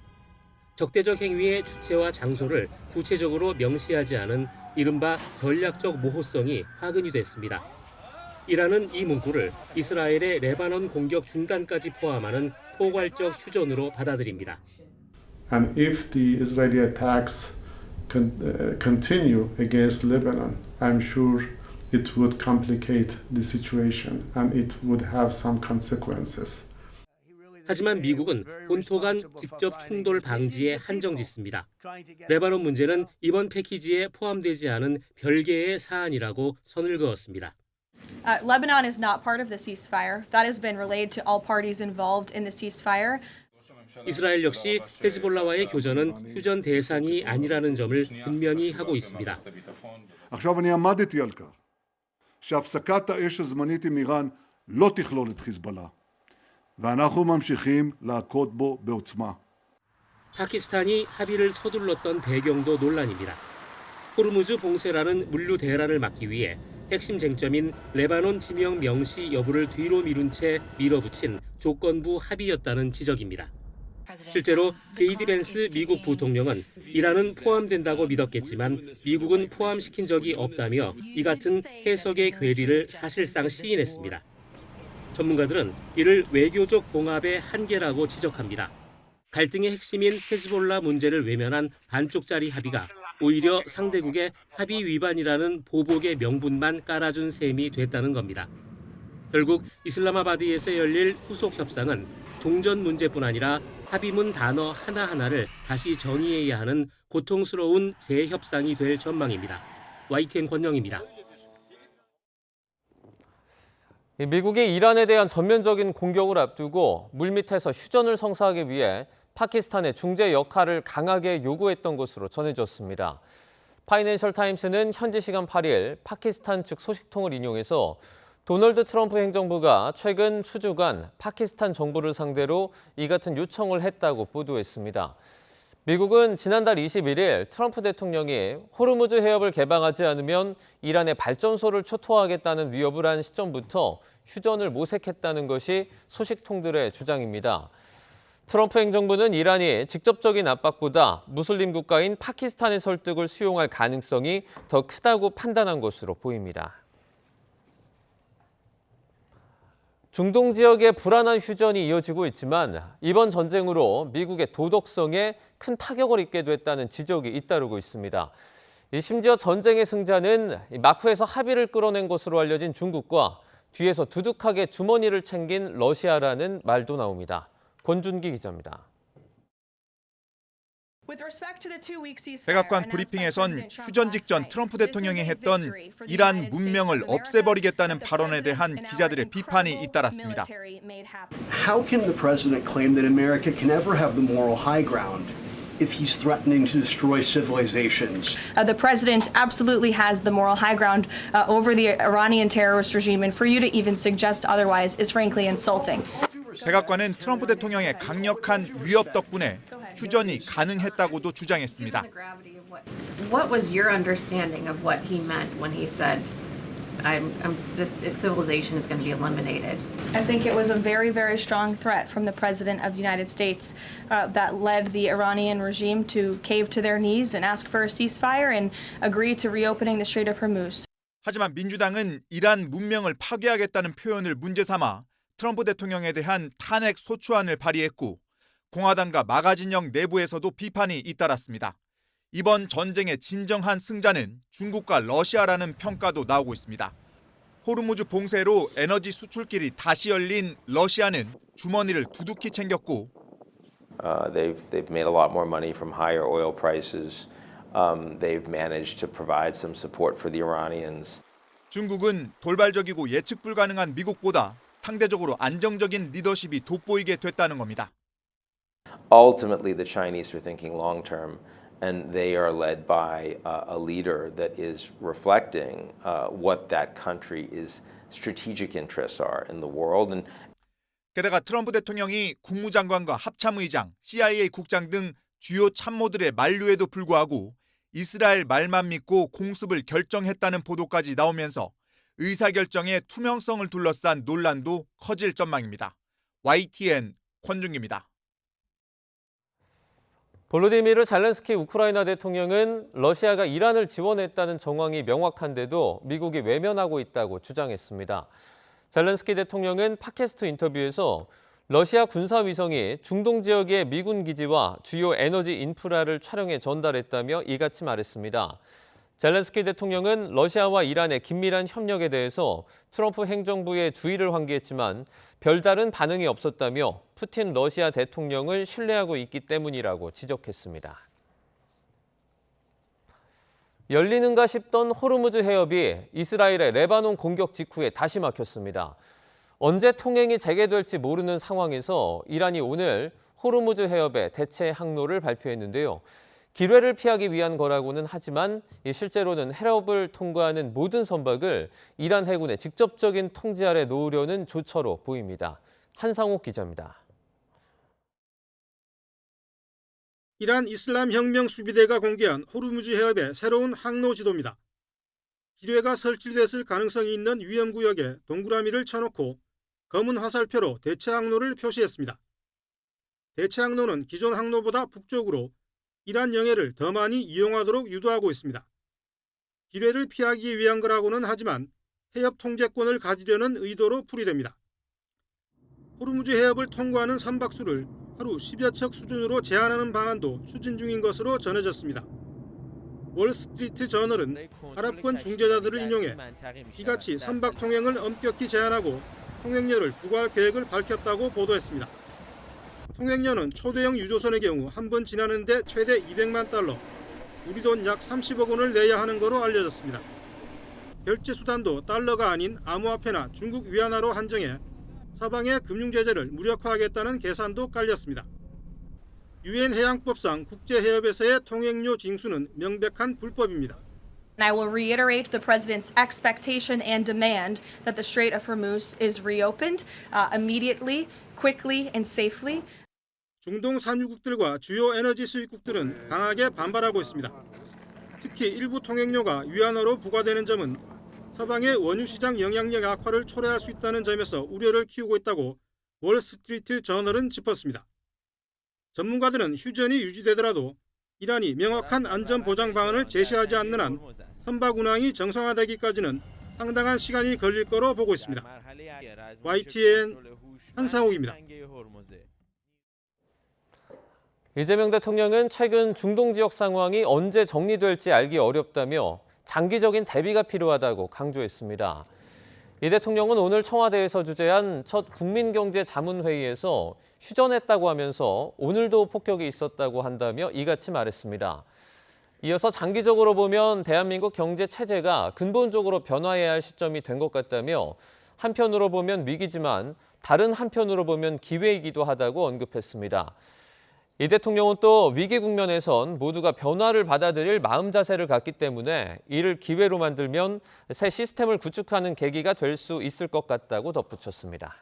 적대적 행위의 주체와 장소를 구체적으로 명시하지 않은 이른바 전략적 모호성이 화근이 됐습니다. 이란은 이 문구를 이스라엘의 레바논 공격 중단까지 포함하는 포괄적 휴전으로 받아들입니다. And if the Israeli attacks continue against Lebanon, I'm sure it would complicate the situation and it would have some consequences. 하지만 미국은 본토 간 직접 충돌 방지에 한정짓습니다. 레바논 문제는 이번 패키지에 포함되지 않은 별개의 사안이라고 선을 그었습니다. Lebanon is not part of the ceasefire. That has been relayed to all parties involved in the ceasefire. 이스라엘 역시 헤즈볼라와의 교전은 휴전 대상이 아니라는 점을 분명히 하고 있습니다. עכשיו אני עמדתי על כך שהפסקת האש הזמנית עם איראן לא תכלול את חיזבאללה, ואנחנו ממשיכים להכות בו בעוצמה. 파키스탄이 합의를 서둘렀던 배경도 논란입니다. 호르무즈 봉쇄라는 물류 대란을 막기 위해 핵심 쟁점인 레바논 지명 명시 여부를 뒤로 미룬 채 밀어붙인 조건부 합의였다는 지적입니다. 실제로 제이디 벤스 미국 부통령은 이란은 포함된다고 믿었겠지만 미국은 포함시킨 적이 없다며 이 같은 해석의 괴리를 사실상 시인했습니다. 전문가들은 이를 외교적 봉합의 한계라고 지적합니다. 갈등의 핵심인 헤즈볼라 문제를 외면한 반쪽짜리 합의가 오히려 상대국의 합의 위반이라는 보복의 명분만 깔아준 셈이 됐다는 겁니다. 결국 이슬라마바드에서 열릴 후속 협상은 종전 문제뿐 아니라 합의문 단어 하나하나를 다시 정의해야 하는 고통스러운 재협상이 될 전망입니다. YTN 권영입니다. 미국이 이란에 대한 전면적인 공격을 앞두고 물밑에서 휴전을 성사하기 위해 파키스탄의 중재 역할을 강하게 요구했던 것으로 전해졌습니다. 파이낸셜 타임스는 현지 시간 8일 파키스탄 측 소식통을 인용해서 도널드 트럼프 행정부가 최근 수주간 파키스탄 정부를 상대로 이 같은 요청을 했다고 보도했습니다. 미국은 지난달 21일 트럼프 대통령이 호르무즈 해협을 개방하지 않으면 이란의 발전소를 초토화하겠다는 위협을 한 시점부터 휴전을 모색했다는 것이 소식통들의 주장입니다. 트럼프 행정부는 이란이 직접적인 압박보다 무슬림 국가인 파키스탄의 설득을 수용할 가능성이 더 크다고 판단한 것으로 보입니다. 중동 지역의 불안한 휴전이 이어지고 있지만 이번 전쟁으로 미국의 도덕성에 큰 타격을 입게 됐다는 지적이 잇따르고 있습니다. 심지어 전쟁의 승자는 마쿠에서 합의를 끌어낸 것으로 알려진 중국과 뒤에서 두둑하게 주머니를 챙긴 러시아라는 말도 나옵니다. 권준기 기자입니다. 백악관 브리핑에선 휴전 직전 트럼프 대통령이 했던 이란 문명을 없애버리겠다는 발언에 대한 기자들의 비판이 잇따랐습니다. How can the president claim that America can ever have the moral high ground if he's threatening to destroy civilizations? The president absolutely has the moral high ground over the Iranian terrorist regime, and for you to even suggest otherwise is frankly insulting. 백악관은 트럼프 대통령의 강력한 위협 덕분에 휴전이 가능했다고도 주장했습니다. What was your understanding of what he meant when he said, this civilization is going to be eliminated? I think it was a very, very strong threat from the President of the United States that led the Iranian regime to cave to their knees and ask for a ceasefire and agree to reopening the Strait of Hormuz. 하지만 민주당은 이란 문명을 파괴하겠다는 표현을 문제 삼아 트럼프 대통령에 대한 탄핵 소추안을 발의했고 공화당과 마가 진영 내부에서도 비판이 잇따랐습니다. 이번 전쟁의 진정한 승자는 중국과 러시아라는 평가도 나오고 있습니다. 호르무즈 봉쇄로 에너지 수출길이 다시 열린 러시아는 주머니를 두둑히 챙겼고 They've made a lot more money from higher oil prices. They've managed to provide some support for the Iranians. 중국은 돌발적이고 예측 불가능한 미국보다 상대적으로 안정적인 리더십이 돋보이게 됐다는 겁니다. Ultimately, the Chinese are thinking long term, and they are led by a leader that is reflecting what that country's strategic interests are in the world. And 게다가 트럼프 대통령이 국무장관과 합참의장, CIA 국장 등 주요 참모들의 만류에도 불구하고 이스라엘 말만 믿고 공습을 결정했다는 보도까지 나오면서 의사결정의 투명성을 둘러싼 논란도 커질 전망입니다. YTN 권준기입니다. 볼로디미르 잘렌스키 우크라이나 대통령은 러시아가 이란을 지원했다는 정황이 명확한데도 미국이 외면하고 있다고 주장했습니다. 잘렌스키 대통령은 팟캐스트 인터뷰에서 러시아 군사위성이 중동 지역의 미군 기지와 주요 에너지 인프라를 촬영해 전달했다며 이같이 말했습니다. 잘렌스키 대통령은 러시아와 이란의 긴밀한 협력에 대해서 트럼프 행정부의 주의를 환기했지만 별다른 반응이 없었다며 푸틴 러시아 대통령을 신뢰하고 있기 때문이라고 지적했습니다. 열리는가 싶던 호르무즈 해협이 이스라엘의 레바논 공격 직후에 다시 막혔습니다. 언제 통행이 재개될지 모르는 상황에서 이란이 오늘 호르무즈 해협의 대체 항로를 발표했는데요. 기뢰를 피하기 위한 거라고는 하지만 실제로는 해협을 통과하는 모든 선박을 이란 해군의 직접적인 통제 아래 놓으려는 조처로 보입니다. 한상욱 기자입니다. 이란 이슬람 혁명 수비대가 공개한 호르무즈 해협의 새로운 항로 지도입니다. 기뢰가 설치됐을 가능성이 있는 위험구역에 동그라미를 쳐놓고 검은 화살표로 대체 항로를 표시했습니다. 대체 항로는 기존 항로보다 북쪽으로 이란 영해를 더 많이 이용하도록 유도하고 있습니다. 기뢰를 피하기 위한 거라고는 하지만 해협 통제권을 가지려는 의도로 풀이됩니다. 호르무즈 해협을 통과하는 선박수를 하루 10여 척 수준으로 제한하는 방안도 추진 중인 것으로 전해졌습니다. 월스트리트 저널은 아랍권 중재자들을 인용해 이같이 선박 통행을 엄격히 제한하고 통행료를 부과할 계획을 밝혔다고 보도했습니다. 통행료는 초대형 유조선의 경우 한 번 지나는데 최대 200만 달러, 우리 돈 약 30억 원을 내야 하는 것으로 알려졌습니다. 결제 수단도 달러가 아닌 암호화폐나 중국 위안화로 한정해 서방의 금융 제재를 무력화하겠다는 계산도 깔렸습니다. 유엔 해양법상 국제해협에서의 통행료 징수는 명백한 불법입니다. And I will reiterate the President's expectation and demand that the Strait of Hormuz is reopened immediately, quickly, and safely. 중동 산유국들과 주요 에너지 수입국들은 강하게 반발하고 있습니다. 특히 일부 통행료가 위안화로 부과되는 점은 서방의 원유 시장 영향력 악화를 초래할 수 있다는 점에서 우려를 키우고 있다고 월스트리트 저널은 짚었습니다. 전문가들은 휴전이 유지되더라도 이란이 명확한 안전 보장 방안을 제시하지 않는 한 선박 운항이 정상화되기까지는 상당한 시간이 걸릴 거로 보고 있습니다. YTN 한상욱입니다. 이재명 대통령은 최근 중동 지역 상황이 언제 정리될지 알기 어렵다며 장기적인 대비가 필요하다고 강조했습니다. 이 대통령은 오늘 청와대에서 주재한 첫 국민경제자문회의에서 휴전했다고 하면서 오늘도 폭격이 있었다고 한다며 이같이 말했습니다. 이어서 장기적으로 보면 대한민국 경제 체제가 근본적으로 변화해야 할 시점이 된 것 같다며 한편으로 보면 위기지만 다른 한편으로 보면 기회이기도 하다고 언급했습니다. 이 대통령은 또 위기 국면에선 모두가 변화를 받아들일 마음 자세를 갖기 때문에 이를 기회로 만들면 새 시스템을 구축하는 계기가 될 수 있을 것 같다고 덧붙였습니다.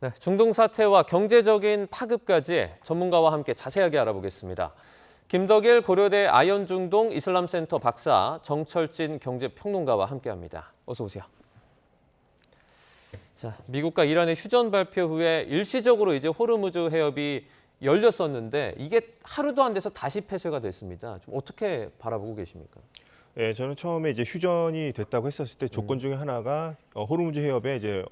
네, 중동 사태와 경제적인 파급까지 전문가와 함께 자세하게 알아보겠습니다. 김덕일 고려대 아연중동 이슬람센터 박사, 정철진 경제평론가와 함께합니다. 어서 오세요. 자, 미국과 이란의 휴전 발표 후에 일시적으로 이제 호르무즈 해협이 열렸었는데 이게 하루도 안 돼서 다시 폐쇄가 됐습니다. 좀 어떻게 바라보고 계십니까? 예, 저는 처음에 이제 휴전이 됐다고 했었을 때 조건 중에 하나가 호르무즈 해협의 이제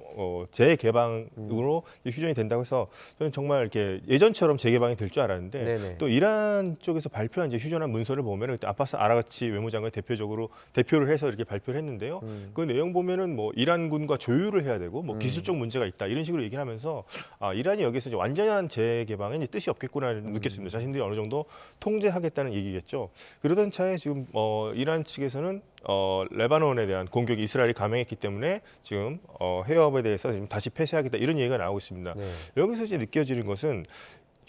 재개방으로 휴전이 된다고 해서 저는 정말 이렇게 예전처럼 재개방이 될 줄 알았는데 네네. 또 이란 쪽에서 발표한 이제 휴전한 문서를 보면은 그때 아바스 아라가치 외무장관이 대표를 해서 이렇게 발표를 했는데요. 그 내용 보면은 뭐 이란군과 조율을 해야 되고 뭐 기술적 문제가 있다 이런 식으로 얘기를 하면서 이란이 여기서 이제 완전한 재개방에 이제 뜻이 없겠구나를 느꼈습니다. 자신들이 어느 정도 통제하겠다는 얘기겠죠. 그러던 차에 지금 이란 측에서는 레바논에 대한 공격이 이스라엘이 감행했기 때문에 지금 해협에 대해서 지금 다시 폐쇄하겠다 이런 얘기가 나오고 있습니다. 네. 여기서 이제 느껴지는 것은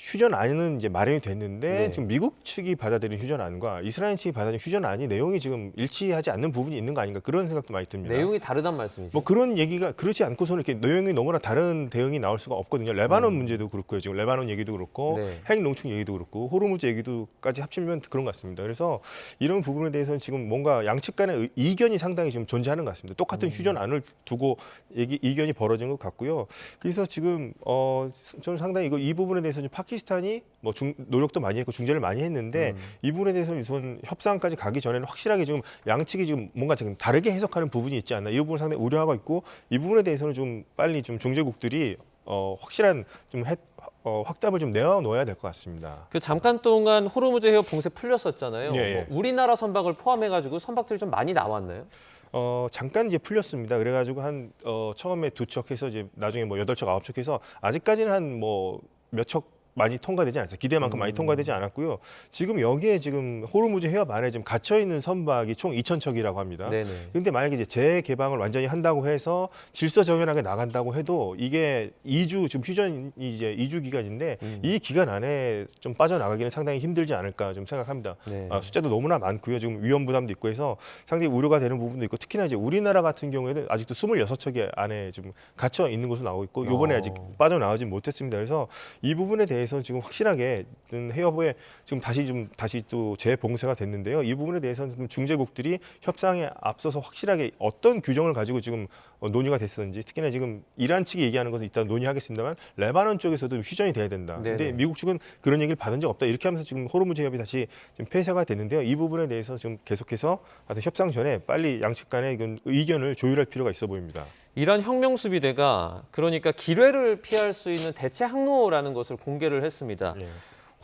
휴전안은 이제 마련이 됐는데 네. 지금 미국 측이 받아들인 휴전안과 이스라엘 측이 받아들인 휴전안이 내용이 지금 일치하지 않는 부분이 있는 거 아닌가 그런 생각도 많이 듭니다. 내용이 다르단 말씀이죠? 뭐 그런 얘기가 그렇지 않고서는 이렇게 내용이 너무나 다른 대응이 나올 수가 없거든요. 레바논 문제도 그렇고요. 지금 레바논 얘기도 그렇고 네. 핵 농축 얘기도 그렇고 호르무즈 얘기도까지 합치면 그런 것 같습니다. 그래서 이런 부분에 대해서는 지금 뭔가 양측 간의 이견이 상당히 좀 존재하는 것 같습니다. 똑같은 휴전안을 두고 이견이 벌어진 것 같고요. 그래서 지금 저는 상당히 이 부분에 대해서 파키스탄이 뭐 노력도 많이 했고 중재를 많이 했는데 이 부분에 대해서는 우선 협상까지 가기 전에는 확실하게 지금 양측이 지금 뭔가 지금 다르게 해석하는 부분이 있지 않나 이 부분을 상당히 우려하고 있고 이 부분에 대해서는 좀 빨리 좀 중재국들이 확실한 좀 확답을 좀 내어놓아야 될 것 같습니다. 그 잠깐 동안 호르무즈 해협 봉쇄 풀렸었잖아요. 예, 예. 뭐 우리나라 선박을 포함해가지고 선박들이 좀 많이 나왔나요? 잠깐 이제 풀렸습니다. 그래가지고 처음에 2척 해서 이제 나중에 뭐 8척, 9척 해서 아직까지는 한 뭐 몇 척 많이 통과되지 않았어요. 기대만큼 많이 통과되지 않았고요. 지금 여기에 지금 호르무즈 해협 안에 지금 갇혀 있는 선박이 총 2,000척이라고 합니다. 그런데 만약에 이제 재개방을 완전히 한다고 해서 질서 정연하게 나간다고 해도 이게 2주 지금 휴전이 이제 2주 기간인데 이 기간 안에 좀 빠져나가기는 상당히 힘들지 않을까 좀 생각합니다. 숫자도 너무나 많고요. 지금 위험 부담도 있고 해서 상당히 우려가 되는 부분도 있고 특히나 이제 우리나라 같은 경우에는 아직도 26척이 안에 지금 갇혀 있는 것으로 나오고 있고 이번에 아직 빠져나가지 못했습니다. 그래서 이 부분에 대해서 지금 확실하게 해협에 지금 다시 또 재봉쇄가 됐는데요. 이 부분에 대해서는 중재국들이 협상에 앞서서 확실하게 어떤 규정을 가지고 지금 논의가 됐었는지 특히나 지금 이란 측이 얘기하는 것은 일단 논의하겠습니다만 레바논 쪽에서도 휴전이 돼야 된다. 그런데 미국 측은 그런 얘기를 받은 적 없다. 이렇게 하면서 지금 호르무즈 해협이 다시 지금 폐쇄가 됐는데요. 이 부분에 대해서 지금 계속해서 협상 전에 빨리 양측 간의 의견을 조율할 필요가 있어 보입니다. 이란 혁명수비대가 그러니까 기뢰를 피할 수 있는 대체 항로라는 것을 공개를 했습니다.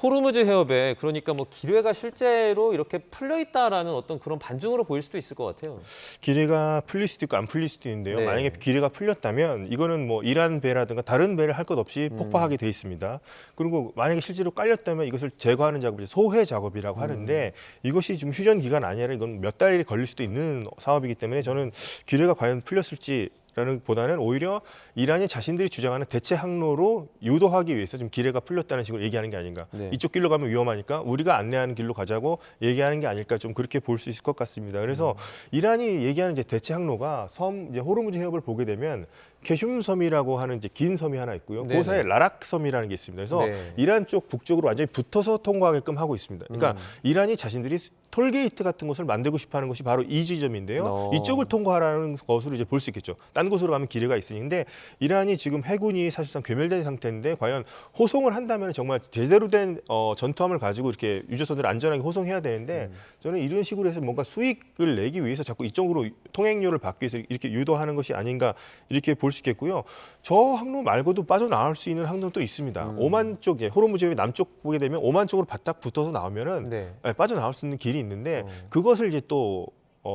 호르무즈 해협에 그러니까 뭐 기뢰가 실제로 이렇게 풀려 있다라는 어떤 그런 반증으로 보일 수도 있을 것 같아요. 기뢰가 풀릴 수도 있고 안 풀릴 수도 있는데요. 만약에 기뢰가 풀렸다면 이거는 뭐 이란 배라든가 다른 배를 할 것 없이 폭파하게 돼 있습니다. 그리고 만약에 실제로 깔렸다면 이것을 제거하는 작업이 소해 작업이라고 하는데 이것이 좀 휴전 기간 아니라 이건 몇 달이 걸릴 수도 있는 사업이기 때문에 저는 기뢰가 과연 풀렸을지 라는 보다는 오히려 이란이 자신들이 주장하는 대체 항로로 유도하기 위해서 좀 기뢰가 풀렸다는 식으로 얘기하는 게 아닌가. 이쪽 길로 가면 위험하니까 우리가 안내하는 길로 가자고 얘기하는 게 아닐까 좀 그렇게 볼 수 있을 것 같습니다. 그래서 이란이 얘기하는 이제 대체 항로가 이제 호르무즈 해협을 보게 되면 케슘 섬이라고 하는 이제 긴 섬이 하나 있고요. 그 사이에 라락 섬이라는 게 있습니다. 그래서 이란 쪽 북쪽으로 완전히 붙어서 통과하게끔 하고 있습니다. 그러니까 이란이 자신들이 톨게이트 같은 것을 만들고 싶어하는 것이 바로 이 지점인데요. 이쪽을 통과하라는 것으로 이제 볼 수 있겠죠. 딴 곳으로 가면 기회가 있으니데 이란이 지금 해군이 사실상 괴멸된 상태인데 과연 호송을 한다면 정말 제대로 된 전투함을 가지고 이렇게 유조선들을 안전하게 호송해야 되는데 저는 이런 식으로 해서 뭔가 수익을 내기 위해서 자꾸 이쪽으로 통행료를 받기 위해서 이렇게 유도하는 것이 아닌가 이렇게 볼 수 있겠고요. 저 항로 말고도 빠져나올 수 있는 항로는 또 있습니다. 오만 쪽, 호르무즈 해협 남쪽 보게 되면 오만 쪽으로 바짝 붙어서 나오면은 빠져나올 수 있는 길이 있는데 그것을 이제 또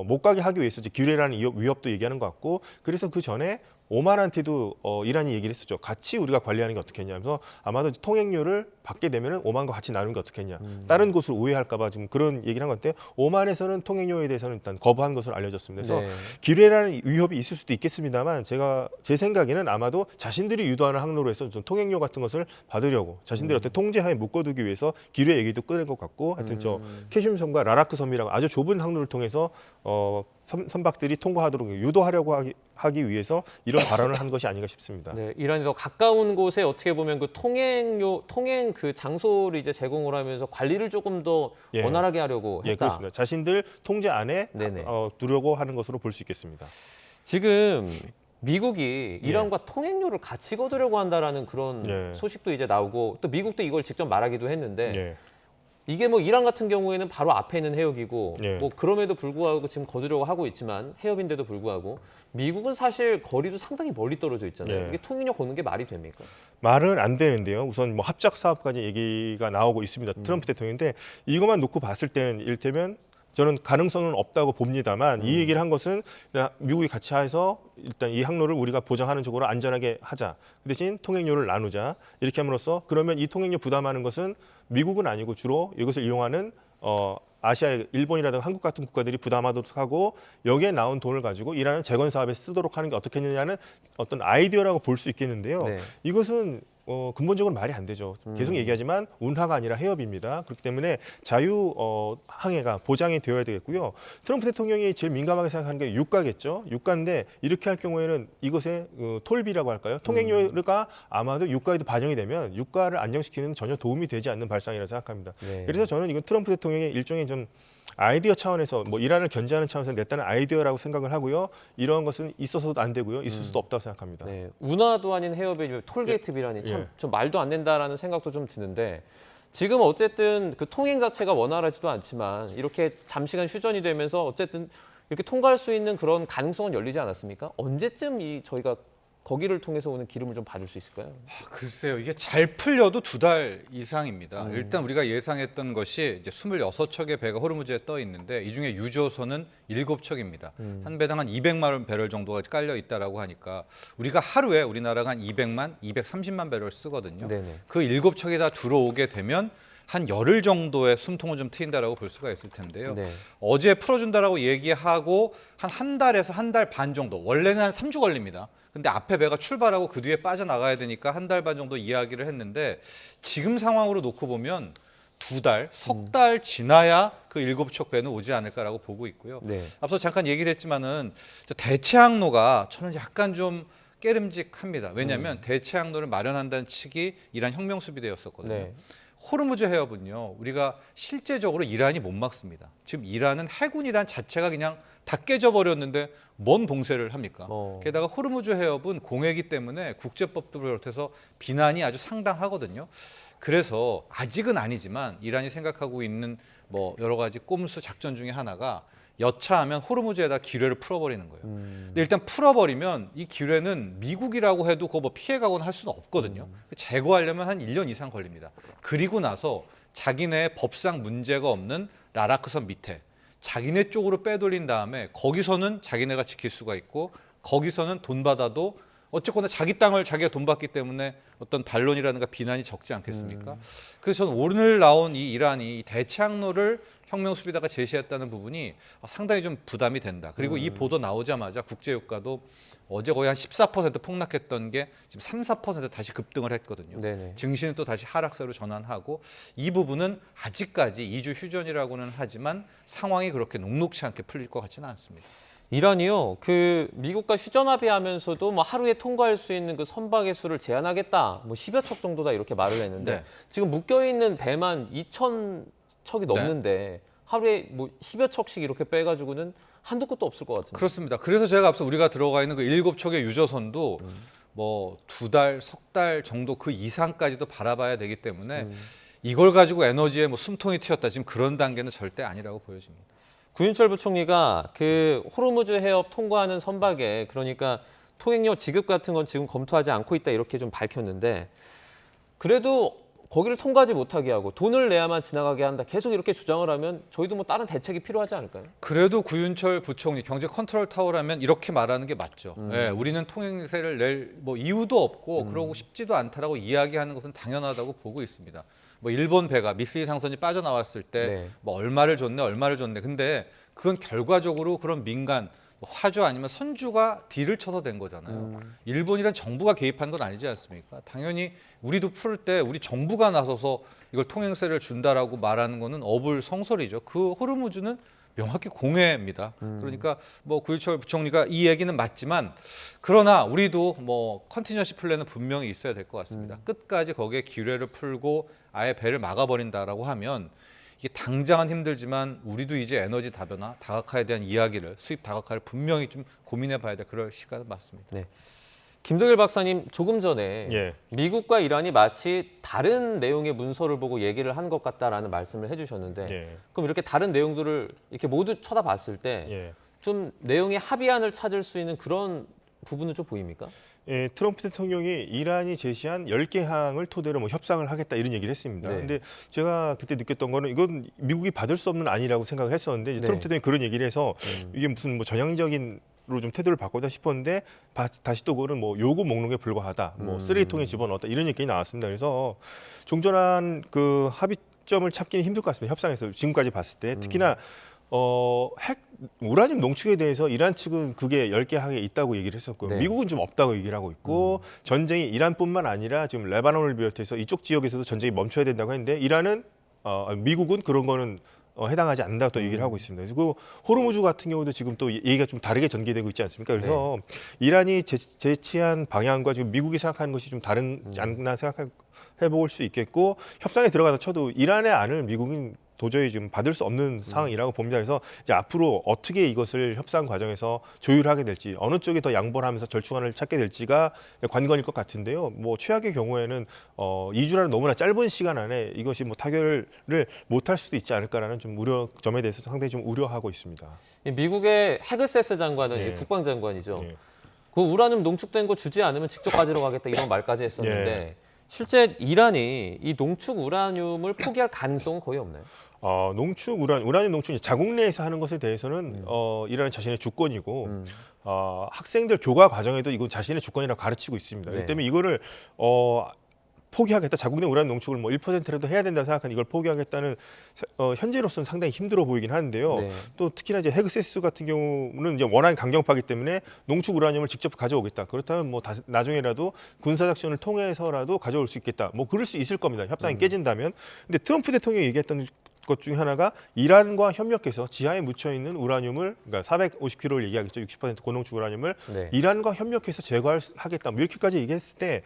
못 가게 하기 위해서 이제 기뢰라는 위협도 얘기하는 것 같고 그래서 그 전에 오만한테도 이란이 얘기를 했었죠. 같이 우리가 관리하는 게 어떻겠냐 하면서 아마도 통행료를 받게 되면 오만과 같이 나누는 게 어떻겠냐. 다른 곳을 우회할까 봐 지금 그런 얘기를 한 건데 오만에서는 통행료에 대해서는 일단 거부한 것으로 알려졌습니다. 그래서 기뢰라는 위협이 있을 수도 있겠습니다만 제 생각에는 아마도 자신들이 유도하는 항로로 해서 좀 통행료 같은 것을 받으려고 자신들이 어떤 통제하에 묶어두기 위해서 기뢰 얘기도 꺼낸 것 같고 하여튼 케슘 섬과 라라크 섬이라고 아주 좁은 항로를 통해서 선박들이 통과하도록 유도하려고 하기 위해서 이런 발언을 한 것이 아닌가 싶습니다. 이란이 더 가까운 곳에 어떻게 보면 그 통행 그 장소를 이제 제공을 하면서 관리를 조금 더 원활하게 하려고 했다. 그렇습니다. 자신들 통제 안에 두려고 하는 것으로 볼 수 있겠습니다. 지금 미국이 이란과 통행료를 같이 거두려고 한다라는 그런 소식도 이제 나오고 또 미국도 이걸 직접 말하기도 했는데 이게 뭐 이란 같은 경우에는 바로 앞에 있는 해역이고 뭐 그럼에도 불구하고 지금 거두려고 하고 있지만 해협인데도 불구하고 미국은 사실 거리도 상당히 멀리 떨어져 있잖아요. 이게 통행료 거는 게 말이 됩니까? 말은 안 되는데요. 우선 뭐 합작 사업까지 얘기가 나오고 있습니다. 트럼프 대통령인데 이것만 놓고 봤을 때는 이를테면 저는 가능성은 없다고 봅니다만 이 얘기를 한 것은 미국이 같이 해서 일단 이 항로를 우리가 보장하는 쪽으로 안전하게 하자. 그 대신 통행료를 나누자. 이렇게 함으로써 그러면 이 통행료 부담하는 것은 미국은 아니고 주로 이것을 이용하는 아시아의 일본이라든가 한국 같은 국가들이 부담하도록 하고 여기에 나온 돈을 가지고 이란은 재건 사업에 쓰도록 하는 게 어떻겠느냐는 어떤 아이디어라고 볼 수 있겠는데요. 이것은 근본적으로 말이 안 되죠. 계속 얘기하지만 운하가 아니라 해협입니다. 그렇기 때문에 자유 항해가 보장이 되어야 되겠고요. 트럼프 대통령이 제일 민감하게 생각하는 게 유가겠죠. 유가인데 이렇게 할 경우에는 이것의 톨비라고 할까요? 통행료가 아마도 유가에도 반영이 되면 유가를 안정시키는 전혀 도움이 되지 않는 발상이라고 생각합니다. 그래서 저는 이건 트럼프 대통령의 일종의 좀 아이디어 차원에서 뭐 이란을 견제하는 차원에서 냈다는 아이디어라고 생각을 하고요. 이런 것은 있어서도 안 되고요. 있을 수도 없다고 생각합니다. 운하도 아닌 해협에 톨게이트 비라니 참 좀 말도 안 된다라는 생각도 좀 드는데 지금 어쨌든 그 통행 자체가 원활하지도 않지만 이렇게 잠시간 휴전이 되면서 어쨌든 이렇게 통과할 수 있는 그런 가능성은 열리지 않았습니까? 언제쯤 저희가 거기를 통해서 오는 기름을 좀 봐줄 수 있을까요? 글쎄요, 이게 잘 풀려도 2달 이상입니다. 일단 우리가 예상했던 것이 이제 26척의 배가 호르무즈에 떠 있는데 이 중에 유조선은 7척입니다. 한 배당 한 200만 배럴 정도가 깔려 있다라고 하니까 우리가 하루에 우리나라가 한 200만, 230만 배럴 쓰거든요. 네네. 그 7척이 다 들어오게 되면 한 열흘 정도의 숨통을 좀 트인다라고 볼 수가 있을 텐데요. 네. 어제 풀어준다라고 얘기하고 한 달에서 한 달 반 정도, 원래는 한 3주 걸립니다. 근데 앞에 배가 출발하고 그 뒤에 빠져나가야 되니까 한 달 반 정도 이야기를 했는데 지금 상황으로 놓고 보면 2달, 석 달 지나야 그 7척 배는 오지 않을까라고 보고 있고요. 네. 앞서 잠깐 얘기를 했지만은 대체 항로가 저는 약간 좀 깨름직합니다. 왜냐하면 대체 항로를 마련한다는 측이 이란 혁명수비대였었거든요. 네. 호르무즈 해협은요, 우리가 실제적으로 이란이 못 막습니다. 지금 이란은 해군이란 자체가 그냥 다 깨져버렸는데 뭔 봉쇄를 합니까? 게다가 호르무즈 해협은 공해이기 때문에 국제법도 비롯해서 비난이 아주 상당하거든요. 그래서 아직은 아니지만 이란이 생각하고 있는 뭐 여러 가지 꼼수 작전 중에 하나가 여차하면 호르무즈에다 기뢰를 풀어버리는 거예요. 근데 일단 풀어버리면 이 기뢰는 미국이라고 해도 그거 뭐 피해가거나 할 수는 없거든요. 제거하려면 한 1년 이상 걸립니다. 그리고 나서 자기네 법상 문제가 없는 라라크섬 밑에 자기네 쪽으로 빼돌린 다음에 거기서는 자기네가 지킬 수가 있고 거기서는 돈 받아도 어쨌거나 자기 땅을 자기가 돈 받기 때문에 어떤 반론이라든가 비난이 적지 않겠습니까? 그래서 저는 오늘 나온 이 이란이 대체 항로를 혁명수비대가 제시했다는 부분이 상당히 좀 부담이 된다. 그리고 이 보도 나오자마자 국제유가도 어제 거의 한 14% 폭락했던 게 지금 3, 4% 다시 급등을 했거든요. 네네. 증시는 또 다시 하락세로 전환하고 이 부분은 아직까지 2주 휴전이라고는 하지만 상황이 그렇게 녹록치 않게 풀릴 것 같지는 않습니다. 이란이요, 그 미국과 휴전 합의하면서도 뭐 하루에 통과할 수 있는 그 선박의 수를 제한하겠다, 뭐 10여 척 정도다 이렇게 말을 했는데 네. 지금 묶여 있는 배만 2,000척이 넘는데 하루에 뭐 10여 척씩 이렇게 빼가지고는 한도 끝도 없을 것 같은데. 그렇습니다. 그래서 제가 앞서 우리가 들어가 있는 그 7척의 유조선도 뭐 2달, 석 달 정도 그 이상까지도 바라봐야 되기 때문에 이걸 가지고 에너지에 뭐 숨통이 튀었다 지금 그런 단계는 절대 아니라고 보여집니다. 구윤철 부총리가 그 호르무즈 해협 통과하는 선박에 그러니까 통행료 지급 같은 건 지금 검토하지 않고 있다 이렇게 좀 밝혔는데 그래도 거기를 통과하지 못하게 하고 돈을 내야만 지나가게 한다. 계속 이렇게 주장을 하면 저희도 뭐 다른 대책이 필요하지 않을까요? 그래도 구윤철 부총리 경제 컨트롤 타워라면 이렇게 말하는 게 맞죠. 네, 우리는 통행세를 낼 뭐 이유도 없고 그러고 싶지도 않다라고 이야기하는 것은 당연하다고 보고 있습니다. 뭐 일본 배가 미쓰리 상선이 빠져나왔을 때 뭐 얼마를 줬네. 근데 그건 결과적으로 그런 민간 화주 아니면 선주가 딜을 쳐서 된 거잖아요. 일본이란 정부가 개입한 건 아니지 않습니까? 당연히 우리도 풀 때 우리 정부가 나서서 이걸 통행세를 준다라고 말하는 거는 어불성설이죠. 그 호르무즈는 명확히 공해입니다. 그러니까 뭐 구윤철 부총리가 이 얘기는 맞지만 그러나 우리도 뭐 컨티전시 플랜은 분명히 있어야 될 것 같습니다. 끝까지 거기에 기뢰를 풀고 아예 배를 막아버린다라고 하면 이게 당장은 힘들지만 우리도 이제 에너지 다변화, 다각화에 대한 이야기를 수입 다각화를 분명히 좀 고민해봐야 될 그럴 시간은 맞습니다. 네. 김덕일 박사님 조금 전에 미국과 이란이 마치 다른 내용의 문서를 보고 얘기를 한 것 같다라는 말씀을 해주셨는데 그럼 이렇게 다른 내용들을 이렇게 모두 쳐다봤을 때 좀 내용의 합의안을 찾을 수 있는 그런 부분은 좀 보입니까? 예, 트럼프 대통령이 이란이 제시한 10개 항을 토대로 뭐 협상을 하겠다 이런 얘기를 했습니다. 근데 제가 그때 느꼈던 거는 이건 미국이 받을 수 없는 안이라고 생각을 했었는데 이제 트럼프 대통령이 그런 얘기를 해서 이게 무슨 뭐 전향적인 로 좀 태도를 바꾸다 싶었는데 다시 또 그거는 뭐 요구 목록에 불과하다, 뭐 쓰레기통에 집어넣었다 이런 얘기 나왔습니다. 그래서 종전한 그 합의점을 찾기는 힘들 것 같습니다. 협상에서 지금까지 봤을 때 특히나 핵 우라늄 농축에 대해서 이란 측은 그게 10개 항에 있다고 얘기를 했었고요. 미국은 좀 없다고 얘기를 하고 있고 전쟁이 이란뿐만 아니라 지금 레바논을 비롯해서 이쪽 지역에서도 전쟁이 멈춰야 된다고 했는데 이란은 미국은 그런 거는 해당하지 않는다고 또 얘기를 하고 있습니다. 그리고 호르무즈 같은 경우도 지금 또 얘기가 좀 다르게 전개되고 있지 않습니까? 그래서 이란이 제시한 방향과 지금 미국이 생각하는 것이 좀 다르지 않나 생각해볼 수 있겠고 협상에 들어가서 쳐도 이란의 안을 미국은 도저히 지금 받을 수 없는 상황이라고 봅니다. 그래서 이제 앞으로 어떻게 이것을 협상 과정에서 조율하게 될지 어느 쪽이 더 양보를 하면서 절충안을 찾게 될지가 관건일 것 같은데요. 뭐 최악의 경우에는 2주라는 너무나 짧은 시간 안에 이것이 뭐 타결을 못할 수도 있지 않을까라는 좀 우려점에 대해서 상당히 좀 우려하고 있습니다. 미국의 헤그세스 장관은 국방장관이죠. 그 우라늄 농축된 거 주지 않으면 직접 가지러 가겠다 이런 말까지 했었는데 실제 이란이 이 농축 우라늄을 포기할 가능성은 거의 없나요? 우라늄 농축 자국 내에서 하는 것에 대해서는 이란은 자신의 주권이고 학생들 교과 과정에도 이건 자신의 주권이라고 가르치고 있습니다. 그렇기 때문에 이거를 포기하겠다. 자국 내 우라늄 농축을 뭐 1%라도 해야 된다고 생각하는 이걸 포기하겠다는 현재로서는 상당히 힘들어 보이긴 하는데요. 또 특히나 이제 헤그세스 같은 경우는 이제 워낙 강경파기 때문에 농축 우라늄을 직접 가져오겠다. 그렇다면 뭐 나중에라도 군사 작전을 통해서라도 가져올 수 있겠다. 뭐 그럴 수 있을 겁니다. 협상이 깨진다면. 근데 트럼프 대통령이 얘기했던 것 중에 하나가 이란과 협력해서 지하에 묻혀 있는 우라늄을 그러니까 450kg를 얘기하겠죠. 60% 고농축 우라늄을 이란과 협력해서 제거하겠다. 뭐 이렇게까지 얘기했을 때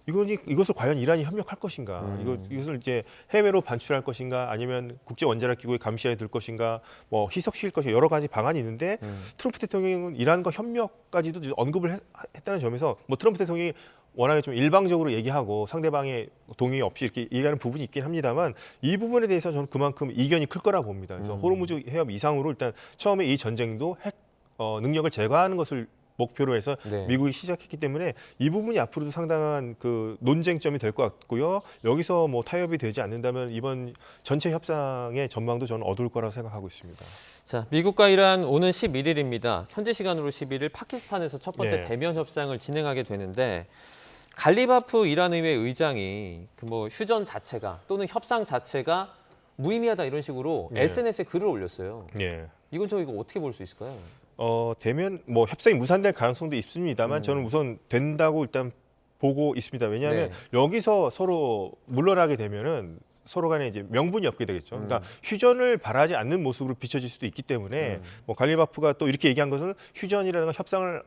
이것을 과연 이란이 협력할 것인가? 이것을 이제 해외로 반출할 것인가? 아니면 국제 원자력 기구의 감시하에 들 것인가? 뭐 희석시킬 것인가? 여러 가지 방안이 있는데 트럼프 대통령은 이란과 협력까지도 언급을 했다는 점에서 뭐 트럼프 대통령이 워낙에 좀 일방적으로 얘기하고 상대방의 동의 없이 이렇게 얘기하는 부분이 있긴 합니다만 이 부분에 대해서 저는 그만큼 이견이 클 거라고 봅니다. 그래서 호르무즈 해협 이상으로 일단 처음에 이 전쟁도 핵 능력을 제거하는 것을 목표로 해서 미국이 시작했기 때문에 이 부분이 앞으로도 상당한 그 논쟁점이 될 것 같고요. 여기서 뭐 타협이 되지 않는다면 이번 전체 협상의 전망도 저는 어두울 거라고 생각하고 있습니다. 자, 미국과 이란 오는 11일입니다. 현지 시간으로 11일 파키스탄에서 첫 번째 대면 협상을 진행하게 되는데 갈리바프 이란 의회 의장이 그 뭐 휴전 자체가 또는 협상 자체가 무의미하다 이런 식으로 SNS에 글을 올렸어요. 이건 이거 어떻게 볼 수 있을까요? 되면 뭐 협상이 무산될 가능성도 있습니다만 저는 우선 된다고 일단 보고 있습니다. 왜냐하면 여기서 서로 물러나게 되면은 서로 간에 이제 명분이 없게 되겠죠. 그러니까 휴전을 바라지 않는 모습으로 비춰질 수도 있기 때문에 뭐 갈리바프가 또 이렇게 얘기한 것은 휴전이라든가 협상을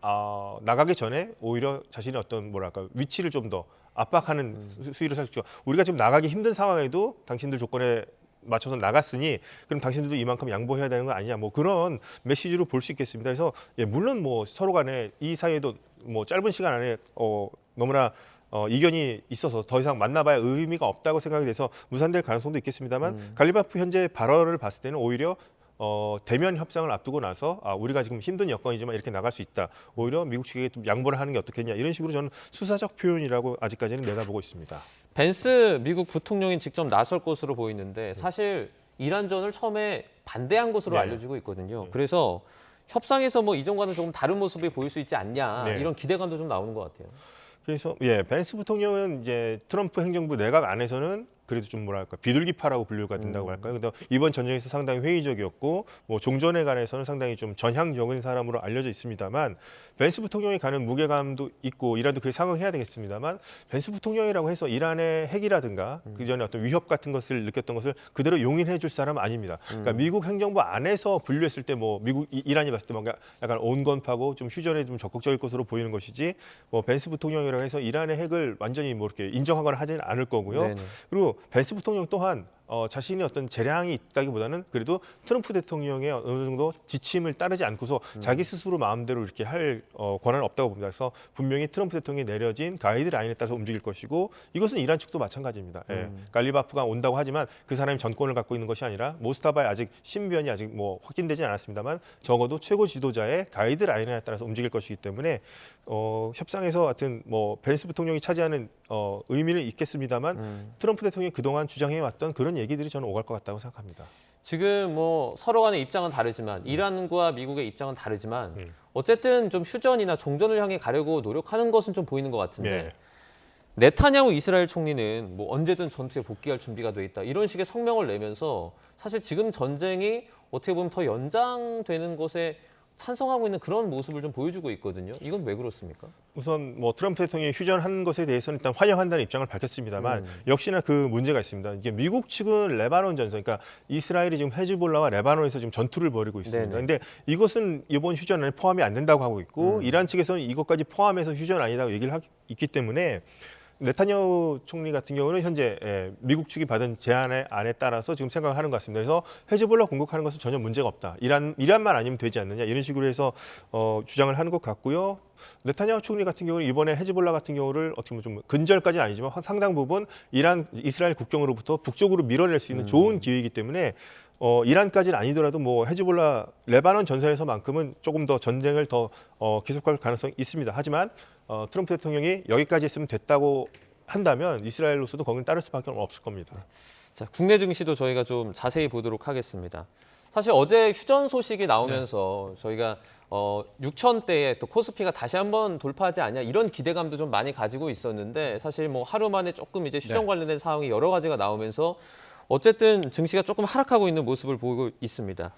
나가기 전에 오히려 자신의 어떤 뭐랄까 위치를 좀 더 압박하는 수위를 살 수 있죠. 우리가 지금 나가기 힘든 상황에도 당신들 조건에 맞춰서 나갔으니 그럼 당신들도 이만큼 양보해야 되는 거 아니냐 뭐 그런 메시지로 볼 수 있겠습니다. 그래서 물론 뭐 서로 간에 이 사이에도 뭐 짧은 시간 안에 너무나 이견이 있어서 더 이상 만나봐야 의미가 없다고 생각이 돼서 무산될 가능성도 있겠습니다만 갈리바프 현재 발언을 봤을 때는 오히려 대면 협상을 앞두고 나서 우리가 지금 힘든 여건이지만 이렇게 나갈 수 있다. 오히려 미국 측에게 좀 양보를 하는 게 어떻겠냐 이런 식으로 저는 수사적 표현이라고 아직까지는 내다보고 있습니다. 벤스 미국 부통령이 직접 나설 것으로 보이는데 사실 이란전을 처음에 반대한 것으로 알려지고 있거든요. 그래서 협상에서 뭐 이전과는 조금 다른 모습이 보일 수 있지 않냐 이런 기대감도 좀 나오는 것 같아요. 그래서 벤스 부통령은 이제 트럼프 행정부 내각 안에서는 그래도 좀 뭐랄까 비둘기파라고 분류가 된다고 할까요? 근데 이번 전쟁에서 상당히 회의적이었고 뭐 종전에 관해서는 상당히 좀 전향적인 사람으로 알려져 있습니다만 벤스 부통령이 가는 무게감도 있고 이란도 그에 상응해야 되겠습니다만 벤스 부통령이라고 해서 이란의 핵이라든가 그 전에 어떤 위협 같은 것을 느꼈던 것을 그대로 용인해 줄 사람은 아닙니다. 그러니까 미국 행정부 안에서 분류했을 때 뭐 이란이 봤을 때 뭔가 약간 온건파고 좀 휴전에 좀 적극적일 것으로 보이는 것이지 뭐 벤스 부통령이라고 해서 이란의 핵을 완전히 뭐 이렇게 인정하거나 하지는 않을 거고요. 그리고 벤스 부통령 또한 자신의 어떤 재량이 있다기보다는 그래도 트럼프 대통령의 어느 정도 지침을 따르지 않고서 자기 스스로 마음대로 이렇게 할 권한은 없다고 봅니다. 그래서 분명히 트럼프 대통령이 내려진 가이드라인에 따라서 움직일 것이고 이것은 이란 측도 마찬가지입니다. 갈리바프가 온다고 하지만 그 사람이 전권을 갖고 있는 것이 아니라 모스타바의 아직 신변이 아직 뭐 확진되지 않았습니다만 적어도 최고 지도자의 가이드라인에 따라서 움직일 것이기 때문에 협상에서 하여튼 뭐 벤스 부통령이 차지하는 의미는 있겠습니다만 트럼프 대통령이 그동안 주장해왔던 그런 얘기들이 저는 오갈 것 같다고 생각합니다. 지금 뭐 서로 간의 입장은 다르지만 이란과 미국의 입장은 다르지만 어쨌든 좀 휴전이나 종전을 향해 가려고 노력하는 것은 좀 보이는 것 같은데 네타냐후 이스라엘 총리는 뭐 언제든 전투에 복귀할 준비가 돼 있다 이런 식의 성명을 내면서 사실 지금 전쟁이 어떻게 보면 더 연장되는 것에 찬성하고 있는 그런 모습을 좀 보여주고 있거든요. 이건 왜 그렇습니까? 우선 뭐 트럼프 대통령이 휴전하는 것에 대해서는 일단 환영한다는 입장을 밝혔습니다만 역시나 그 문제가 있습니다. 이게 미국 측은 레바논 전선, 그러니까 이스라엘이 지금 헤즈볼라와 레바논에서 지금 전투를 벌이고 있습니다. 그런데 이것은 이번 휴전 안에 포함이 안 된다고 하고 있고 이란 측에서는 이것까지 포함해서 휴전 아니라고 얘기를 있기 때문에 네타냐후 총리 같은 경우는 현재 미국 측이 받은 제안에 안에 따라서 지금 생각을 하는 것 같습니다. 그래서 헤즈볼라 공격하는 것은 전혀 문제가 없다. 이란만 아니면 되지 않느냐 이런 식으로 해서 주장을 하는 것 같고요. 네타냐후 총리 같은 경우는 이번에 헤즈볼라 같은 경우를 어떻게 보면 좀 근절까지는 아니지만 상당 부분 이스라엘 국경으로부터 북쪽으로 밀어낼 수 있는 좋은 기회이기 때문에 이란까지는 아니더라도 뭐 헤즈볼라 레바논 전선에서만큼은 조금 더 전쟁을 더 계속할 가능성이 있습니다. 하지만 트럼프 대통령이 여기까지 했으면 됐다고 한다면 이스라엘로서도 거기는 따를 수밖에 없을 겁니다. 자, 국내 증시도 저희가 좀 자세히 보도록 하겠습니다. 사실 어제 휴전 소식이 나오면서 저희가 6,000대에 또 코스피가 다시 한번 돌파하지 않냐 이런 기대감도 좀 많이 가지고 있었는데 사실 뭐 하루 만에 조금 이제 휴전 관련된 상황이 여러 가지가 나오면서 어쨌든 증시가 조금 하락하고 있는 모습을 보고 있습니다.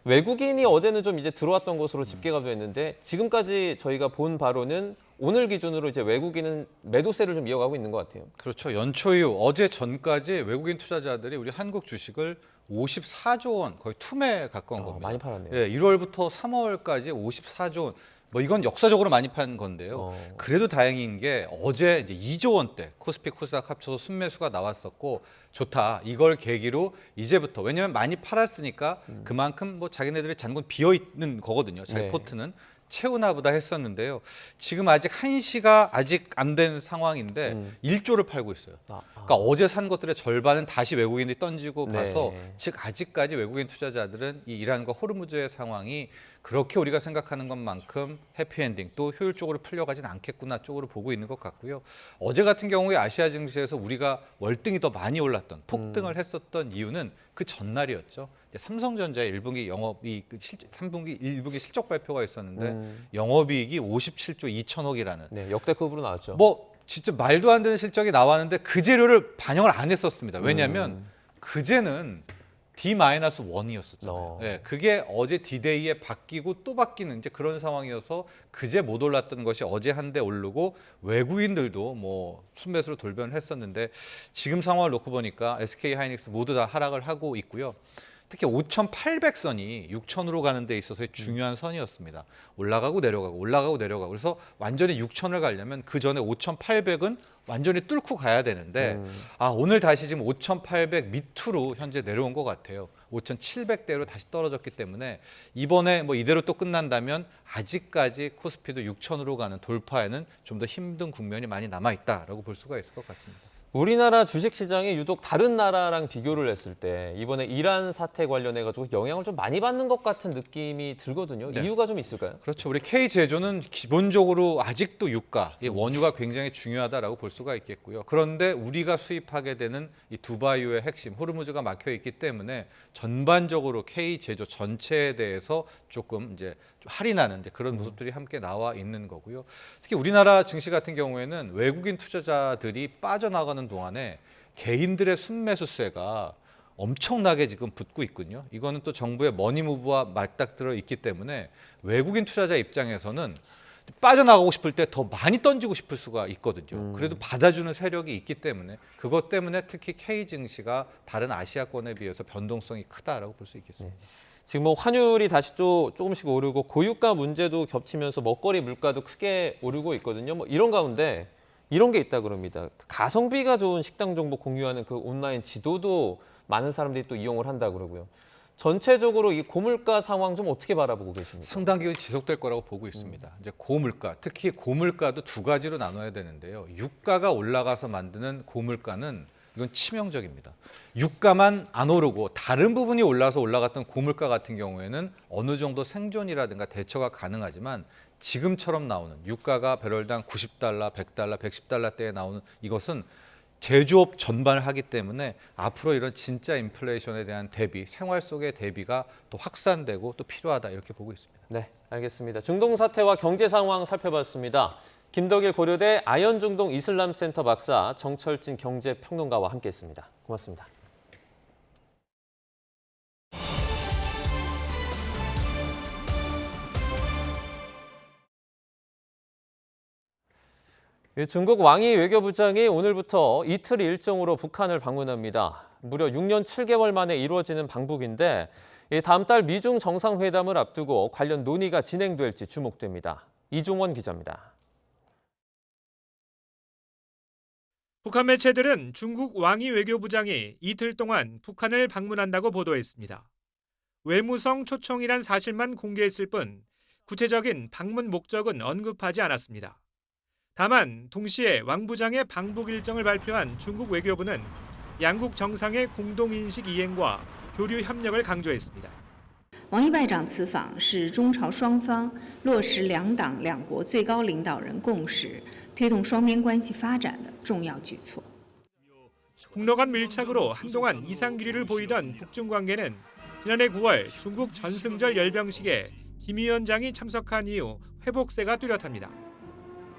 외국인이 어제는 좀 이제 들어왔던 것으로 집계가 됐는데 지금까지 저희가 본 바로는 오늘 기준으로 이제 외국인은 매도세를 좀 이어가고 있는 것 같아요. 그렇죠. 연초 이후 어제 전까지 외국인 투자자들이 우리 한국 주식을 54조 원, 거의 투매에 가까운 겁니다. 많이 팔았네요. 예, 1월부터 3월까지 54조 원. 뭐 이건 역사적으로 많이 판 건데요. 그래도 다행인 게 어제 이제 2조 원대 코스피 코스닥 합쳐서 순매수가 나왔었고 좋다. 이걸 계기로 이제부터 왜냐하면 많이 팔았으니까 그만큼 뭐 자기네들의 잔고는 비어 있는 거거든요. 자기 포트는 채우나 보다 했었는데요. 지금 아직 1시가 아직 안 된 상황인데 1조를 팔고 있어요. 그러니까 어제 산 것들의 절반은 다시 외국인들이 던지고 봐서 즉 아직까지 외국인 투자자들은 이 이란과 호르무즈의 상황이 그렇게 우리가 생각하는 것만큼 해피엔딩 또 효율적으로 풀려가진 않겠구나 쪽으로 보고 있는 것 같고요. 어제 같은 경우에 아시아 증시에서 우리가 월등히 더 많이 올랐던 폭등을 했었던 이유는 그 전날이었죠. 삼성전자의 1분기 영업이익, 3분기 1분기 실적 발표가 있었는데 영업이익이 57조 2천억이라는 역대급으로 나왔죠. 뭐 진짜 말도 안 되는 실적이 나왔는데 그 재료를 반영을 안 했었습니다. 왜냐하면 그제는 D-1이었었잖아요. 네, 그게 어제 D-Day에 바뀌고 또 바뀌는 이제 그런 상황이어서 그제 못 올랐던 것이 어제 한데 오르고 외국인들도 뭐 순매수로 돌변을 했었는데 지금 상황을 놓고 보니까 SK 하이닉스 모두 다 하락을 하고 있고요. 특히 5,800선이 6,000으로 가는 데 있어서의 중요한 선이었습니다. 올라가고 내려가고 올라가고 내려가고 그래서 완전히 6,000을 가려면 그 전에 5,800은 완전히 뚫고 가야 되는데 오늘 다시 지금 5,800 밑으로 현재 내려온 것 같아요. 5,700대로 다시 떨어졌기 때문에 이번에 뭐 이대로 또 끝난다면 아직까지 코스피도 6,000으로 가는 돌파에는 좀 더 힘든 국면이 많이 남아있다라고 볼 수가 있을 것 같습니다. 우리나라 주식시장이 유독 다른 나라랑 비교를 했을 때 이번에 이란 사태 관련해가지고 영향을 좀 많이 받는 것 같은 느낌이 들거든요. 이유가 좀 있을까요? 그렇죠. 우리 K제조는 기본적으로 아직도 유가, 이 원유가 굉장히 중요하다라고 볼 수가 있겠고요. 그런데 우리가 수입하게 되는 이 두바이유의 핵심, 호르무즈가 막혀 있기 때문에 전반적으로 K제조 전체에 대해서 조금 이제 할인하는 그런 모습들이 함께 나와 있는 거고요. 특히 우리나라 증시 같은 경우에는 외국인 투자자들이 빠져나가는 동안에 개인들의 순매수세가 엄청나게 지금 붙고 있군요. 이거는 또 정부의 머니무브와 맞닥뜨려 있기 때문에 외국인 투자자 입장에서는 빠져나가고 싶을 때 더 많이 던지고 싶을 수가 있거든요. 그래도 받아주는 세력이 있기 때문에 그것 때문에 특히 K 증시가 다른 아시아권에 비해서 변동성이 크다라고 볼 수 있겠습니다. 지금 뭐 환율이 다시 또 조금씩 오르고 고유가 문제도 겹치면서 먹거리 물가도 크게 오르고 있거든요. 뭐 이런 가운데 이런 게 있다 그럽니다. 가성비가 좋은 식당 정보 공유하는 그 온라인 지도도 많은 사람들이 또 이용을 한다 그러고요. 전체적으로 이 고물가 상황 좀 어떻게 바라보고 계십니까? 상당히 지속될 거라고 보고 있습니다. 이제 고물가, 특히 고물가도 두 가지로 나눠야 되는데요. 유가가 올라가서 만드는 고물가는 이건 치명적입니다. 유가만 안 오르고 다른 부분이 올라서 올라갔던 고물가 같은 경우에는 어느 정도 생존이라든가 대처가 가능하지만 지금처럼 나오는 유가가 배럴당 90달러, 100달러, 110달러대에 나오는 이것은 제조업 전반을 하기 때문에 앞으로 이런 진짜 인플레이션에 대한 대비, 생활 속의 대비가 또 확산되고 또 필요하다 이렇게 보고 있습니다. 네, 알겠습니다. 중동 사태와 경제 상황 살펴봤습니다. 김덕일 고려대 아현중동 이슬람센터 박사, 정철진 경제평론가와 함께했습니다. 고맙습니다. 중국 왕이 외교부장이 오늘부터 이틀 일정으로 북한을 방문합니다. 무려 6년 7개월 만에 이루어지는 방북인데 다음 달 미중 정상회담을 앞두고 관련 논의가 진행될지 주목됩니다. 이종원 기자입니다. 북한 매체들은 중국 왕이 외교부장이 이틀 동안 북한을 방문한다고 보도했습니다. 외무성 초청이란 사실만 공개했을 뿐 구체적인 방문 목적은 언급하지 않았습니다. 다만 동시에 왕 부장의 방북 일정을 발표한 중국 외교부는 양국 정상의 공동인식 이행과 교류 협력을 강조했습니다. 王毅外长此访是中朝双方落实两党两国最高领导人共识，推动双边关系发展的重要举措。 북러 간 밀착으로 한동안 이상기류를 보이던 북중 관계는 지난해 9월 중국 전승절 열병식에 김 위원장이 참석한 이후 회복세가 뚜렷합니다.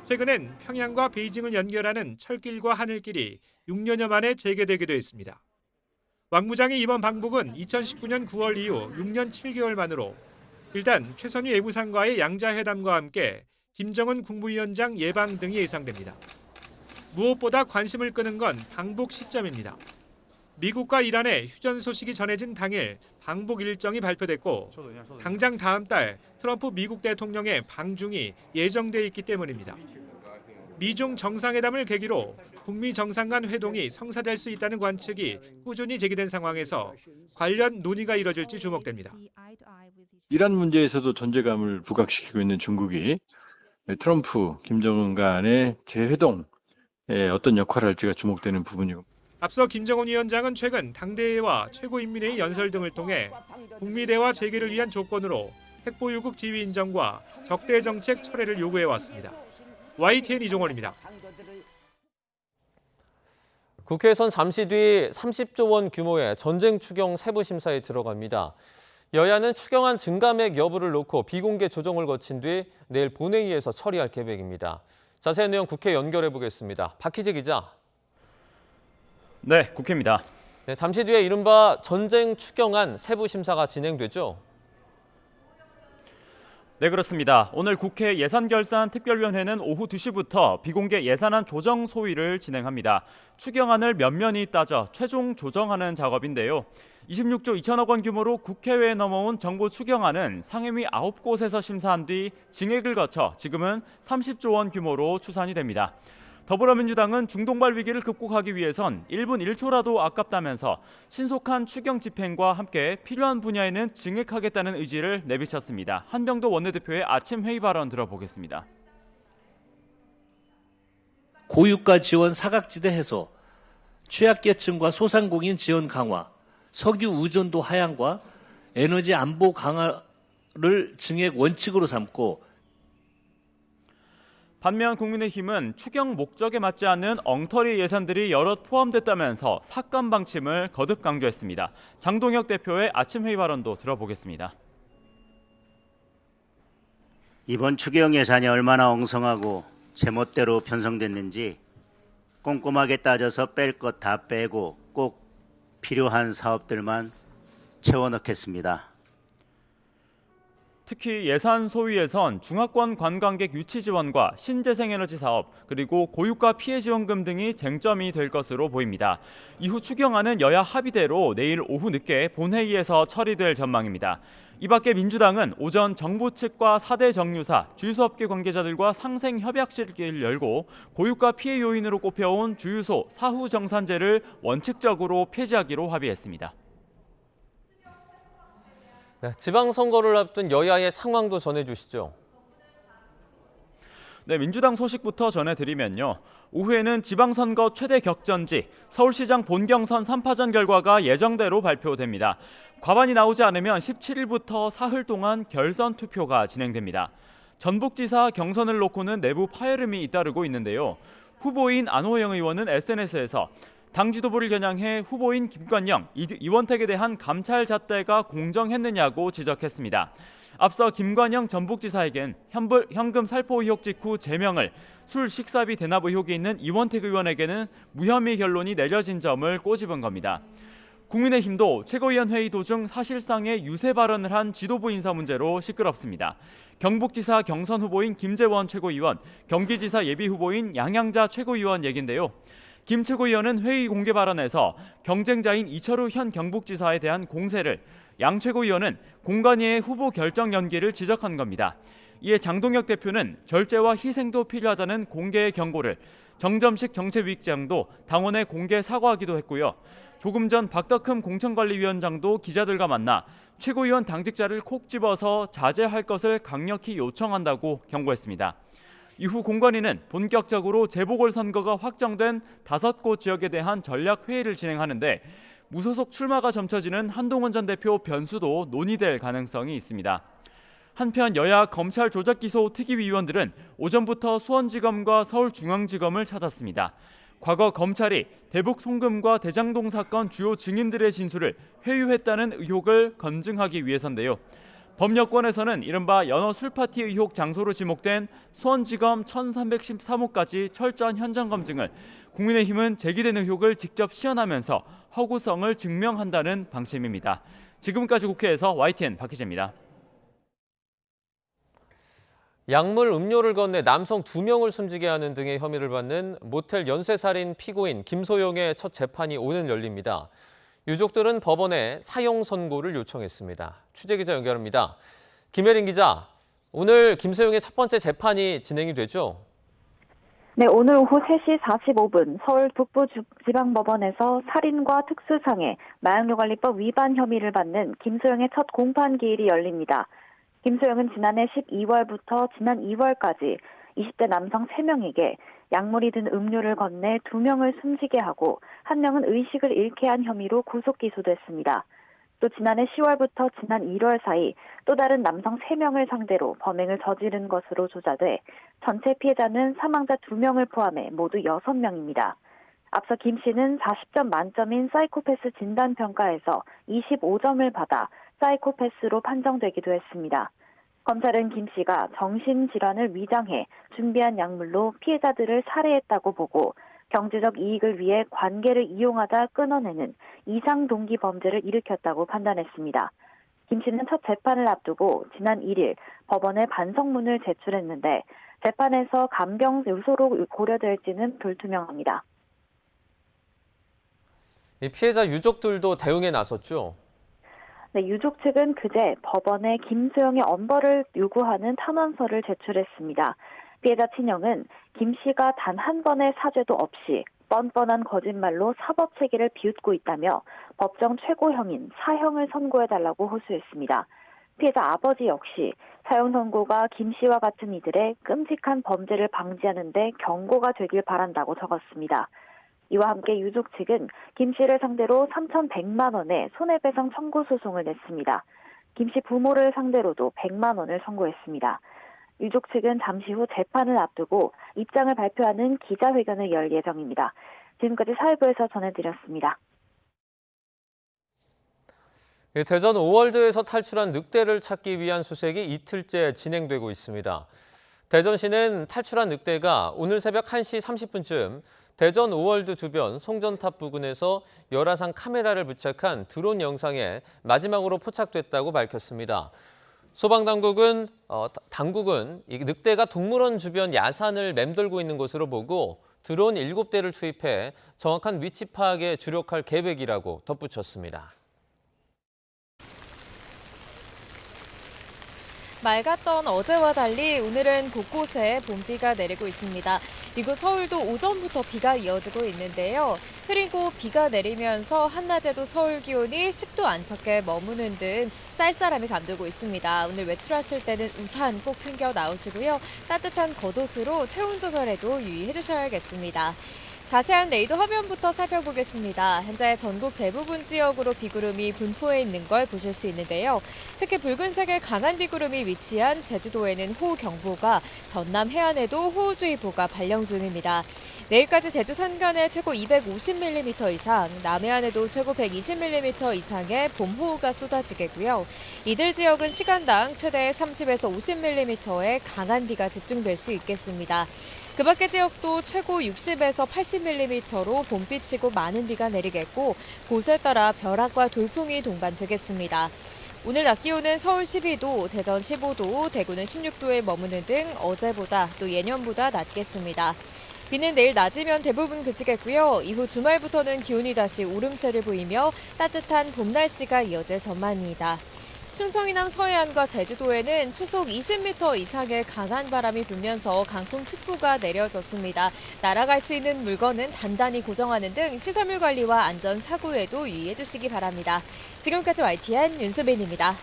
최근엔 평양과 베이징을 연결하는 철길과 하늘길이 6년여 만에 재개되기도 했습니다. 왕 부장의 이번 방북은 2019년 9월 이후 6년 7개월 만으로 일단 최선희 외무상과의 양자회담과 함께 김정은 국무위원장 예방 등이 예상됩니다. 무엇보다 관심을 끄는 건 방북 시점입니다. 미국과 이란의 휴전 소식이 전해진 당일 방북 일정이 발표됐고 당장 다음 달 트럼프 미국 대통령의 방중이 예정돼 있기 때문입니다. 미중 정상회담을 계기로 북미 정상 간 회동이 성사될 수 있다는 관측이 꾸준히 제기된 상황에서 관련 논의가 이뤄질지 주목됩니다. 이란 문제에서도 존재감을 부각시키고 있는 중국이 트럼프, 김정은 간의 재회동에 어떤 역할을 할지가 주목되는 부분이고. 앞서 김정은 위원장은 최근 당대회와 최고인민회의 연설 등을 통해 북미 대화 재개를 위한 조건으로 핵보유국 지위 인정과 적대 정책 철회를 요구해왔습니다. YTN 이종원입니다. 국회에선 잠시 뒤 30조 원 규모의 전쟁 추경 세부 심사에 들어갑니다. 여야는 추경안 증감액 여부를 놓고 비공개 조정을 거친 뒤 내일 본회의에서 처리할 계획입니다. 자세한 내용 국회 연결해 보겠습니다. 박희재 기자. 네, 국회입니다. 네, 잠시 뒤에 이른바 전쟁 추경안 세부 심사가 진행되죠. 네, 그렇습니다. 오늘 국회 예산결산특별위원회는 오후 2시부터 비공개 예산안 조정 소위를 진행합니다. 추경안을 면면히 따져 최종 조정하는 작업인데요. 26조 2천억 원 규모로 국회회에 넘어온 정부 추경안은 상임위 9곳에서 심사한 뒤 증액을 거쳐 지금은 30조 원 규모로 추산이 됩니다. 더불어민주당은 중동발 위기를 극복하기 위해선 1분 1초라도 아깝다면서 신속한 추경 집행과 함께 필요한 분야에는 증액하겠다는 의지를 내비쳤습니다. 한병도 원내대표의 아침 회의 발언 들어보겠습니다. 고유가 지원 사각지대 해소, 취약계층과 소상공인 지원 강화, 석유 의존도 하향과 에너지 안보 강화를 증액 원칙으로 삼고 반면 국민의힘은 추경 목적에 맞지 않는 엉터리 예산들이 여럿 포함됐다면서 삭감 방침을 거듭 강조했습니다. 장동혁 대표의 아침 회의 발언도 들어보겠습니다. 이번 추경 예산이 얼마나 엉성하고 제멋대로 편성됐는지 꼼꼼하게 따져서 뺄 것 다 빼고 꼭 필요한 사업들만 채워넣겠습니다. 특히 예산 소위에선 중화권 관광객 유치 지원과 신재생에너지 사업 그리고 고유가 피해 지원금 등이 쟁점이 될 것으로 보입니다. 이후 추경안은 여야 합의대로 내일 오후 늦게 본회의에서 처리될 전망입니다. 이 밖에 민주당은 오전 정부 측과 4대 정유사, 주유소업계 관계자들과 상생협약식을 열고 고유가 피해 요인으로 꼽혀온 주유소 사후 정산제를 원칙적으로 폐지하기로 합의했습니다. 네, 지방선거를 앞둔 여야의 상황도 전해주시죠. 네, 민주당 소식부터 전해드리면요. 오후에는 지방선거 최대 격전지 서울시장 본경선 3파전 결과가 예정대로 발표됩니다. 과반이 나오지 않으면 17일부터 사흘 동안 결선 투표가 진행됩니다. 전북지사 경선을 놓고는 내부 파열음이 잇따르고 있는데요. 후보인 안호영 의원은 SNS에서 당 지도부를 겨냥해 후보인 김관영, 이원택에 대한 감찰 잣대가 공정했느냐고 지적했습니다. 앞서 김관영 전북지사에겐 현금 살포 의혹 직후 제명을, 술 식사비 대납 의혹이 있는 이원택 의원에게는 무혐의 결론이 내려진 점을 꼬집은 겁니다. 국민의힘도 최고위원 회의 도중 사실상의 유세 발언을 한 지도부 인사 문제로 시끄럽습니다. 경북지사 경선 후보인 김재원 최고위원, 경기지사 예비 후보인 양양자 최고위원 얘긴데요. 김 최고위원은 회의 공개 발언에서 경쟁자인 이철우 현 경북지사에 대한 공세를, 양 최고위원은 공관위의 후보 결정 연기를 지적한 겁니다. 이에 장동혁 대표는 절제와 희생도 필요하다는 공개의 경고를, 정점식 정책위원장도 당원에 공개 사과하기도 했고요. 조금 전 박덕흠 공천관리위원장도 기자들과 만나 최고위원 당직자를 콕 집어서 자제할 것을 강력히 요청한다고 경고했습니다. 이후 공관위는 본격적으로 재보궐선거가 확정된 5곳 지역에 대한 전략회의를 진행하는데 무소속 출마가 점쳐지는 한동훈 전 대표 변수도 논의될 가능성이 있습니다. 한편 여야 검찰 조작기소 특위위원들은 오전부터 수원지검과 서울중앙지검을 찾았습니다. 과거 검찰이 대북 송금과 대장동 사건 주요 증인들의 진술을 회유했다는 의혹을 검증하기 위해서인데요. 법여권에서는 이른바 연어 술파티 의혹 장소로 지목된 수원지검 1313호까지 철저한 현장 검증을, 국민의힘은 제기된 의혹을 직접 시연하면서 허구성을 증명한다는 방침입니다. 지금까지 국회에서 YTN 박희재입니다. 약물 음료를 건네 남성 2명을 숨지게 하는 등의 혐의를 받는 모텔 연쇄살인 피고인 김소영의 첫 재판이 오늘 열립니다. 유족들은 법원에 사형 선고를 요청했습니다. 취재기자 연결합니다. 김혜린 기자, 오늘 김소영의 첫 번째 재판이 진행이 되죠? 네, 오늘 오후 3시 45분 서울 북부지방법원에서 살인과 특수상해, 마약류관리법 위반 혐의를 받는 김소영의 첫 공판 기일이 열립니다. 김소영은 지난해 12월부터 지난 2월까지 20대 남성 3명에게 약물이 든 음료를 건네 2명을 숨지게 하고 1명은 의식을 잃게 한 혐의로 구속 기소됐습니다. 또 지난해 10월부터 지난 1월 사이 또 다른 남성 3명을 상대로 범행을 저지른 것으로 조사돼 전체 피해자는 사망자 2명을 포함해 모두 6명입니다. 앞서 김 씨는 40점 만점인 사이코패스 진단평가에서 25점을 받아 사이코패스로 판정되기도 했습니다. 검찰은 김 씨가 정신질환을 위장해 준비한 약물로 피해자들을 살해했다고 보고 경제적 이익을 위해 관계를 이용하다 끊어내는 이상 동기 범죄를 일으켰다고 판단했습니다. 김 씨는 첫 재판을 앞두고 지난 1일 법원에 반성문을 제출했는데 재판에서 감경 요소로 고려될지는 불투명합니다. 이 피해자 유족들도 대응에 나섰죠? 네, 유족 측은 그제 법원에 김소영의 엄벌을 요구하는 탄원서를 제출했습니다. 피해자 친형은 김 씨가 단 한 번의 사죄도 없이 뻔뻔한 거짓말로 사법 체계를 비웃고 있다며 법정 최고형인 사형을 선고해달라고 호소했습니다. 피해자 아버지 역시 사형 선고가 김 씨와 같은 이들의 끔찍한 범죄를 방지하는 데 경고가 되길 바란다고 적었습니다. 이와 함께 유족 측은 김 씨를 상대로 3,100만 원의 손해배상 청구 소송을 냈습니다. 김 씨 부모를 상대로도 100만 원을 선고했습니다. 유족 측은 잠시 후 재판을 앞두고 입장을 발표하는 기자회견을 열 예정입니다. 지금까지 사회부에서 전해드렸습니다. 대전 오월드에서 탈출한 늑대를 찾기 위한 수색이 이틀째 진행되고 있습니다. 대전시는 탈출한 늑대가 오늘 새벽 1시 30분쯤 대전 오월드 주변 송전탑 부근에서 열화상 카메라를 부착한 드론 영상에 마지막으로 포착됐다고 밝혔습니다. 소방당국은 이 늑대가 동물원 주변 야산을 맴돌고 있는 것으로 보고 드론 7대를 투입해 정확한 위치 파악에 주력할 계획이라고 덧붙였습니다. 맑았던 어제와 달리 오늘은 곳곳에 봄비가 내리고 있습니다. 이곳 서울도 오전부터 비가 이어지고 있는데요. 흐리고 비가 내리면서 한낮에도 서울 기온이 10도 안팎에 머무는 등 쌀쌀함이 감돌고 있습니다. 오늘 외출하실 때는 우산 꼭 챙겨 나오시고요. 따뜻한 겉옷으로 체온 조절에도 유의해 주셔야겠습니다. 자세한 레이더 화면부터 살펴보겠습니다. 현재 전국 대부분 지역으로 비구름이 분포해 있는 걸 보실 수 있는데요. 특히 붉은색의 강한 비구름이 위치한 제주도에는 호우경보가, 전남 해안에도 호우주의보가 발령 중입니다. 내일까지 제주 산간에 최고 250mm 이상, 남해안에도 최고 120mm 이상의 봄호우가 쏟아지겠고요. 이들 지역은 시간당 최대 30에서 50mm의 강한 비가 집중될 수 있겠습니다. 그 밖의 지역도 최고 60에서 80mm로 봄비치고 많은 비가 내리겠고 곳에 따라 벼락과 돌풍이 동반되겠습니다. 오늘 낮 기온은 서울 12도, 대전 15도, 대구는 16도에 머무는 등 어제보다 또 예년보다 낮겠습니다. 비는 내일 낮이면 대부분 그치겠고요. 이후 주말부터는 기온이 다시 오름세를 보이며 따뜻한 봄 날씨가 이어질 전망입니다. 충청 이남 서해안과 제주도에는 초속 20m 이상의 강한 바람이 불면서 강풍특보가 내려졌습니다. 날아갈 수 있는 물건은 단단히 고정하는 등 시설물 관리와 안전 사고에도 유의해 주시기 바랍니다. 지금까지 YTN 윤수빈입니다.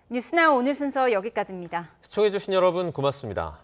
뉴스나우 오늘 순서 여기까지입니다. 시청해주신 여러분 고맙습니다.